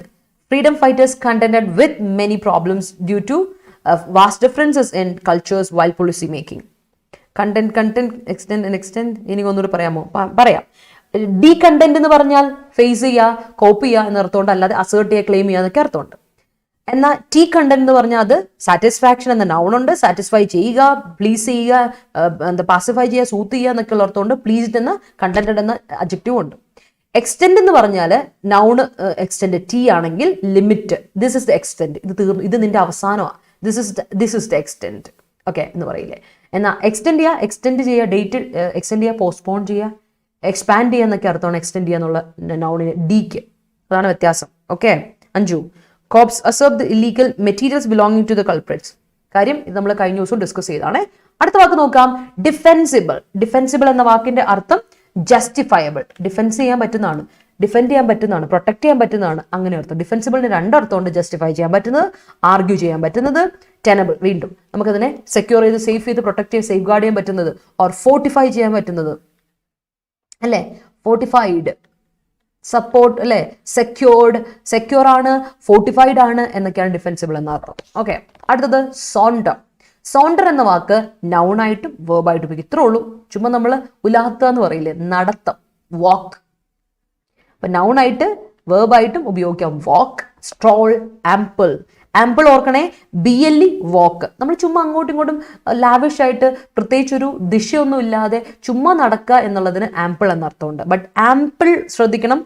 freedom fighters contended with many problems due to vast differences in cultures while policy making. extend ഇനി ഒന്നുകൂടി പറയാം. ഡീകണ്ടന്റ് എന്ന് പറഞ്ഞാൽ face ചെയ്യുക, copy ചെയ്യുക എന്നർത്ഥമുണ്ട്, അല്ലാതെ assert ചെയ്യുക, claim ചെയ്യുക എന്നൊക്കെ അർത്ഥമുണ്ട്. എന്നാൽ ടി കണ്ടന്റ് എന്ന് പറഞ്ഞാൽ അത് സാറ്റിസ്ഫാക്ഷൻ എന്ന നൗൺ ഉണ്ട്, സാറ്റിസ്ഫൈ ചെയ്യുക, പ്ലീസ് ചെയ്യുക, പാസിഫൈ ചെയ്യുക, സൂത്ത് ചെയ്യുക എന്നൊക്കെയുള്ള അർത്ഥമുണ്ട്. പ്ലീസ്ഡ് എന്ന കണ്ടന്റഡ് എന്ന അഡ്ജക്റ്റീവ് ഉണ്ട്. എക്സ്റ്റെൻഡ് എന്ന് പറഞ്ഞാൽ നൗണ് എക്സ്റ്റെൻഡ്, ടി ആണെങ്കിൽ limit, this is the extend, ഇത് നിന്റെ അവസാനമാണ്, this is the extend. Okay എന്ന് പറയില്ലേ. എന്നാൽ എക്സ്റ്റെൻഡ് ചെയ്യുക, ഡേറ്റ് എക്സ്റ്റെൻഡ് ചെയ്യുക, പോസ്റ്റ്പോൺ ചെയ്യുക, എക്സ്പാൻഡ് ചെയ്യുക എന്നൊക്കെ അർത്ഥമാണ് എക്സ്റ്റെൻഡ് ചെയ്യുക എന്നുള്ള നൗണിന്, ഡിക്ക്. അതാണ് വ്യത്യാസം. Okay. Anju, cops usurp the illegal materials belonging to the culprits. കാര്യം ഇത് നമ്മൾ കഴിഞ്ഞ ദിവസം ഡിസ്കസ് ചെയ്താണ്. അടുത്ത വാക്ക് നോക്കാം, ഡിഫെൻസിബിൾ. ഡിഫെൻസിബിൾ എന്ന വാക്കിന്റെ അർത്ഥം ജസ്റ്റിഫയബിൾ, ഡിഫെൻസ് ചെയ്യാൻ പറ്റുന്നതാണ്, ഡിഫെൻഡ് ചെയ്യാൻ പറ്റുന്നതാണ്, പ്രൊട്ടക്ട് ചെയ്യാൻ പറ്റുന്നതാണ്, അങ്ങനെ അർത്ഥം. ഡിഫെൻസിബിളിന് രണ്ടർത്ഥമുണ്ട്, ജസ്റ്റിഫൈ ചെയ്യാൻ പറ്റുന്നത്, ആർഗ്യൂ ചെയ്യാൻ പറ്റുന്നത്, ടെനബിൾ വീണ്ടും നമുക്കതിനെ സെക്യൂർ ചെയ്ത്, സേഫ് ചെയ്ത്, പ്രൊട്ടക്ട് ചെയ്ത്, സേഫ് ഗാർഡ് ചെയ്യാൻ പറ്റുന്നത്, ഓർ ഫോർട്ടിഫൈ ചെയ്യാൻ പറ്റുന്നത് അല്ലേ. ഫോർട്ടിഫൈഡ്, സപ്പോർട്ട് അല്ലെ, സെക്യൂർ ആണ്, ഫോർട്ടിഫൈഡ് ആണ് എന്നൊക്കെയാണ് ഡിഫെൻസിബിൾ എന്ന അർത്ഥം. ഓക്കെ. അടുത്തത് സോണ്ടർ. സോണ്ടർ എന്ന വാക്ക് നൗണായിട്ടും വേർബായിട്ടും ഉപയോഗിക്കും. ഇത്രേ ഉള്ളൂ. ചുമ്മാ നമ്മൾ ഉലാത്ത എന്ന് പറയില്ലേ, നടത്തം, വാക്ക്. അപ്പൊ നൗണായിട്ട് വേർബായിട്ടും ഉപയോഗിക്കാം. വാക്ക്, സ്ട്രോൾ, ആംപിൾ. ആംപിൾ ഓർക്കണേ, BLE വാക്ക്. നമ്മൾ ചുമ്മാ അങ്ങോട്ടും ഇങ്ങോട്ടും ലാവിഷ് ആയിട്ട് പ്രത്യേകിച്ചൊരു ദിശയൊന്നും ഇല്ലാതെ ചുമ്മാ നടക്കുക എന്നുള്ളതിന് ആംപിൾ എന്നർത്ഥമുണ്ട്. ബട്ട് ആംപിൾ ശ്രദ്ധിക്കണം,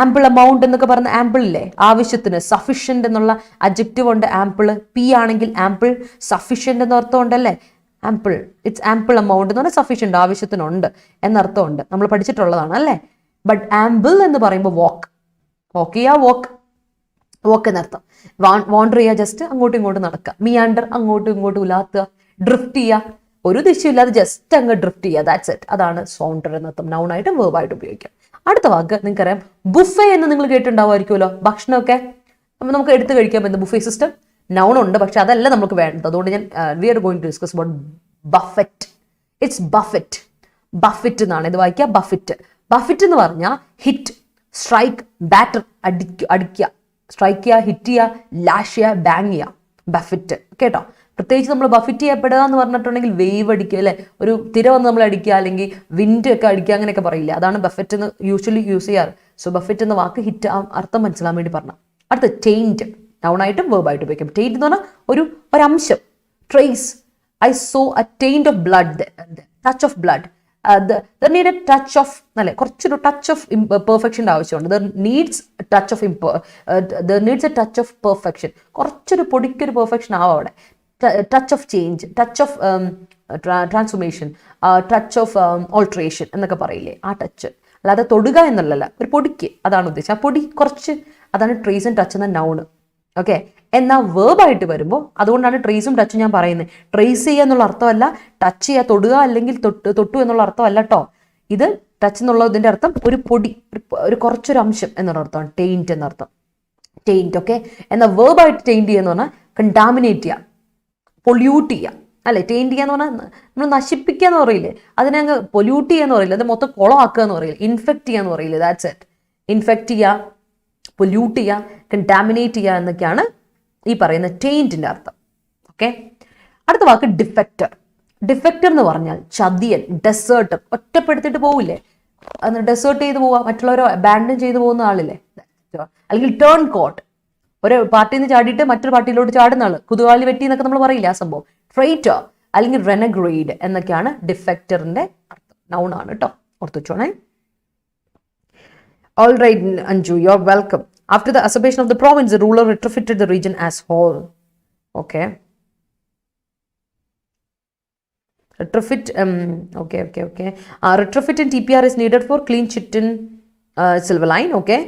ആംപിൾ എമൗണ്ട് എന്നൊക്കെ പറഞ്ഞ ആംപിൾ ഇല്ലേ, ആവശ്യത്തിന്, സഫിഷ്യന്റ് എന്നുള്ള അഡ്ജക്റ്റീവ് ഉണ്ട് ആംപിൾ. പി ആണെങ്കിൽ ആംപിൾ, സഫിഷ്യന്റ് എന്ന അർത്ഥം ഉണ്ടല്ലേ. ആംപിൾ, ഇറ്റ്സ് ആംപിൾ എമൗണ്ട് എന്ന് പറഞ്ഞാൽ സഫിഷ്യന്റ്, ആവശ്യത്തിനുണ്ട് എന്നർത്ഥമുണ്ട്, നമ്മൾ പഠിച്ചിട്ടുള്ളതാണ് അല്ലേ. ബട്ട് ആംപിൾ എന്ന് പറയുമ്പോൾ വാക്ക് ചെയ്യുക, വാക്ക് എന്നർത്ഥം. വാണ്ടർ ചെയ്യുക, ജസ്റ്റ് അങ്ങോട്ടും ഇങ്ങോട്ടും നടക്കുക. മിയാണ്ടർ, അങ്ങോട്ടും ഇങ്ങോട്ടും ഉലാത്തുക. ഡ്രിഫ്റ്റ് ചെയ്യുക, ഒരു ദിശയില്ലാതെ ജസ്റ്റ് അങ്ങ് ഡ്രിഫ്റ്റ് ചെയ്യുക, ദാറ്റ്സ് ഇറ്റ്. അതാണ് സോണ്ടർ എന്നർത്ഥം. നൗണായിട്ടും വേർബായിട്ട് ഉപയോഗിക്കാം. അടുത്ത വാക്ക് നിങ്ങൾക്കറിയാം, ബുഫേ എന്ന് നിങ്ങൾ കേട്ടിട്ടുണ്ടാവുമായിരിക്കുമല്ലോ. ഭക്ഷണമൊക്കെ നമുക്ക് എടുത്ത് കഴിക്കാൻ പറ്റുന്ന ബുഫേ സിസ്റ്റം. നൗൺ ഉണ്ട്, പക്ഷെ അതല്ല നമുക്ക് വേണ്ടത്. അതുകൊണ്ട് ഞാൻ we are going to discuss about buffet. It's buffet എന്നാണ് ഇത് വായിക്കുക, ബഫറ്റ്. ബഫറ്റ് എന്ന് പറഞ്ഞാൽ ഹിറ്റ്, സ്ട്രൈക്ക്, ബാറ്റർ, അടിക്കുക, സ്ട്രൈക്ക് ചെയ്യുക, ഹിറ്റ് ചെയ്യുക, ലാഷ് ചെയ്യുക, ബാങ് ചെയ്യുക, ബഫറ്റ്. കേട്ടോ, പ്രത്യേകിച്ച് നമ്മൾ ബഫറ്റ് ചെയ്യപ്പെടുക എന്ന് പറഞ്ഞിട്ടുണ്ടെങ്കിൽ വേവ് അടിക്കുക അല്ലെ, ഒരു തിര വന്ന് നമ്മൾ അടിക്കുക, അല്ലെങ്കിൽ വിൻഡ് ഒക്കെ അടിക്കുക, അങ്ങനെയൊക്കെ പറയില്ല. അതാണ് ബഫറ്റ് എന്ന് യൂഷ്വലി യൂസ് ചെയ്യാറ്. സോ ബഫറ്റ് എന്ന വാക്ക് ഹിറ്റ് അർത്ഥം മനസ്സിലാൻ വേണ്ടി പറഞ്ഞു. അടുത്ത ടെയിൻറ്റ്, നൗണായിട്ടും വേർബായിട്ട് ഉപയോഗിക്കും. ടെയിൻറ്റ് എന്ന് പറഞ്ഞാൽ ഒരു അംശം. Trace, I so A tint of blood, touch of blood. There need A touch of, അല്ലെ, കുറച്ചൊരു ടച്ച് ഓഫ് പെർഫെക്ഷൻ്റെ ആവശ്യമുണ്ട്. There needs A touch of perfection. കുറച്ചൊരു പൊടിക്കൊരു പെർഫെക്ഷൻ ആവും അവിടെ. Touch of change, touch of transformation, touch of alteration എന്നൊക്കെ പറയില്ലേ, ആ touch. അല്ലാതെ തൊടുക എന്നുള്ളതല്ല, ഒരു പൊടിക്ക്, അതാണ് ഉദ്ദേശം. ആ പൊടി കുറച്ച്, അതാണ് ട്രേസ് ആൻഡ് ടച്ച് എന്ന നൗണ്. ഓക്കെ, എന്നാൽ വേർബായിട്ട് വരുമ്പോൾ, അതുകൊണ്ടാണ് ട്രേസും ടച്ചും ഞാൻ പറയുന്നത്. ട്രേസ് ചെയ്യുക എന്നുള്ള അർത്ഥമല്ല, ടച്ച് ചെയ്യുക, തൊടുക അല്ലെങ്കിൽ തൊട്ടു എന്നുള്ള അർത്ഥമല്ല കേട്ടോ. ഇത് ടച്ച് എന്നുള്ളതിൻ്റെ അർത്ഥം ഒരു പൊടി, ഒരു കുറച്ചൊരു അംശം എന്നുള്ള അർത്ഥമാണ് ടെയിൻറ്റ് എന്നർത്ഥം. ടെയിൻറ്റ്. ഓക്കെ, എന്നാൽ വേർബായിട്ട് ടെയിൻറ്റ് ചെയ്യുക എന്ന് പറഞ്ഞാൽ കണ്ടാമിനേറ്റ് ചെയ്യുക, പൊല്യൂട്ട് ചെയ്യുക, അല്ലെ. ടെയിൻറ്റ് ചെയ്യുക എന്ന് പറഞ്ഞാൽ നമ്മൾ നശിപ്പിക്കുക എന്ന് പറയില്ലേ, അതിനെ അങ്ങ് പൊല്യൂട്ട് ചെയ്യുക എന്ന് പറയില്ല, അത് മൊത്തം കുളമാക്കുക എന്ന് പറയില്ല, ഇൻഫെക്റ്റ് ചെയ്യുക എന്ന് പറയില്ലേ, ദാറ്റ്സ് ഇറ്റ്. ഇൻഫെക്റ്റ് ചെയ്യുക, പൊല്യൂട്ട് ചെയ്യുക, കണ്ടാമിനേറ്റ് ചെയ്യുക എന്നൊക്കെയാണ് ഈ പറയുന്ന ടെയിൻറ്റിൻ്റെ അർത്ഥം. ഓക്കെ, അടുത്ത വാക്ക് ഡിഫക്റ്റർ. ഡിഫക്റ്റർ എന്ന് പറഞ്ഞാൽ ചതിയൻ, ഡെസേർട്ടർ. ഒറ്റപ്പെടുത്തിട്ട് പോവില്ലേ, അന്ന് ഡെസേർട്ട് ചെയ്ത് പോവുക, മറ്റുള്ളവരോ അബാൻഡൻ ചെയ്ത് പോകുന്ന ആളില്ലേ. അല്ലെങ്കിൽ ടേൺ കോട്ട്, ഒരു പാർട്ടിയിൽ നിന്ന് ചാടിയിട്ട് മറ്റൊരു പാർട്ടിയിലോട്ട് ചാടുന്ന ആള്, കുതുകാലി വെട്ടി എന്നൊക്കെ നമ്മൾ പറയില്ല, ആ സംഭവം. ട്രൈറ്റർ അല്ലെങ്കിൽ റെനഗ്രേഡ് എന്നൊക്കെയാണ് ഡിഫക്റ്ററിന്റെ അർത്ഥം. നൗണാണ് കേട്ടോ, ഓർത്തു വെച്ചോണേ. All right, Anju, you're welcome. After the usurpation of the province, the ruler retrofitted the region as whole. Okay. Retrofit, okay. Retrofit in TPR is needed for clean chitin silver line. Okay.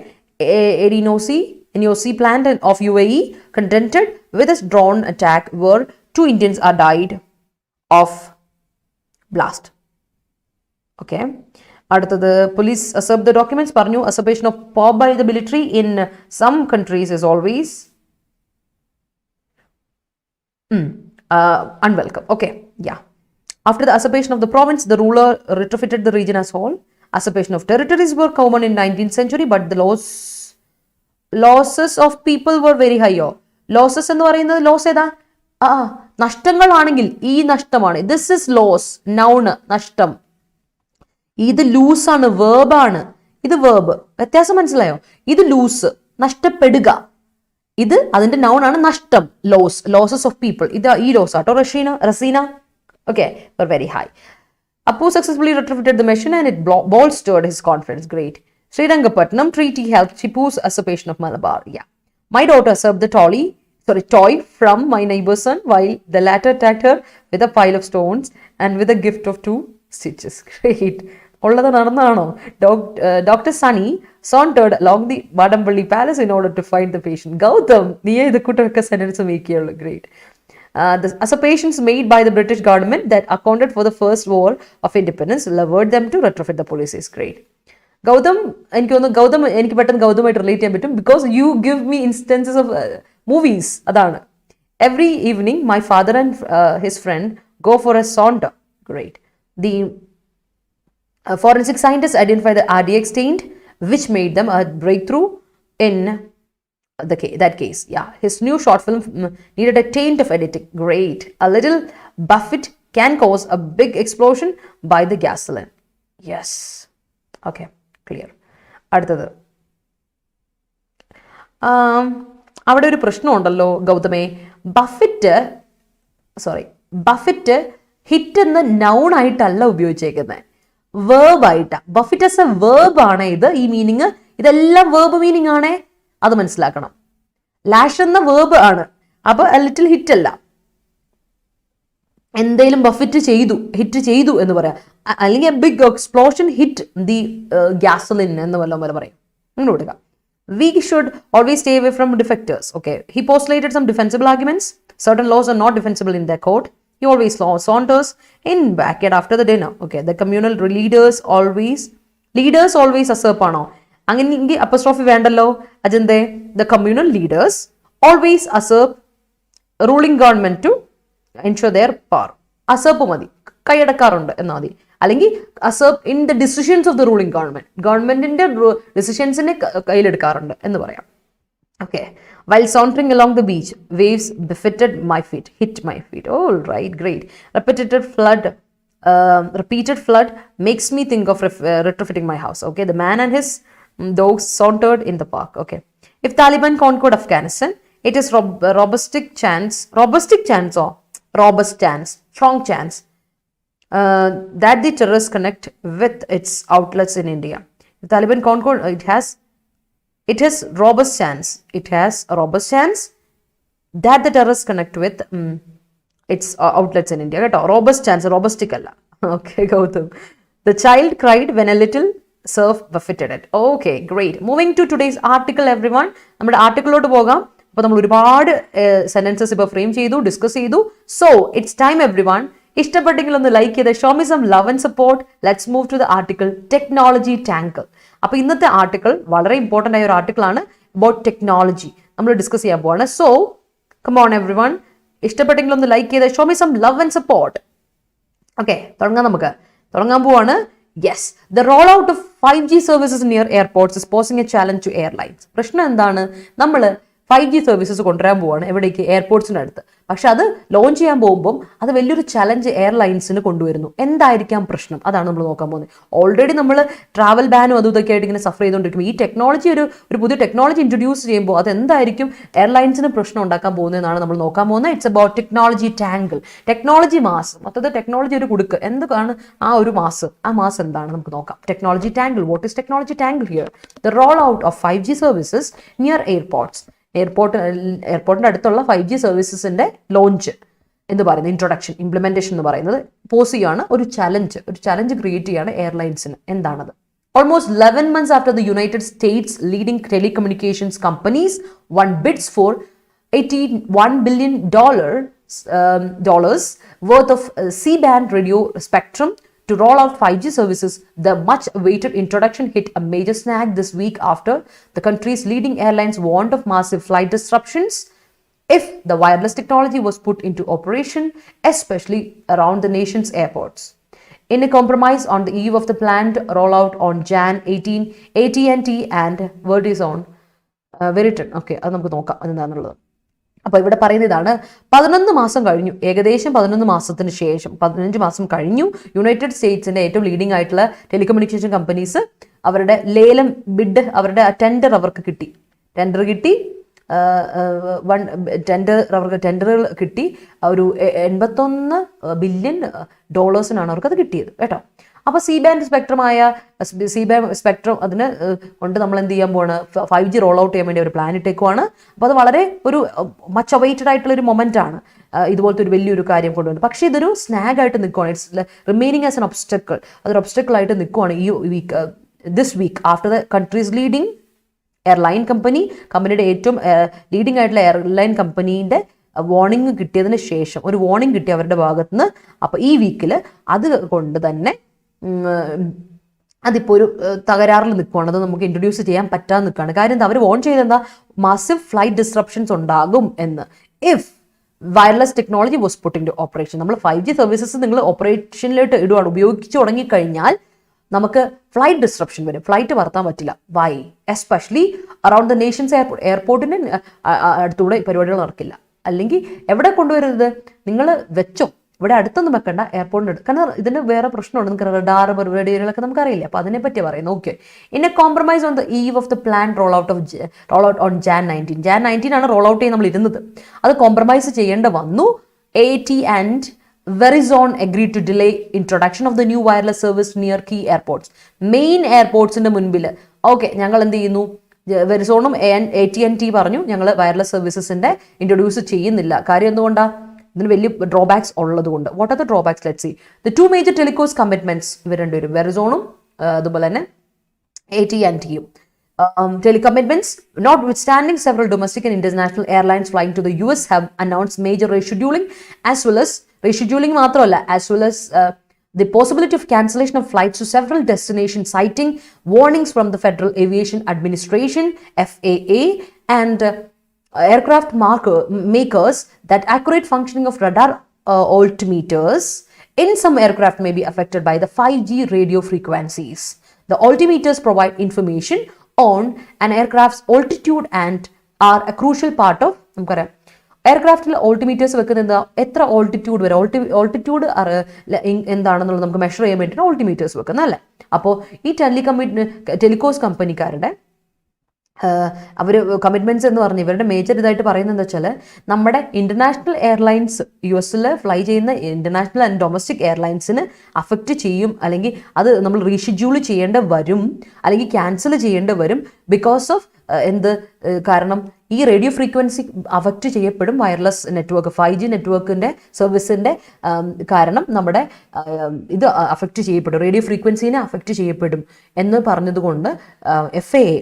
NOC plant of UAE contended with a drone attack where 2 Indians are died of blast. Okay. അടുത്തത് police usurp the documents. പറഞ്ഞു usurpation of power by the military in some countries is always unwelcome. Okay, yeah. After the usurpation of the province, the ruler retrofitted the region as whole. Usurpation of territories were common in 19th century, but the losses of people were very high. Losses എന്ന് പറയുന്നത് loss ഏതാ? നഷ്ടങ്ങളാണെങ്കിൽ ഈ നഷ്ടമാണ്. This is loss, noun, നഷ്ടം. ഇത് ലൂസാണ്, വേർബാണ്. ഇത് verb, വ്യത്യാസം മനസ്സിലായോ? ഇത് ലൂസ്, നഷ്ടപ്പെടുക. ഇത് അതിന്റെ നൗൺ ആണ് നഷ്ടം, ലോസ്, ലോസസ് ഓഫ് പീപ്പിൾ. ഇത് ഈ ലോസ് ആട്ടോ. Razeena. Okay, very high. Apu successfully retrofitted the machine and it bolstered his confidence. Great. Srirangapatnam treaty helped Tipu's usurpation of Malabar. Yeah. My daughter usurped the toy from my neighbor's son while the latter attacked her with a pile of stones and with a gift of 2 stitches. Great. ഉള്ളത് നടന്നതാണോ? Dr. Sunny sauntered along the Madambally Palace in order to find the patient. Gautam, നീയെ ഇത് കൂട്ടൊക്കെ sentence make ചെയ്യുള്ളൂ. Great. The usurpations made by the British government that accounted for the first war of independence lured them to retrofit the police is great. Gautam, എനിക്ക് പെട്ടെന്ന് ഗൗതമായിട്ട് relate ചെയ്യാൻ പറ്റും because you give me instances of movies. അതാണ്. Every evening my father and his friend go for a saunter. Great. The forensic scientists identified the RDX taint, which made them a breakthrough in that case. Yeah, his new short film needed a taint of editing. Great. A little buffet can cause a big explosion by the gasoline. Yes. Okay, clear. അടുത്തത്, അവിടെ ഒരു പ്രശ്നമുണ്ടല്ലോ ഗൗതമേ. Buffett hit എന്ന noun ആയിട്ടല്ല ഉപയോഗിച്ചേക്കുന്നത്, verb ആയിട്ടാ. Buffett as A verb ആണ് ഇത്. ഈ meaning ഇതെല്ലാം വേർബ് മീനിങ് ആണേ, അത് മനസ്സിലാക്കണം. ലാഷ് എന്ന വേർബ് ആണ്, അപ്പൊ ലിറ്റിൽ ഹിറ്റ് അല്ല. എന്തെങ്കിലും ബഫറ്റ് ഹിറ്റ് ചെയ്തു എന്ന് പറയാം, അല്ലെങ്കിൽ big explosion hit the gasoline എന്ന് വല്ലതും പോലെ പറയും. അങ്ങനെ കൊടുക്കാം. We should always stay away from defectors. Okay, he postulated some defensible arguments. Certain laws are not defensible in their court. He always saunters in backyard after the dinner. Okay, the communal leaders always usurp ആണോ? അങ്ങനെ apostrophe വേണ്ടല്ലോ. അജന്തേ, the communal leaders always usurp ruling government to ensure their power. അസർപ്പ് മതി, കൈയടക്കാറുണ്ട് എന്നാ മതി. അല്ലെങ്കിൽ in the decisions of the ruling ഗവൺമെന്റിന്റെ ഡിസിഷൻസിനെ കയ്യിലെടുക്കാറുണ്ട് എന്ന് പറയാം. Okay. While sauntering along the beach, waves hit my feet. All right, great. Repeated flood makes me think of retrofitting my house. Okay, the man and his dogs sauntered in the park. Okay, if Taliban conquered Afghanistan, it is strong chance that the terrorists connect with its outlets in India. If Taliban conquered, it has a robust chance that the terrorists connect with its outlets in India. Robust chance, robustic alla. Okay, Gautam. The child cried when a little surf buffeted it. Okay, great. Moving to today's article, everyone. നമ്മുടെ ആർട്ടിക്കിളിലോട്ട് പോകാം. അപ്പോൾ നമ്മൾ ഒരുപാട് sentences ഇപ്പോൾ frame ചെയ്തു, discuss ചെയ്തു. So it's time everyone. ഇഷ്ടപ്പെട്ടെങ്കിൽ ഒന്ന് ലൈക്ക് ചെയ്ത് show me some love and support. Let's move to the article technology tangle. അപ്പോൾ ഇന്നത്തെ ആർട്ടിക്കിൾ വളരെ ഇമ്പോർട്ടൻ്റ് ആയ ഒരു ആർട്ടിക്കിൾ ആണ് അബൌട്ട് ടെക്നോളജി. നമ്മൾ ഡിസ്കസ് ചെയ്യാൻ പോവാണ്. സോ കം ഓൺ എവ്രിവൺ, ഇഷ്ടപ്പെട്ടെങ്കിൽ ഒന്ന് ലൈക്ക് ചെയ്ത് show me some love and support. Okay, തുടങ്ങാൻ പോവാണ്. Yes, the roll out of 5G services near airports is posing a challenge to airlines. പ്രശ്നം എന്താണ്? നമ്മൾ 5G സർവീസസ് കൊണ്ടുവരാൻ പോവാണ് എവിടേക്ക്? എയർപോർട്ട്സിൻ്റെ അടുത്ത്. പക്ഷെ അത് ലോഞ്ച് ചെയ്യാൻ പോകുമ്പോൾ അത് വലിയൊരു ചലഞ്ച് എയർലൈൻസിന് കൊണ്ടുവരുന്നു. എന്തായിരിക്കാം പ്രശ്നം? അതാണ് നമ്മൾ നോക്കാൻ പോകുന്നത്. ഓൾറെഡി നമ്മൾ ട്രാവൽ ബാനും അതും ഇതൊക്കെ ആയിട്ട് ഇങ്ങനെ സഫർ ചെയ്തുകൊണ്ടിരിക്കും. ഈ ടെക്നോളജി ഒരു പുതിയ ടെക്നോളജി ഇൻട്രൊഡ്യൂസ് ചെയ്യുമ്പോൾ അതെന്തായിരിക്കും എയർലൈൻസിന് പ്രശ്നം ഉണ്ടാക്കാൻ പോകുന്നതെന്നാണ് നമ്മൾ നോക്കാൻ പോകുന്നത്. It's about technology tangle. Technology mass, മൊത്തത്തിൽ ടെക്നോളജി ഒരു കുടുക്ക്. എന്താണ് ആ ഒരു മാസ്? ആ മാസ് എന്താണ് നമുക്ക് നോക്കാം. Technology tangle. What is technology tangle here? The roll out of 5G services near airports. എയർപോർട്ടിന്റെ അടുത്തുള്ള 5G സർവീസസിന്റെ ലോഞ്ച് എന്ന് പറയുന്നത്, ഇൻട്രൊഡക്ഷൻ, ഇംപ്ലിമെന്റേഷൻ എന്ന് പറയുന്നത് പോസ് ചെയ്യാണ്. ഒരു ചലഞ്ച് ക്രിയേറ്റ് ചെയ്യാണ് എയർലൈൻസിന്. എന്താണത്? Almost 11 months after the United States leading telecommunications companies won bids for $81 billion worth of C-band radio spectrum to roll out 5G services, the much-awaited introduction hit a major snag this week after the country's leading airlines warned of massive flight disruptions if the wireless technology was put into operation, especially around the nation's airports. In a compromise on the eve of the planned rollout on Jan 18, AT&T and Verizon, okay, അത് നമുക്ക് നോക്കാം എന്താണെന്നുള്ളത്. അപ്പോൾ ഇവിടെ പറയുന്ന ഇതാണ്, 11 മാസം കഴിഞ്ഞു, ഏകദേശം 11 മാസത്തിന് ശേഷം, 15 മാസം കഴിഞ്ഞു, യുണൈറ്റഡ് സ്റ്റേറ്റ്സിന്റെ ഏറ്റവും ലീഡിംഗ് ആയിട്ടുള്ള ടെലികമ്മ്യൂണിക്കേഷൻ കമ്പനീസ് അവരുടെ ലേലം ബിഡ്, അവരുടെ ടെൻഡർ അവർക്ക് കിട്ടി. ടെൻഡർ കിട്ടി. ഒരു $81 ബില്യൺ അവർക്കത് കിട്ടിയത് കേട്ടോ. അപ്പോൾ C-band സ്പെക്ട്രം അതിന് കൊണ്ട് നമ്മൾ എന്ത് ചെയ്യാൻ പോവാണ്? 5G റോൾ ഔട്ട് ചെയ്യാൻ വേണ്ടി ഒരു പ്ലാൻ ഇട്ടേക്കുവാണ്. അപ്പോൾ അത് വളരെ ഒരു മച്ച് അവൈറ്റഡ് ആയിട്ടുള്ള ഒരു മൊമെന്റ് ആണ് ഇതുപോലത്തെ ഒരു വലിയൊരു കാര്യം കൊണ്ടുവന്നത്. പക്ഷേ ഇതൊരു സ്നാഗ് ആയിട്ട് നിൽക്കുവാണ്. It's remaining as an obstacle. അതൊരു ഒബ്സ്റ്റക്കിൾ ആയിട്ട് നിൽക്കുവാണ് ഈ this week after the countries leading airline കമ്പനിയുടെ ഏറ്റവും ലീഡിംഗ് ആയിട്ടുള്ള എയർലൈൻ കമ്പനീൻ്റെ വാർണിംഗ് കിട്ടിയതിന് ശേഷം, ഒരു വാർണിംഗ് കിട്ടി അവരുടെ ഭാഗത്ത് നിന്ന്. അപ്പോൾ ഈ വീക്കിൽ അത് കൊണ്ട് തന്നെ അതിപ്പോൾ ഒരു തകരാറിൽ നിൽക്കുകയാണ്. അത് നമുക്ക് ഇൻട്രൊഡ്യൂസ് ചെയ്യാൻ പറ്റാതെ നിൽക്കുകയാണ്. കാര്യം എന്താ? അവർ വോൺ ചെയ്തെന്താ? മാസീവ് ഫ്ലൈറ്റ് ഡിസ്റപ്ഷൻസ് ഉണ്ടാകും എന്ന്. If wireless technology was put in to operation. നമ്മൾ 5G സർവീസസ് നിങ്ങൾ ഓപ്പറേഷനിലോട്ട് ഇടുവാണ്, ഉപയോഗിച്ച് തുടങ്ങിക്കഴിഞ്ഞാൽ നമുക്ക് ഫ്ലൈറ്റ് ഡിസ്റപ്ഷൻ വരും. ഫ്ലൈറ്റ് പറത്താൻ പറ്റില്ല. Why? Especially around the nations എയർപോർട്ടിന് അടുത്തൂടെ പരിപാടികൾ നടക്കില്ല. അല്ലെങ്കിൽ എവിടെ കൊണ്ടുവരുന്നത്? നിങ്ങൾ വെച്ചോ, ഇവിടെ അടുത്തൊന്നും വെക്കണ്ട, എയർപോർട്ടിൻ്റെ അടുത്ത്. കാരണം ഇതിന് വേറെ പ്രശ്നമുണ്ട്. നമുക്ക് റഡാർ പരിപാടികളൊക്കെ നമുക്കറിയില്ല. അപ്പോൾ അതിനെപ്പറ്റി പറയുന്നത്. Okay, in A compromise on the eve of the plan role out on Jan 19 ആണ് റോൾ ഔട്ട് ചെയ്യാൻ നമ്മൾ ഇരുന്നത്. അത് കോംപ്രമൈസ് ചെയ്യേണ്ട വന്നു. AT and Verizon agreed to delay introduction of the new wireless service near key airports. Main എയർപോർട്ട്സിന്റെ മുൻപിൽ. Okay, ഞങ്ങൾ എന്ത് ചെയ്യുന്നു? വെറിസോണും AT&T പറഞ്ഞു ഞങ്ങൾ വയർലെസ് സർവീസസിന്റെ ഇൻട്രൊഡ്യൂസ് ചെയ്യുന്നില്ല. കാര്യം എന്തുകൊണ്ടാണ്? ഇതിന് വലിയ ഡ്രോബാക്സ് ഉള്ളത് കൊണ്ട്. What are the drawbacks? Let's see. The 2 major telcos commitments, ഇവർ രണ്ടുപേരും, വെറിസോണും അതുപോലെ തന്നെ AT&Tയും. Telecommitments, notwithstanding several domestic and international airlines flying to the US have announced major rescheduling as well as the possibility of cancellation of flights to several destinations, citing warnings from the Federal Aviation Administration (FAA) and aircraft makers that accurate functioning of radar altimeters in some aircraft may be affected by the 5G radio frequencies. The altimeters provide information on an aircraft's altitude and are a crucial part of നമുക്കറിയാം എയർക്രാഫ്റ്റിൽ ഓൾട്ടിമീറ്റേഴ്സ് വെക്കുന്നത് എത്ര altitude വരെ altitude എന്താണെന്നുള്ളത് നമുക്ക് measure ചെയ്യാൻ വേണ്ടിയിട്ട് ഓൾട്ടിമീറ്റേഴ്സ് വെക്കുന്നത് അല്ലേ. അപ്പോൾ ഈ ടെലികോസ് കമ്പനിക്കാരുടെ അവർ കമ്മിറ്റ്മെന്റ്സ് എന്ന് പറഞ്ഞ് ഇവരുടെ മേജർ ഇതായിട്ട് പറയുന്നത് എന്താ വെച്ചാൽ നമ്മുടെ ഇന്റർനാഷണൽ എയർലൈൻസ് US ഫ്ലൈ ചെയ്യുന്ന ഇന്റർനാഷണൽ ആൻഡ് ഡൊമസ്റ്റിക് എയർലൈൻസിന് അഫക്റ്റ് ചെയ്യും, അല്ലെങ്കിൽ അത് നമ്മൾ റീഷെഡ്യൂൾ ചെയ്യേണ്ട വരും, അല്ലെങ്കിൽ ക്യാൻസൽ ചെയ്യേണ്ടി വരും ബിക്കോസ് ഓഫ് കാരണം ഈ റേഡിയോ ഫ്രീക്വൻസി അഫക്റ്റ് ചെയ്യപ്പെടും. വയർലെസ് നെറ്റ്വർക്ക് 5G നെറ്റ്വർക്കിന്റെ സർവീസിന്റെ കാരണം നമ്മുടെ ഇത് അഫക്റ്റ് ചെയ്യപ്പെടും, റേഡിയോ ഫ്രീക്വൻസിനെ അഫക്റ്റ് ചെയ്യപ്പെടും എന്ന് പറഞ്ഞതുകൊണ്ട് FAA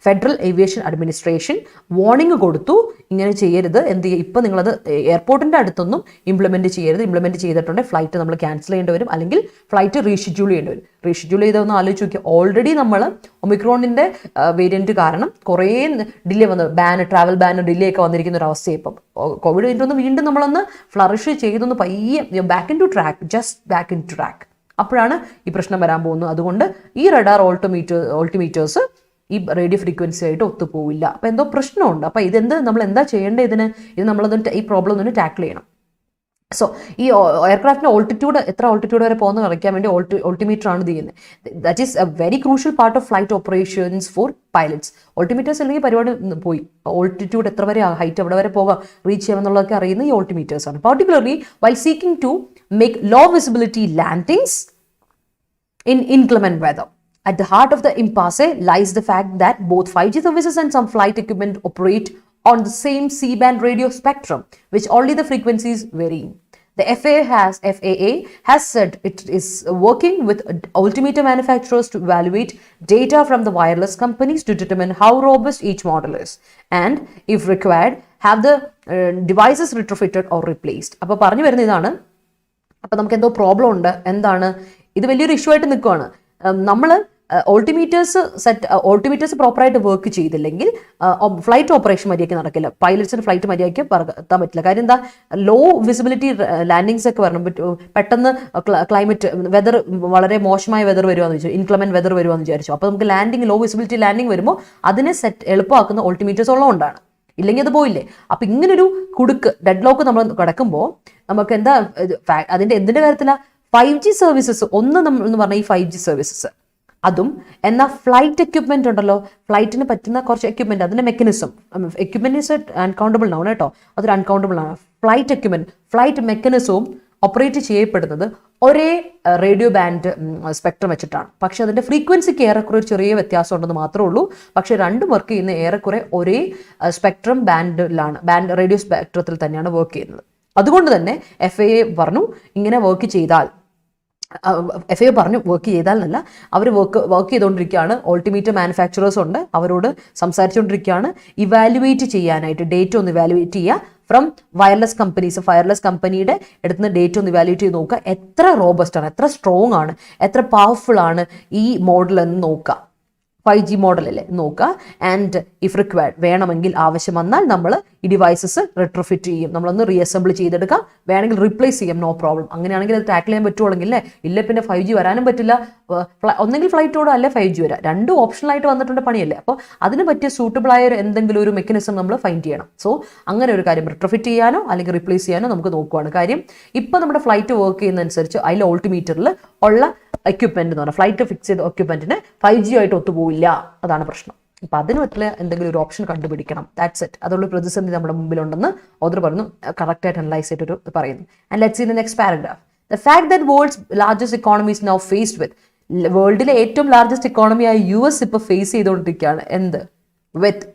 federal aviation administration warning കൊടുത്തു, ഇങ്ങനെ ചെയ്യരുത്, എന്ത് ചെയ്യുക, ഇപ്പം നിങ്ങളത് എയർപോർട്ടിൻ്റെ അടുത്തൊന്നും ഇംപ്ലിമെൻറ്റ് ചെയ്യരുത്, ഇംപ്ലിമെൻറ്റ് ചെയ്തിട്ടുണ്ടെങ്കിൽ ഫ്ലൈറ്റ് നമ്മൾ ക്യാൻസൽ ചെയ്യേണ്ടി വരും, അല്ലെങ്കിൽ ഫ്ലൈറ്റ് റീഷെഡ്യൂൾ ചെയ്യേണ്ടി വരും. റീഷെഡ്യൂൾ ചെയ്തൊന്ന് ആലോചിച്ച് നോക്കിയാൽ ഓൾറെഡി നമ്മൾ ഒമിക്രോണിൻ്റെ വേരിയൻറ്റ് കാരണം കുറേ ഡിലേ വന്നു, ട്രാവൽ ബാൻ ഡിലേ ഒക്കെ വന്നിരിക്കുന്ന ഒരു അവസ്ഥയാണ്. ഇപ്പം കോവിഡ് കഴിഞ്ഞിട്ടൊന്ന് വീണ്ടും നമ്മളൊന്ന് ഫ്ലറിഷ് ചെയ്തൊന്ന് പയ്യെ back in to track, just back in to track, അപ്പോഴാണ് ഈ പ്രശ്നം വരാൻ പോകുന്നത്. അതുകൊണ്ട് ഈ റഡാർ ഓൾട്ടിമീറ്റേഴ്സ് ഈ റേഡിയോ ഫ്രീക്വൻസി ആയിട്ട് ഒത്തുപോവില്ല. അപ്പോൾ എന്തോ പ്രശ്നമുണ്ട്. അപ്പോൾ നമ്മൾ എന്താ ചെയ്യേണ്ടത്? ഇത് നമ്മളതൊന്ന് ഈ പ്രോബ്ലം ഒന്ന് ടാക്കിൾ ചെയ്യണം. സോ ഈ എയർക്രാഫ്റ്റിൻ്റെ എത്ര ഓൾട്ടിറ്റ്യൂഡ് വരെ പോകുന്ന കളിക്കാൻ വേണ്ടി ഓൾട്ടിമീറ്റർ ആണ് ചെയ്യുന്നത്. That is a very crucial part of flight operations for pilots. Altimeters അല്ലെങ്കിൽ പരിപാടി പോയി. ഓൾട്ടിറ്റ്യൂഡ് എത്ര വരെ, ഹൈറ്റ് എവിടെ വരെ പോകാം, റീച്ച് ചെയ്യാമെന്നുള്ളതൊക്കെ അറിയുന്ന ഈ ഓൾട്ടിമീറ്റേഴ്സ് ആണ്. Particularly while seeking to make low visibility landings in inclement weather. At the heart of the impasse lies the fact that both 5G services and some flight equipment operate on the same C-band radio spectrum, which only the frequencies vary. The FAA has said it is working with altimeter manufacturers to evaluate data from the wireless companies to determine how robust each model is, and if required, have the devices retrofitted or replaced. അപ്പോൾ പറഞ്ഞു വരുന്ന ഇതാണ്. അപ്പോൾ നമുക്ക് എന്തോ problem ഉണ്ട്. എന്താണ് ഇത്? വലിയൊരു ഇഷ്യൂ ആയിട്ട് നിൽക്കുകയാണ്. നമ്മൾ ഓൾട്ടിമീറ്റേഴ്സ് പ്രോപ്പറായിട്ട് വർക്ക് ചെയ്തില്ലെങ്കിൽ ഫ്ലൈറ്റ് ഓപ്പറേഷൻ മര്യാദയ്ക്ക് നടക്കില്ല. പൈലറ്റ്സിന് ഫ്ലൈറ്റ് മര്യാദയ്ക്ക് പറത്താൻ പറ്റില്ല. കാര്യം എന്താ, ലോ വിസിബിലിറ്റി ലാൻഡിങ്സ് ഒക്കെ വരണം. പെട്ടെന്ന് ക്ലൈമറ്റ് വെതർ വളരെ മോശമായ വെതർ വരുവാന്ന് വിചാരിച്ചു, ഇൻക്ലമെന്റ് വെതർ വരുവാന്ന് വിചാരിച്ചു. അപ്പോൾ നമുക്ക് ലോ വിസിബിലിറ്റി ലാൻഡിങ് വരുമ്പോൾ അതിനെ എളുപ്പമാക്കുന്ന ഓൾട്ടിമീറ്റേഴ്സ് ഉള്ളതുകൊണ്ടാണ്. ഇല്ലെങ്കിൽ അത് പോയില്ലേ. അപ്പം ഇങ്ങനൊരു ഡെഡ് ലോക്ക് നമ്മൾ കിടക്കുമ്പോൾ നമുക്ക് എന്താ എന്തിൻ്റെ കാര്യത്തിലാണ് 5G സർവീസസ് എന്ന് പറഞ്ഞാൽ ഈ 5G സർവീസസ് അതും എന്നാൽ ഫ്ലൈറ്റ് എക്യുപ്മെന്റ് ഉണ്ടല്ലോ, ഫ്ലൈറ്റിന് പറ്റുന്ന കുറച്ച് എക്യുപ്മെന്റ്, അതിന്റെ മെക്കാനിസം, എക്യുപ്മെന്റ് ഈസ് അൺകൗണ്ടബിൾ ആണ് കേട്ടോ, അതൊരു അൺകൗണ്ടബിൾ ആണ്. ഫ്ലൈറ്റ് മെക്കാനിസവും ഓപ്പറേറ്റ് ചെയ്യപ്പെടുന്നത് ഒരേ റേഡിയോ ബാൻഡ് സ്പെക്ട്രം വെച്ചിട്ടാണ്. പക്ഷെ അതിന്റെ ഫ്രീക്വൻസിക്ക് ഏറെക്കുറെ ഒരു ചെറിയ വ്യത്യാസം ഉണ്ടെന്ന് മാത്രമേ ഉള്ളൂ. പക്ഷെ രണ്ടും വർക്ക് ചെയ്യുന്ന ഏറെക്കുറെ ഒരേ സ്പെക്ട്രം റേഡിയോ സ്പെക്ട്രത്തിൽ തന്നെയാണ് വർക്ക് ചെയ്യുന്നത്. അതുകൊണ്ട് തന്നെ FAA പറഞ്ഞു ഇങ്ങനെ വർക്ക് ചെയ്താൽ എന്നല്ല, അവർ വർക്ക് ചെയ്തുകൊണ്ടിരിക്കുകയാണ്. ഓൾട്ടിമീറ്റർ മാനുഫാക്ചറേഴ്സ് ഉണ്ട്, അവരോട് സംസാരിച്ചുകൊണ്ടിരിക്കുകയാണ്. ഇവാലുവേറ്റ് ചെയ്യാനായിട്ട് ഡേറ്റ ഒന്ന് ഇവാലുവേറ്റ് ചെയ്യുക ഫ്രം വയർലെസ് കമ്പനിയുടെ അടുത്തുനിന്ന് ഡേറ്റ ഒന്ന് ഇവാലുവേറ്റ് ചെയ്ത് നോക്കുക. എത്ര റോബസ്റ്റ് ആണ്, എത്ര സ്ട്രോങ് ആണ്, എത്ര പവർഫുൾ ആണ് ഈ മോഡൽ എന്ന് നോക്കുക. 5G മോഡലല്ലേ നോക്കുക. ആൻഡ് ഇഫ് റിക്വയർഡ്, വേണമെങ്കിൽ ആവശ്യം വന്നാൽ നമ്മൾ ഈ ഡിവൈസസ് റിട്രോഫിറ്റ് ചെയ്യും, നമ്മളൊന്ന് റീഅസംബിൾ ചെയ്തെടുക്കാം, വേണമെങ്കിൽ റീപ്ലേസ് ചെയ്യാം, നോ പ്രോബ്ലം. അങ്ങനെയാണെങ്കിൽ അത് ടാക്കിൾ ചെയ്യാൻ പറ്റുവാണെങ്കിൽ ഇല്ല പിന്നെ 5G വരാനും പറ്റില്ല. ഒന്നെങ്കിൽ ഫ്ലൈറ്റ് ഓടുക അല്ലെ 5G വരാം, രണ്ടും ഓപ്ഷണലായിട്ട് വന്നിട്ടുണ്ട് പണിയല്ലേ. അപ്പോൾ അതിന് പറ്റിയ സൂട്ടബിൾ ആയ എന്തെങ്കിലും ഒരു മെക്കാനിസം നമ്മൾ ഫൈൻഡ് ചെയ്യണം. സോ അങ്ങനെ ഒരു കാര്യം റിട്രോഫിറ്റ് ചെയ്യാനോ അല്ലെങ്കിൽ റീപ്ലേസ് ചെയ്യാനോ നമുക്ക് നോക്കുവാണ്. കാര്യം ഇപ്പം നമ്മുടെ ഫ്ലൈറ്റ് വർക്ക് ചെയ്യുന്നതനുസരിച്ച് അതിൽ ഓൾട്ടിമീറ്ററിൽ ഉള്ള എക്യുപ്മെന്റ് എന്ന് പറഞ്ഞാൽ ഫ്ലൈറ്റ് ഫിക്സ് ചെയ്ത എക്യുപ്മെന്റിന് 5G ആയിട്ട് ഒത്തുപോയില്ല, അതാണ് പ്രശ്നം. അപ്പം അതിന് പറ്റില്ല എന്തെങ്കിലും ഒരു ഓപ്ഷൻ കണ്ടുപിടിക്കണം. That's it. അതുള്ള പ്രതിസന്ധി നമ്മുടെ മുമ്പിലുണ്ടെന്ന് ഓതർ പറഞ്ഞു, കറക്റ്റായിട്ട് അനലൈസ് ചെയ്തിട്ട് പറയുന്നു. And let's see the next paragraph. The fact that world's largest economy is now faced with, വേൾഡിലെ ഏറ്റവും ലാർജസ്റ്റ് ഇക്കോണമിയായ US ഇപ്പോൾ ഫേസ് ചെയ്തുകൊണ്ടിരിക്കുകയാണ് with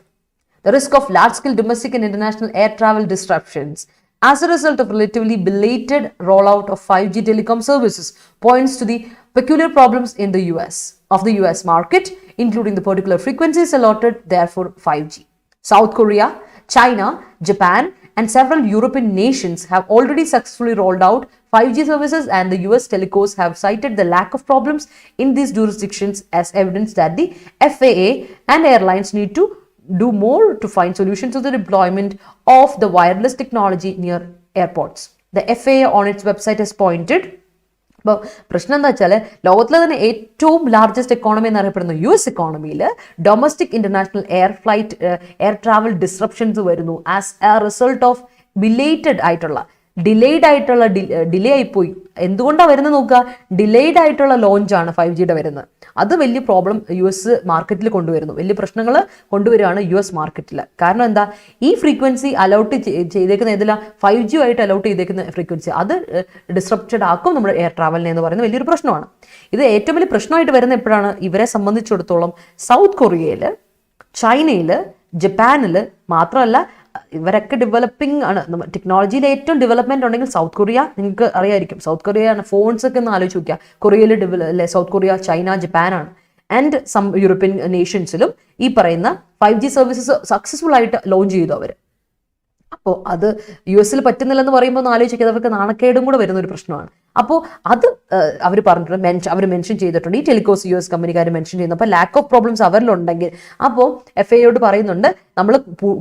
the risk of large-scale domestic and international air travel disruptions as a result of relatively belated rollout of 5G telecom services, points to the peculiar problems in the US market, including the particular frequencies allotted there for 5G. South Korea, China, Japan, and several European nations have already successfully rolled out 5G services, and the US telecos have cited the lack of problems in these jurisdictions as evidence that the FAA and airlines need to do more to find solutions to the deployment of the wireless technology near airports. The FAA on its website has pointed അപ്പോൾ പ്രശ്നം എന്താ വെച്ചാൽ ലോകത്തിലെ തന്നെ ഏറ്റവും largest economy എന്നറിയപ്പെടുന്ന US എക്കോണമിയിൽ domestic international air travel disruptions വരുന്നു as a result of delayed ആയിട്ടുള്ള ഡിലേ ആയിപ്പോയി. എന്തുകൊണ്ടാണ് വരുന്നത് നോക്കുക, ഡിലേഡ് ആയിട്ടുള്ള ലോഞ്ചാണ് 5Gയുടെ വരുന്നത്. അത് വലിയ പ്രോബ്ലം US മാർക്കറ്റിൽ കൊണ്ടുവരുന്നു, വലിയ പ്രശ്നങ്ങൾ കൊണ്ടുവരികയാണ് US മാർക്കറ്റിൽ. കാരണം എന്താ, ഈ ഫ്രീക്വൻസി അലൗട്ട് ചെയ്തേക്കുന്ന ഏതില്ല 5G ആയിട്ട് അലൗട്ട് ചെയ്തേക്കുന്ന ഫ്രീക്വൻസി അത് ഡിസ്റപ്റ്റഡ് ആക്കും നമ്മുടെ എയർ ട്രാവലിനെ എന്ന് പറയുന്നത് വലിയൊരു പ്രശ്നമാണ്. ഇത് ഏറ്റവും വലിയ പ്രശ്നമായിട്ട് വരുന്ന എപ്പോഴാണ്, ഇവരെ സംബന്ധിച്ചിടത്തോളം സൗത്ത് കൊറിയയിൽ, ചൈനയിൽ, ജപ്പാനിൽ മാത്രമല്ല, ഇവരൊക്കെ ഡെവലപ്പിംഗ് ആണ്. ടെക്നോളജിയിൽ ഏറ്റവും ഡെവലപ്മെന്റ് ഉണ്ടെങ്കിൽ സൗത്ത് കൊറിയ, നിങ്ങൾക്ക് അറിയായിരിക്കും. സൗത്ത് കൊറിയയാണ്. ഫോൺസ് ഒക്കെ ഒന്ന് ആലോചിച്ച് നോക്കുക, കൊറിയയിൽ സൗത്ത് കൊറിയ, ചൈന, ജപ്പാനാണ്. ആൻഡ് സം യൂറോപ്യൻ നേഷൻസിലും ഈ പറയുന്ന 5G സർവീസസ് സക്സസ്ഫുൾ ആയിട്ട് ലോഞ്ച് ചെയ്തു അവർ. അപ്പോൾ അത് US പറ്റുന്നില്ലെന്ന് പറയുമ്പോൾ ഒന്ന് ആലോചിക്കുക, അവർക്ക് നാണക്കേടും കൂടെ വരുന്ന ഒരു പ്രശ്നമാണ്. അപ്പോൾ അത് അവർ പറഞ്ഞിട്ടുണ്ട്, അവർ മെൻഷൻ ചെയ്തിട്ടുണ്ട്, ഈ ടെലികോസ് US കമ്പനിക്കാർ മെൻഷൻ ചെയ്യുന്നു. അപ്പോൾ ലാക്ക് ഓഫ് പ്രോബ്ലംസ് അവരിലുണ്ടെങ്കിൽ അപ്പോൾ FAAയോട് പറയുന്നുണ്ട്, നമ്മൾ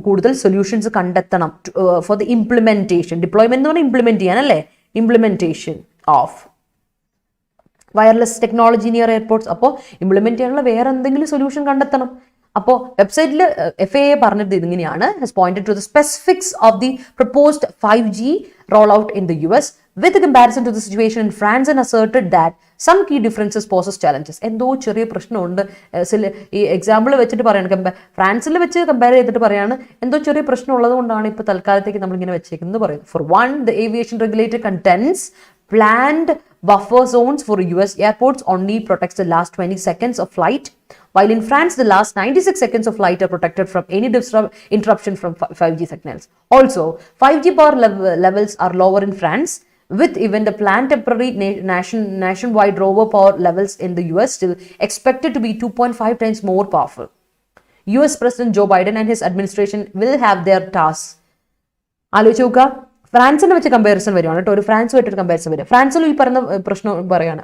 കൂടുതൽ സൊല്യൂഷൻസ് കണ്ടെത്തണം ഫോർ ദി ഇംപ്ലിമെന്റേഷൻ. ഡിപ്ലോയ്മെന്റ് എന്ന് പറഞ്ഞാൽ ഇംപ്ലിമെന്റ് ചെയ്യാൻ അല്ലേ, implementation of wireless technology near airports. അപ്പോൾ ഇംപ്ലിമെന്റ് ചെയ്യാനുള്ള വേറെ എന്തെങ്കിലും സൊല്യൂഷൻ കണ്ടെത്തണം. അപ്പോൾ വെബ്സൈറ്റിൽ FAA പറഞ്ഞത് ഇതിങ്ങനെയാണ്, has pointed to the specifics of the proposed 5G rollout in the US with a comparison to the situation in France and asserted that some key differences poses challenges. എന്തോ ചെറിയ പ്രശ്നമുണ്ട്. ഈ example വെച്ചിട്ട് പറയാണ്, ഫ്രാൻസിൽ വെച്ച് compare ചെയ്തിട്ട് പറയാണ്, എന്തോ ചെറിയ പ്രശ്നം ഉള്ളത് കൊണ്ടാണ് ഇപ്പോൾ തൽക്കാലത്തേക്ക് നമ്മളിങ്ങനെ വെച്ചേക്കുന്നത് പറയുന്നത്. For one, the aviation regulator contends planned buffer zones for US airports only protects the last 20 seconds of flight, while in France the last 96 seconds of flight are protected from any interruption from 5G signals. Also, 5G power levels are lower in France, with even the planned temporary nationwide rover power levels in the US still expected to be 2.5 times more powerful. US President Joe Biden and his administration will have their tasks. ആലോചിച്ച് നോക്കുക, ഫ്രാൻസിനെ വെച്ച് comparison വരുവാണ് കേട്ടോ, ഒരു ഫ്രാൻസുമായിട്ടൊരു comparison വരിക. ഫ്രാൻസിലും ഈ പറയുന്ന പ്രശ്നം പറയുകയാണ്,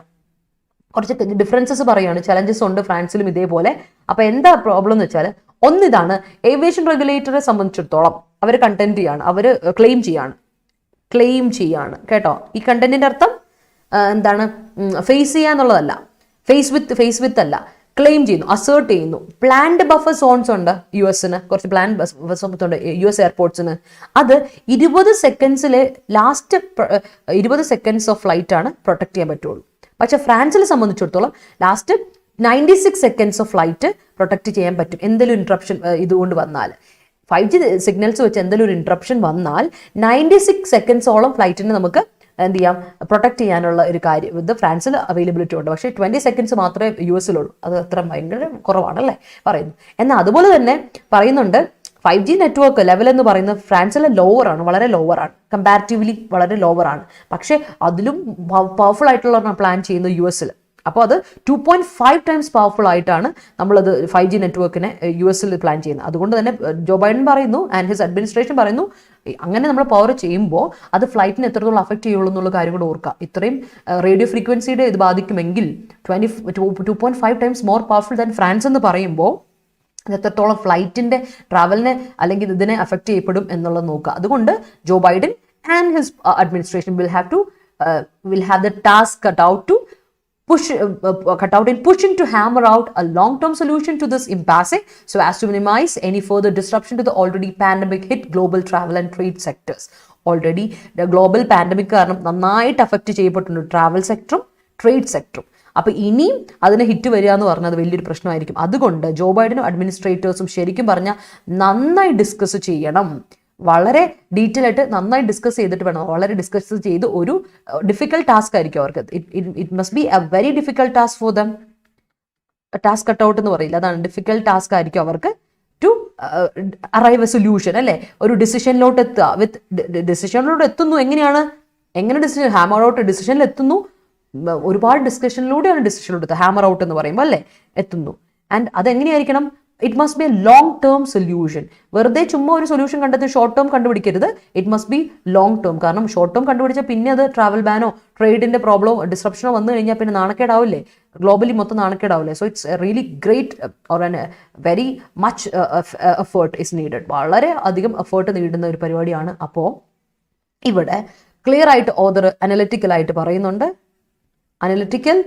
കുറച്ച് ഡിഫറൻസസ് പറയുകയാണ്, ചലഞ്ചസ് ഉണ്ട് ഫ്രാൻസിലും ഇതേപോലെ. അപ്പോൾ എന്താ പ്രോബ്ലം എന്ന് വെച്ചാൽ, ഒന്നിതാണ് ഏവിയേഷൻ റെഗുലേറ്ററെ സംബന്ധിച്ചിടത്തോളം അവർ കണ്ടന്റ് ചെയ്യാണ്, അവർ ക്ലെയിം ചെയ്യാണ് കേട്ടോ. ഈ കണ്ടന്റിന്റെ അർത്ഥം എന്താണ്, ഫേസ് ചെയ്യുക എന്നുള്ളതല്ല, ഫേസ് വിത്ത് അല്ല, ക്ലെയിം ചെയ്യുന്നു, അസേർട്ട് ചെയ്യുന്നു. പ്ലാൻഡ് ബഫർ സോൺസ് ഉണ്ട് US-ന്, കുറച്ച് പ്ലാൻഡ് ബഫർ സോൺസ് ഉണ്ട് US എയർപോർട്ട്സിന്. അത് 20 സെക്കൻഡ്സിലെ ലാസ്റ്റ് 20 സെക്കൻഡ്സ് ഓഫ് ഫ്ലൈറ്റ് ആണ് പ്രൊട്ടക്ട് ചെയ്യാൻ പറ്റുള്ളൂ. പക്ഷെ ഫ്രാൻസിനെ സംബന്ധിച്ചിടത്തോളം last 96 seconds of flight protect ചെയ്യാൻ പറ്റും. എന്തെങ്കിലും ഇൻട്രപ്ഷൻ ഇതുകൊണ്ട് വന്നാൽ, 5G സിഗ്നൽസ് വെച്ച് എന്തെങ്കിലും ഒരു ഇൻട്രപ്ഷൻ വന്നാൽ 96 സെക്കൻഡ്സോളം ഫ്ലൈറ്റിന് നമുക്ക് എന്ത് ചെയ്യാം, പ്രൊട്ടക്ട് ചെയ്യാനുള്ള ഒരു കാര്യം ഇത് ഫ്രാൻസിൽ അവൈലബിലിറ്റി ഉണ്ട്. പക്ഷേ 20 സെക്കൻഡ്സ് മാത്രമേ US-ലുള്ളൂ. അത് അത്ര ഭയങ്കര കുറവാണല്ലേ പറയുന്നു. എന്നാൽ അതുപോലെ തന്നെ പറയുന്നുണ്ട്, 5G നെറ്റ്വർക്ക് ലെവൽ എന്ന് പറയുന്നത് ഫ്രാൻസിലെ ലോവറാണ്, വളരെ ലോവറാണ്, കമ്പാരിറ്റീവ്ലി വളരെ ലോവറാണ്. പക്ഷേ അതിലും പവർഫുൾ ആയിട്ടുള്ള പ്ലാൻ ചെയ്യുന്നത് US-ൽ. അപ്പോൾ അത് 2.5 ടൈംസ് പവർഫുൾ ആയിട്ടാണ് നമ്മളത് 5G നെറ്റ്വർക്കിനെ US-ൽ പ്ലാൻ ചെയ്യുന്നത്. അതുകൊണ്ട് തന്നെ ജോ ബൈഡൻ പറയുന്നു ആൻഡ് ഹിസ് അഡ്മിനിസ്ട്രേഷൻ പറയുന്നു, അങ്ങനെ നമ്മൾ പവർ ചെയ്യുമ്പോൾ അത് ഫ്ലൈറ്റിന് എത്രത്തോളം അഫക്റ്റ് ചെയ്യുള്ളൂ എന്നുള്ള കാര്യം കൂടെ ഓർക്കുക. ഇത്രയും റേഡിയോ ഫ്രീക്വൻസിയുടെ ഇത് ബാധിക്കുമെങ്കിൽ 2.5 times more powerful than France എന്ന് പറയുമ്പോൾ ഇത് എത്രത്തോളം ഫ്ലൈറ്റിന്റെ ട്രാവലിനെ അല്ലെങ്കിൽ ഇതിനെ അഫക്റ്റ് ചെയ്യപ്പെടും എന്നുള്ളത് നോക്കുക. അതുകൊണ്ട് Joe Biden and his administration will have the task cut out in pushing to hammer out a long-term solution to this impasse so as to minimize any further disruption to the already pandemic hit global travel and trade sectors. Already the global pandemic കാരണം നന്നായിട്ട് affect ചെയ്യപ്പെട്ടിട്ടുണ്ട് travel സെക്ടറും trade സെക്ടറും. അപ്പോൾ ഇനിയും അതിനെ hit വരിക എന്ന് പറഞ്ഞത് വലിയൊരു പ്രശ്നമായിരിക്കും. അതുകൊണ്ട് ജോ ബൈഡനും അഡ്മിനിസ്ട്രേറ്റേഴ്സും ശരിക്കും പറഞ്ഞാൽ നന്നായി ഡിസ്കസ് ചെയ്യണം, വളരെ ഡീറ്റെയിൽ ആയിട്ട് നന്നായി ഡിസ്കസ് ചെയ്തിട്ട് വേണം. വളരെ ഡിസ്കസ് ചെയ്ത് ഒരു ഡിഫിക്കൽട്ട് ടാസ്ക് ആയിരിക്കും അവർക്ക്. It must be A very difficult task for them. Task cut out എന്ന് പറയില്ല, അതാണ് ഡിഫിക്കൽട്ട് ടാസ്ക് ആയിരിക്കും അവർക്ക് ടു അറൈവ് എ സൊല്യൂഷൻ അല്ലേ, ഒരു ഡിസിഷനിലോട്ട് എത്തുക. ഡിസിഷനിലോട്ട് എത്തുന്നു എങ്ങനെ ഡിസിഷൻ ഹാമർ ഔട്ട് ഡിസിഷനിൽ എത്തുന്നു, ഒരുപാട് ഡിസ്കഷനിലൂടെയാണ് ഡിസിഷനിലോട്ട് എത്തുക. ഹാമർ ഔട്ട് എന്ന് പറയുമ്പോൾ അല്ലേ എത്തുന്നു. ആൻഡ് അതെങ്ങനെയായിരിക്കണം, it must be a long term solution. വെറുതെ ചുമ്മാ ഒരു സൊല്യൂഷൻ കണ്ടെത്തി ഷോർട്ട് ടേം കണ്ടുപിടിക്കരുത്. It must be long term. കാരണം ഷോർട്ട് ടേം കണ്ടുപിടിച്ചാൽ പിന്നെ അത് ട്രാവൽ ബാനോ ട്രേഡിന്റെ പ്രോബ്ലമോ ഡിസ്റപ്ഷനോ വന്നു കഴിഞ്ഞാൽ പിന്നെ നാണക്കേടാവില്ലേ, ഗ്ലോബലി മൊത്തം നാണക്കേടാവില്ലേ. So it's really great or very much effort is needed. വളരെ അധികം എഫേർട്ട് നേടുന്ന ഒരു പരിപാടിയാണ്. അപ്പോൾ ഇവിടെ ക്ലിയർ ആയിട്ട് ഓതർ അനലിറ്റിക്കലായിട്ട് പറയുന്നുണ്ട്, analytical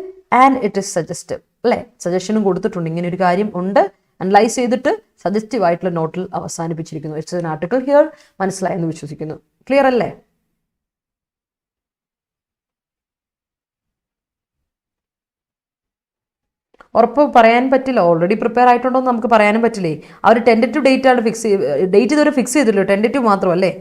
and it is suggestive അല്ലേ? സജഷനും കൊടുത്തിട്ടുണ്ട്, ഇങ്ങനെ ഒരു കാര്യം ഉണ്ട്, അനലൈസ് ചെയ്തിട്ട് സജസ്റ്റീവ് ആയിട്ടുള്ള നോട്ടിൽ അവസാനിപ്പിച്ചിരിക്കുന്നു. It's an article here. മനസ്സിലായെന്ന് വിശ്വസിക്കുന്നു. ക്ലിയർ അല്ലേ? ഉറപ്പ് പറയാൻ പറ്റില്ല, ഓൾറെഡി പ്രിപ്പയർ ആയിട്ടുണ്ടോ എന്ന് നമുക്ക് പറയാനും പറ്റില്ലേ. അവർ ടെൻറ്റേറ്റീവ് ഡേറ്റ് ആണ് ഡേറ്റ് ഇതുവരെ ഫിക്സ് ചെയ്തില്ലോ, ടെൻറ്റേറ്റീവ് മാത്രമല്ലേ.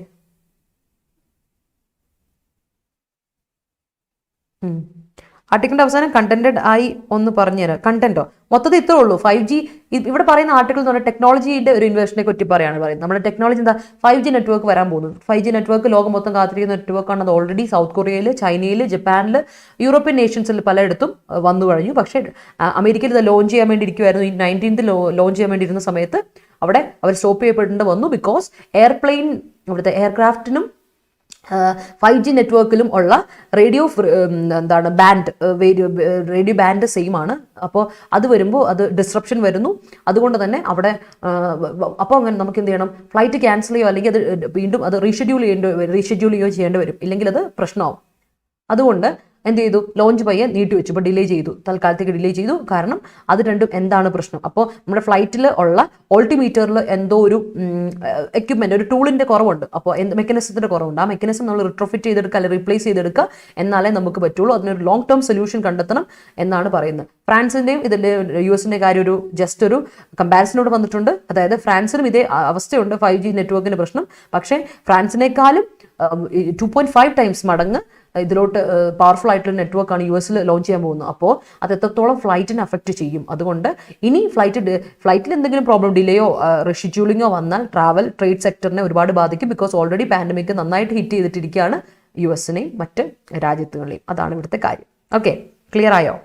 ആർട്ടിക്കിളിന്റെ അവസാനം കണ്ടന്റഡ് ആയി ഒന്ന് പറഞ്ഞുതരാം. കണ്ടന്റോ മൊത്തത്തിൽ ഇത്രേ ഉള്ളൂ. 5G ഇവിടെ പറയുന്ന ആർട്ടിക്കിൾ എന്ന് പറഞ്ഞാൽ ടെക്നോളജിയുടെ ഒരു ഇൻവേഷനെ പറ്റി പറയാണ് പറയുന്നത്. നമ്മുടെ ടെക്നോളജി എന്താ? 5G നെറ്റ്വർക്ക് വരാൻ പോകുന്നു. 5G നെറ്റ്വർക്ക് ലോകം മൊത്തം കാത്തിരിക്കുന്ന നെറ്റ്വർക്കാണ്. അത് ഓൾറെഡി സൗത്ത് കൊറിയയിൽ, ചൈനയിൽ, ജപ്പാനിൽ, യൂറോപ്യൻ നേഷൻസിൽ പലയിടത്തും വന്നു കഴിഞ്ഞു. പക്ഷേ അമേരിക്കയിൽ ഇത് ലോഞ്ച് ചെയ്യാൻ വേണ്ടി ഇരിക്കുമായിരുന്നു. ഈ 19th ലോഞ്ച് ചെയ്യാൻ വേണ്ടി ഇരുന്ന സമയത്ത് അവിടെ അവർ സ്റ്റോപ്പ് ചെയ്യപ്പെടേണ്ടി വന്നു. ബിക്കോസ് എയർപ്ലെയിൻ, ഇവിടുത്തെ എയർക്രാഫ്റ്റിനും 5G നെറ്റ്വർക്കിലും ഉള്ള റേഡിയോ ബാൻഡ് സെയിം ആണ്. അപ്പോൾ അത് വരുമ്പോൾ അത് ഡിസ്റപ്ഷൻ വരുന്നു. അതുകൊണ്ട് തന്നെ അവിടെ അപ്പോൾ അങ്ങനെ നമുക്ക് എന്ത് ചെയ്യണം? ഫ്ലൈറ്റ് ക്യാൻസൽ ചെയ്യുകയോ അല്ലെങ്കിൽ അത് വീണ്ടും അത് റീഷെഡ്യൂൾ ചെയ്യുകയോ ചെയ്യേണ്ടി വരും. ഇല്ലെങ്കിൽ അത് പ്രശ്നമാവും. അതുകൊണ്ട് എന്ത് ചെയ്തു? ലോഞ്ച് പയ്യെ നീട്ടി വെച്ചു. ഇപ്പോൾ ഡിലേ ചെയ്തു, തൽക്കാലത്തേക്ക് ഡിലേ ചെയ്തു. കാരണം അത് രണ്ടും എന്താണ് പ്രശ്നം? അപ്പോൾ നമ്മുടെ ഫ്ലൈറ്റിൽ ഉള്ള ഓൾട്ടിമീറ്ററിൽ എന്തോ ഒരു എക്യുപ്മെന്റ്, ഒരു ടൂളിന്റെ കുറവുണ്ട്. അപ്പോൾ മെക്കാനിസത്തിന്റെ കുറവുണ്ട്. ആ മെക്കാനിസം നമ്മൾ റിട്രോഫിറ്റ് ചെയ്തെടുക്കുക അല്ലെങ്കിൽ റീപ്ലേസ് ചെയ്തെടുക്കുക, എന്നാലേ നമുക്ക് പറ്റുള്ളൂ. അതിനൊരു ലോങ് ടേം സൊല്യൂഷൻ കണ്ടെത്തണം എന്നാണ് പറയുന്നത്. ഫ്രാൻസിന്റെയും ഇതിന്റെ US കാര്യം ഒരു ജസ്റ്റ് ഒരു കമ്പാരിസനോട് വന്നിട്ടുണ്ട്. അതായത് ഫ്രാൻസിനും ഇതേ അവസ്ഥയുണ്ട്, 5G നെറ്റ്വർക്കിന്റെ പ്രശ്നം. പക്ഷേ ഫ്രാൻസിനേക്കാളും 2.5 ടൈംസ് മടങ്ങ് ഇതിലോട്ട് പവർഫുൾ ആയിട്ടുള്ള നെറ്റ്വർക്കാണ് US ലോഞ്ച് ചെയ്യാൻ പോകുന്നത്. അപ്പോൾ അത് എത്രത്തോളം ഫ്ലൈറ്റിനെ അഫക്റ്റ് ചെയ്യും. അതുകൊണ്ട് ഇനി ഫ്ലൈറ്റിൽ എന്തെങ്കിലും പ്രോബ്ലം, ഡിലേയോ റെഷിഡ്യൂളിങ്ങോ വന്നാൽ ട്രേഡ് സെക്ടറിനെ ഒരുപാട് ബാധിക്കും. ബിക്കോസ് ഓൾറെഡി പാൻഡമിക് നന്നായിട്ട് ഹിറ്റ് ചെയ്തിട്ടിരിക്കുകയാണ് US-നെയും മറ്റ് രാജ്യത്തുകളെയും. അതാണ് ഇവിടുത്തെ കാര്യം. ഓക്കെ, ക്ലിയർ ആയോ?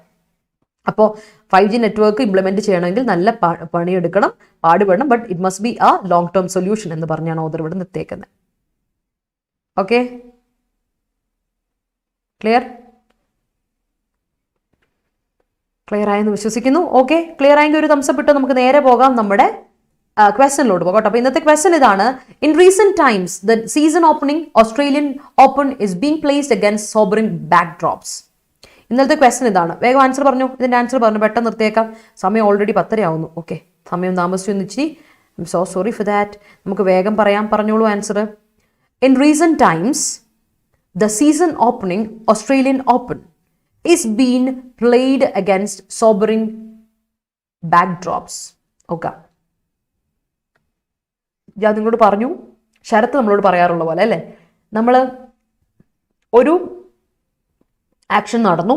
അപ്പോൾ 5G നെറ്റ്വർക്ക് ഇംപ്ലിമെന്റ് ചെയ്യണമെങ്കിൽ നല്ല പണിയെടുക്കണം, പാടുപെടണം. But it must be a long term solution എന്ന് പറഞ്ഞാണ് ഓദർ ഇവിടെ നിർത്തിയേക്കുന്നത്. ഓക്കെ, ക്ലിയർ ആയെന്ന് വിശ്വസിക്കുന്നു. ഓക്കെ, ക്ലിയർ ആയെങ്കിൽ ഒരു തംസപ്പ് ഇട്ട് നമുക്ക് നേരെ പോകാം നമ്മുടെ ക്വസ്റ്റനിലോട്ട് പോകട്ടെ. അപ്പോൾ ഇന്നത്തെ ക്വസ്റ്റൻ ഇതാണ്. In recent times the season opening Australian Open is being placed against sobering backdrops. ഇന്നലത്തെ ക്വസ്റ്റൻ ഇതാണ്. വേഗം ആൻസർ പറഞ്ഞു. ഇതിന്റെ ആൻസർ പറഞ്ഞു, പെട്ടെന്ന് നിർത്തിയേക്കാം. സമയം ഓൾറെഡി 10:30 ആവുന്നു. ഓക്കെ, സമയം താമസിച്ചു ഇച്ചിരി. I M so sorry for that. നമുക്ക് വേഗം പറയാം, പറഞ്ഞോളൂ answer. In recent times the season opening Australian Open is being played against sobering backdrops. Okay, ഞാൻ നിങ്ങളോട് പറഞ്ഞു, ശരത്ത് നമ്മളോട് പറയാറുള്ള പോലെ അല്ലേ, നമ്മൾ ഒരു ആക്ഷൻ നടന്നു,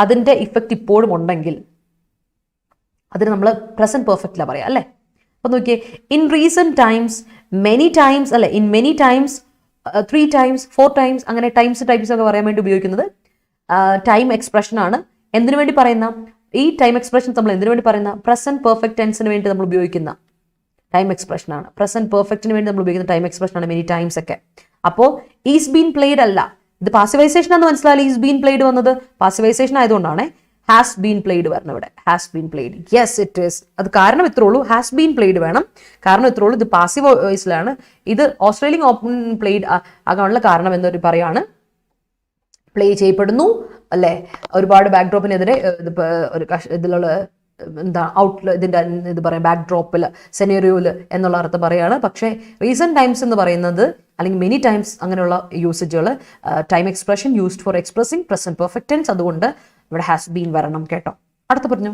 അതിൻ്റെ ഇഫക്റ്റ് ഇപ്പോഴും ഉണ്ടെങ്കിൽ അതിന് നമ്മൾ പ്രസന്റ് പെർഫെക്റ്റിലാണ് പറയാം അല്ലേ. അപ്പം നോക്കിയേ, in recent times, many times അല്ലെ, in many times, 3 times, 4 times, അങ്ങനെ ടൈംസ് ഒക്കെ പറയാൻ വേണ്ടി ഉപയോഗിക്കുന്നത് ടൈം എക്സ്പ്രഷൻ ആണ്. എന്തിനു വേണ്ടി പറയുന്ന ഈ ടൈം എക്സ്പ്രഷൻ നമ്മൾ എന്തിനു വേണ്ടി പറയുന്ന? പ്രസന്റ് പെർഫെക്റ്റ് ടെൻസിന് വേണ്ടി നമ്മൾ ഉപയോഗിക്കുന്ന ടൈം എക്സ്പ്രഷൻ ആണ്. പ്രസന്റ് പെർഫെക്റ്റിന് വേണ്ടി നമ്മൾ ഉപയോഗിക്കുന്ന ടൈം എക്സ്പ്രഷൻ ആണ് മെനി ടൈംസ് ഒക്കെ. അപ്പോൾ ഈസ് ബീൻ പ്ലേഡ് അല്ല, ഇത് പാസിവൈസേഷൻ എന്ന് മനസ്സിലായാലും ഈസ് ബീൻ പ്ലേഡ് വന്നത് പാസിവൈസേഷൻ ആയതുകൊണ്ടാണ് ഹാസ് ബീൻ പ്ലേഡ് വരണം ഇവിടെ. Has been played, yes it is. അത് കാരണം ഇത്രേ ഉള്ളൂ, ഹാസ് ബീൻ പ്ലേഡ് വേണം. കാരണം ഇത്രേ ഉള്ളൂ, ഇത് പാസീവ് വോയിസിലാണ്. ഇത് ഓസ്ട്രേലിയൻ ഓപ്പൺ പ്ലേഡ് ആകാനുള്ള കാരണം എന്നൊരു പറയാണ്. പ്ലേ ചെയ്യപ്പെടുന്നു അല്ലേ, ഒരുപാട് ബാക്ക് ഡ്രോപ്പിനെതിരെ ഒരു ഇതിലുള്ള എന്താ ഇതിന്റെ ഇത് പറയാം, ബാക്ക് ഡ്രോപ്പിൽ, സെനേറിയോയിൽ എന്നുള്ള അർത്ഥം പറയാണ്. പക്ഷേ റീസെന്റ് ടൈംസ് എന്ന് പറയുന്നത് അല്ലെങ്കിൽ മെനി ടൈംസ് അങ്ങനെയുള്ള യൂസേജുകൾ time expression used for expressing present perfect tense. അതുകൊണ്ട് ഇവിടെ ഹാസ് ബീൻ വരണം കേട്ടോ. അടുത്ത പറഞ്ഞു,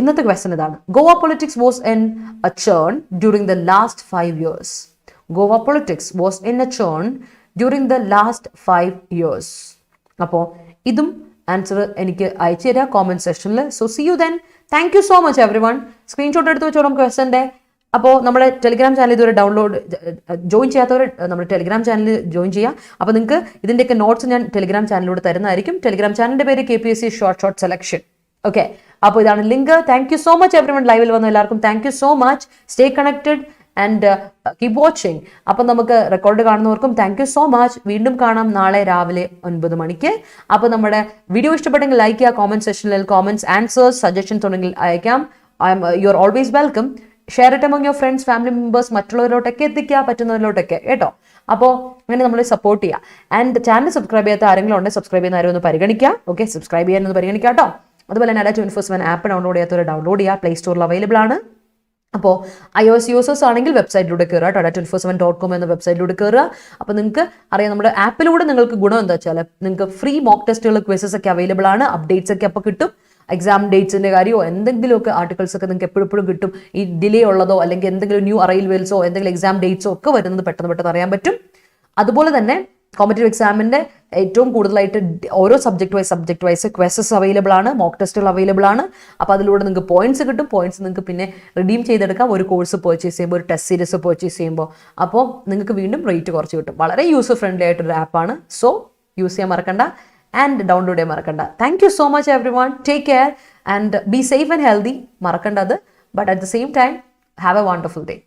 ഇന്നത്തെ ക്വസ്റ്റൻ ഇതാണ്. Goa politics was in a churn during the last 5 years. Goa politics was in a churn during the last 5 years. അപ്പോൾ ഇതും ആൻസർ എനിക്ക് അയച്ചു തരാം കോമെന്റ് സെക്ഷനിൽ. So C you then. Thank you so much every one. Screenshot എടുത്ത് വെച്ചോളാം ക്വസ്റ്റൻ്റെ. അപ്പോൾ നമ്മുടെ Telegram channel ഇതുവരെ ജോയിൻ ചെയ്യാത്തവർ നമ്മുടെ ടെലിഗ്രാം ചാനൽ ജോയിൻ ചെയ്യുക. അപ്പോൾ നിങ്ങൾക്ക് ഇതിൻ്റെയൊക്കെ നോട്ട്സ് ഞാൻ ടെലിഗ്രാം ചാനലിലൂടെ തരുന്നതായിരിക്കും. ടെലിഗ്രാം ചാനലിൻ്റെ പേര് KPSC ഷോർട്ട് സെലക്ഷൻ. ഓക്കെ, അപ്പോൾ ഇതാണ് link. Thank you so much everyone. ലൈവിൽ വന്ന എല്ലാവർക്കും thank you so much. Stay connected and keep watching. അപ്പം നമുക്ക് റെക്കോർഡ് കാണുന്നവർക്കും താങ്ക് യു സോ മച്ച്. വീണ്ടും കാണാം നാളെ രാവിലെ 9 മണിക്ക്. അപ്പോൾ നമ്മുടെ വീഡിയോ ഇഷ്ടപ്പെട്ടെങ്കിൽ ലൈക്ക് ചെയ്യുക. കോമെന്റ് സെക്ഷനിൽ കോമെന്റ്സ്, ആൻസേഴ്സ്, സജഷൻസ് ഉണ്ടെങ്കിൽ അയക്കാം. You are always welcome. Share it among your friends, family members, മറ്റുള്ളവരിലോട്ടൊക്കെ എത്തിക്കുക, പറ്റുന്നവരിലോട്ടൊക്കെ കേട്ടോ. അപ്പോൾ അങ്ങനെ നമ്മൾ സപ്പോർട്ട് ചെയ്യുക. ആൻഡ് ചാനൽ സബ്സ്ക്രൈബ് ചെയ്യാത്ത ആരെങ്കിലും ഉണ്ടെങ്കിൽ സബ്സ്ക്രൈബ് ചെയ്യുന്ന ആരും ഒന്ന് പരിഗണിക്കുക. ഓക്കെ, സബ്സ്ക്രൈബ് ചെയ്യാനൊന്ന് പരിഗണിക്കുക കേട്ടോ. അതുപോലെ തന്നെ Data 24/7 ആപ്പ് ഡൗൺലോഡ് ചെയ്യാത്തവർ ഡൗൺലോഡ് ചെയ്യുക. പ്ലേ സ്റ്റോറിൽ അവൈലബിൾ ആണ്. അപ്പോൾ iOS യൂസേഴ്സ് ആണെങ്കിൽ വെബ്സൈറ്റിലൂടെ കയറുക, Data247.com എന്ന വെബ്സൈറ്റിലൂടെ കയറുക. അപ്പോൾ നിങ്ങൾക്ക് അറിയാം, നമ്മുടെ ആപ്പിലൂടെ നിങ്ങൾക്ക് ഗുണം എന്താ വെച്ചാൽ നിങ്ങൾക്ക് ഫ്രീ മോക്ക് ടെസ്റ്റുകൾ, ക്വിസസ് ഒക്കെ അവൈലബിൾ ആണ്. അപ്ഡേറ്റ്സ് ഒക്കെ അപ്പോൾ കിട്ടും. എക്സാം ഡേറ്റ്സിൻ്റെ കാര്യമോ എന്തെങ്കിലുമൊക്കെ ആർട്ടിക്കിൾസ് ഒക്കെ നിങ്ങൾക്ക് എപ്പോഴും കിട്ടും. ഈ ഡിലേ ഉള്ളതോ അല്ലെങ്കിൽ എന്തെങ്കിലും ന്യൂ അറൈവൽസോ എന്തെങ്കിലും എക്സാം ഡേറ്റ്സോ ഒക്കെ വരുന്നത് പെട്ടെന്ന് അറിയാൻ പറ്റും. അതുപോലെ തന്നെ കോമ്പറ്റീവ് എക്സാമിൻ്റെ ഏറ്റവും കൂടുതലായിട്ട് ഓരോ സബ്ജക്ട് വൈസ് ക്വസ്റ്റസ് അവൈലബിൾ ആണ്, മോക്ക് ടെസ്റ്റുകൾ അവൈലബിൾ ആണ്. അപ്പോൾ അതിലൂടെ നിങ്ങൾക്ക് പോയിന്റ്സ് കിട്ടും. പോയിന്റ്സ് നിങ്ങൾക്ക് പിന്നെ റിഡീം ചെയ്തെടുക്കാം ഒരു കോഴ്സ് പർച്ചേസ് ചെയ്യുമ്പോൾ, ഒരു ടെസ്റ്റ് സീരീസ് പർച്ചേസ് ചെയ്യുമ്പോൾ. അപ്പോൾ നിങ്ങൾക്ക് വീണ്ടും റേറ്റ് കുറച്ച് കിട്ടും. വളരെ യൂസർ ഫ്രണ്ട്ലി ആയിട്ടൊരു ആപ്പാണ്. സോ യൂസ് ചെയ്യാൻ മറക്കണ്ട ആൻഡ് ഡൗൺലോഡ് ചെയ്യാൻ മറക്കണ്ട. Thank you so much everyone. Take care and be safe and healthy. മറക്കണ്ടത്. But at the same time have a wonderful day.